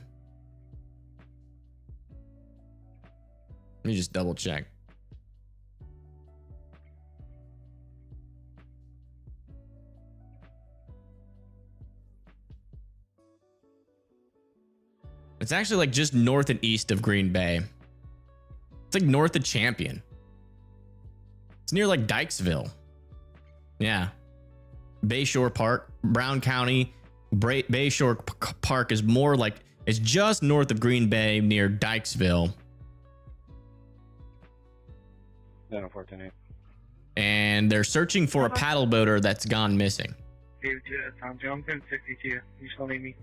Let me just double check. It's actually like just north and east of Green Bay. It's like north of Champion. It's near like Dykesville. Yeah. Bayshore Park, Brown County. Bayshore Park is more like, it's just north of Green Bay near Dykesville. 904-10-8. And they're searching for a paddle boater that's gone missing. David, Tom Johnson, 62. You still need me?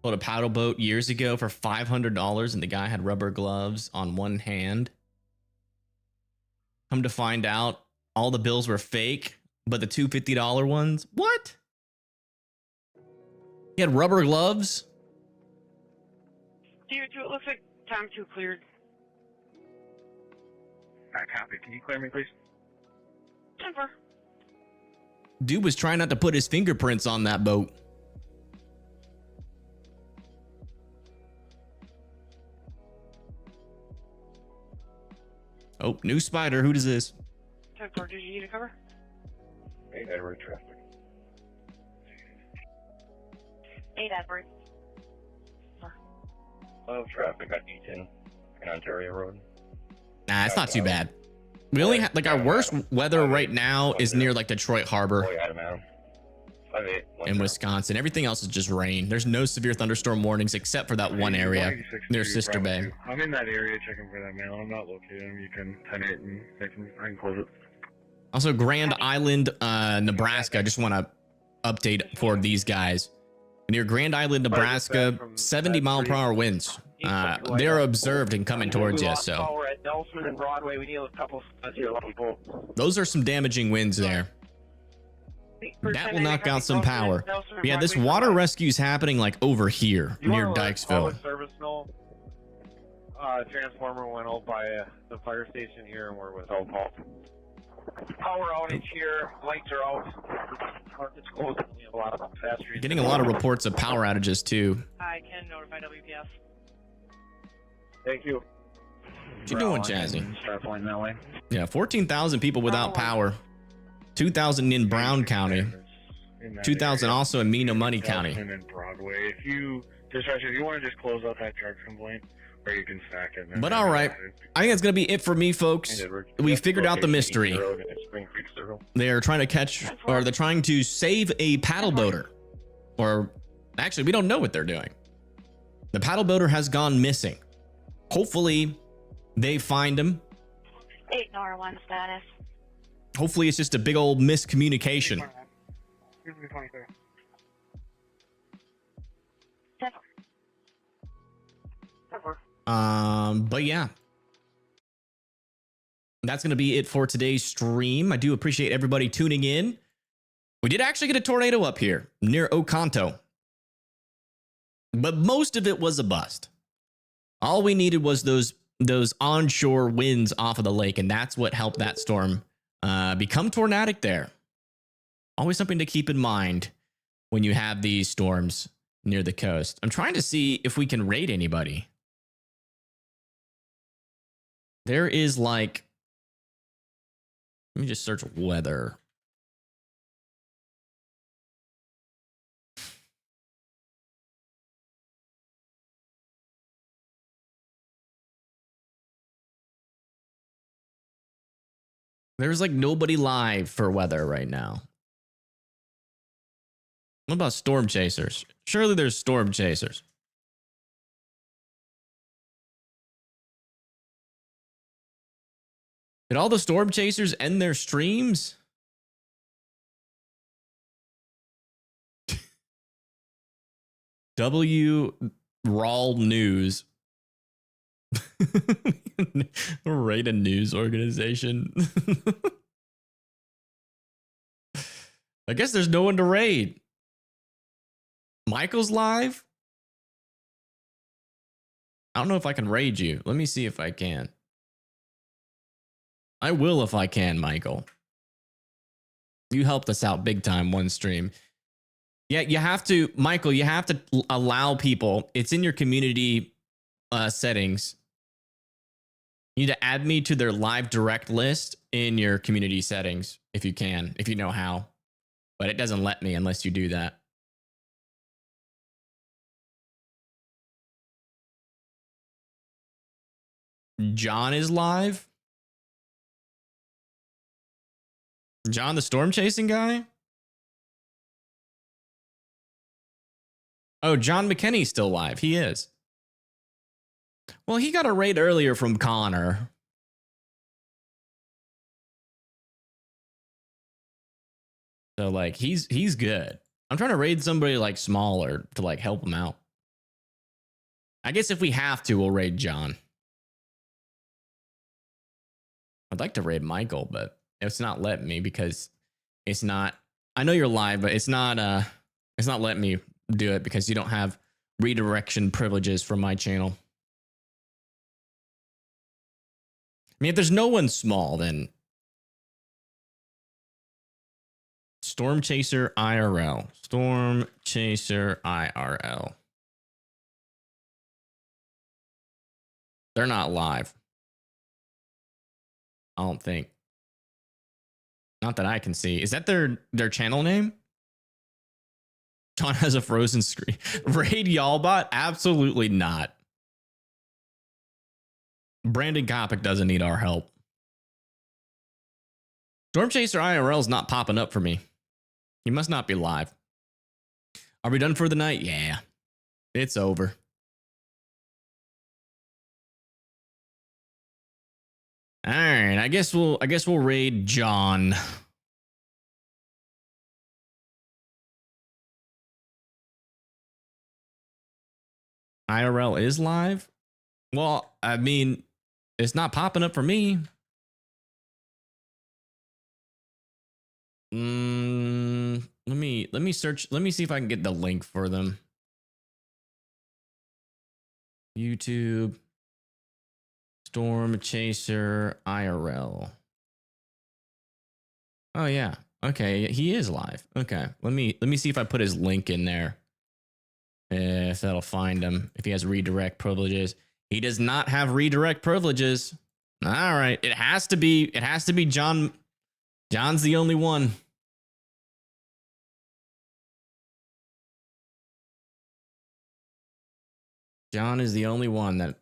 Bought a paddle boat years ago for $500 and the guy had rubber gloves on one hand. Come to find out, all the bills were fake, but the two $50 ones, what? He had rubber gloves? Tier 2, it looks like Tom 2 cleared. I copy. Can you clear me, please? Denver. Dude was trying not to put his fingerprints on that boat. Oh, new spider. Who does this? 10-4, did you need a cover? 8 Edward traffic. 8 Edward. Low traffic on E10 and Ontario Road. Nah, it's not too bad. We only have like our worst weather right now is near like Detroit Harbor in Wisconsin. Everything else is just rain. There's no severe thunderstorm warnings except for that one area near Sister Bay. I'm in that area checking for that mail. I'm not locating him. You can 10-8 and I can close it. Also, Grand Island, Nebraska. I just want to update for these guys. Near Grand Island, Nebraska, 70-mile-per-hour winds. They're observed and coming towards you. So Power at Nelson and Broadway. We need a couple spots here. those are some damaging winds there. That will knock out some power. Yeah, this water rescue is happening like over here near Dykesville. Service null. Transformer went out by the fire station here, and we're without help. Power outage here. Lights are out. Market's closed. We have a lot of fast reasons. Getting a lot of reports of power outages too. I can notify WPS. Thank you. What you doing, Chazzy? Start flying that way. Yeah, 14,000 people without power. 2,000 in Brown County. 2,000 also in Meno Money County. And Broadway. If you want to just close out that charge complaint, or you can stack it. But all right, I think that's gonna be it for me, folks. We figured out the mystery. They're trying to catch, or they're trying to save a paddle boater. Or actually, we don't know what they're doing. The paddle boater has gone missing. Hopefully, they find him. 8 Nor1 status. Hopefully, it's just a big old miscommunication. But yeah, that's going to be it for today's stream. I do appreciate everybody tuning in. We did actually get a tornado up here near Oconto, but most of it was a bust. All we needed was those onshore winds off of the lake, and that's what helped that storm become tornadic there. Always something to keep in mind when you have these storms near the coast. I'm trying to see if we can raid anybody. There is like Let me just search weather. There's like nobody live for weather right now. What about storm chasers? Surely there's storm chasers. Did all the storm chasers end their streams? W Raw News. Rate a news organization. I guess there's no one to raid. Michael's live? I don't know if I can raid you. Let me see if I can. I will if I can, Michael. You helped us out big time one stream. Yeah, you have to, Michael, you have to allow people. It's in your community settings. You need to add me to their live direct list in your community settings if you can, if you know how. But it doesn't let me unless you do that. John is live. John, the storm chasing guy? Oh, John McKinney's still live. He is. Well, he got a raid earlier from Connor. So like he's good. I'm trying to raid somebody like smaller to like help him out. I guess if we have to, we'll raid John. I'd like to raid Michael, but it's not letting me because it's not. I know you're live, but it's not letting me do it because you don't have redirection privileges from my channel. I mean, if there's no one small, then Storm Chaser IRL. Storm Chaser IRL. They're not live. I don't think. Not that I can see. Is that their channel name? John has a frozen screen. Raid Y'allbot? Absolutely not. Brandon Kopic doesn't need our help. Storm Chaser IRL is not popping up for me. He must not be live. Are we done for the night? Yeah. It's over. All right, I guess we'll raid John. IRL is live? Well, I mean, it's not popping up for me. Let me search. Let me see if I can get the link for them. YouTube Storm Chaser IRL. Oh yeah. Okay, he is live. Okay. Let me see if I put his link in there. If that'll find him. If he has redirect privileges. He does not have redirect privileges. All right. It has to be John. John's the only one. John is the only one that.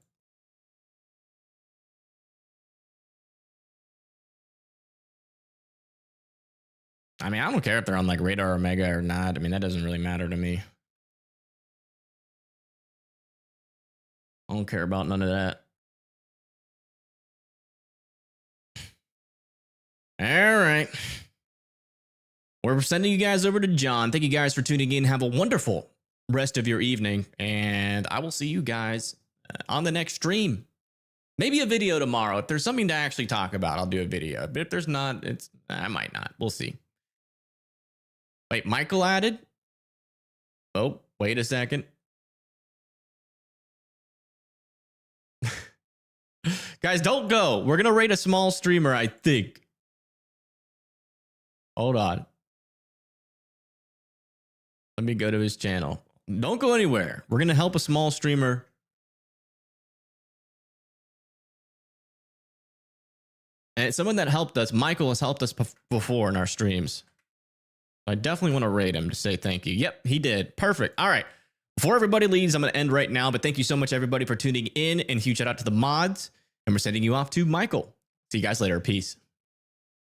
I mean, I don't care if they're on like Radar Omega or not. I mean, that doesn't really matter to me. I don't care about none of that. All right. We're sending you guys over to John. Thank you guys for tuning in. Have a wonderful rest of your evening. And I will see you guys on the next stream. Maybe a video tomorrow. If there's something to actually talk about, I'll do a video. But if there's not, I might not. We'll see. Wait, Michael added? Oh, wait a second. Guys, don't go. We're going to rate a small streamer, I think. Hold on. Let me go to his channel. Don't go anywhere. We're going to help a small streamer. And someone that helped us, Michael, has helped us before in our streams. I definitely want to rate him to say thank you. Yep, he did. Perfect. All right. Before everybody leaves, I'm going to end right now. But thank you so much, everybody, for tuning in. And huge shout out to the mods. And we're sending you off to Michael. See you guys later. Peace.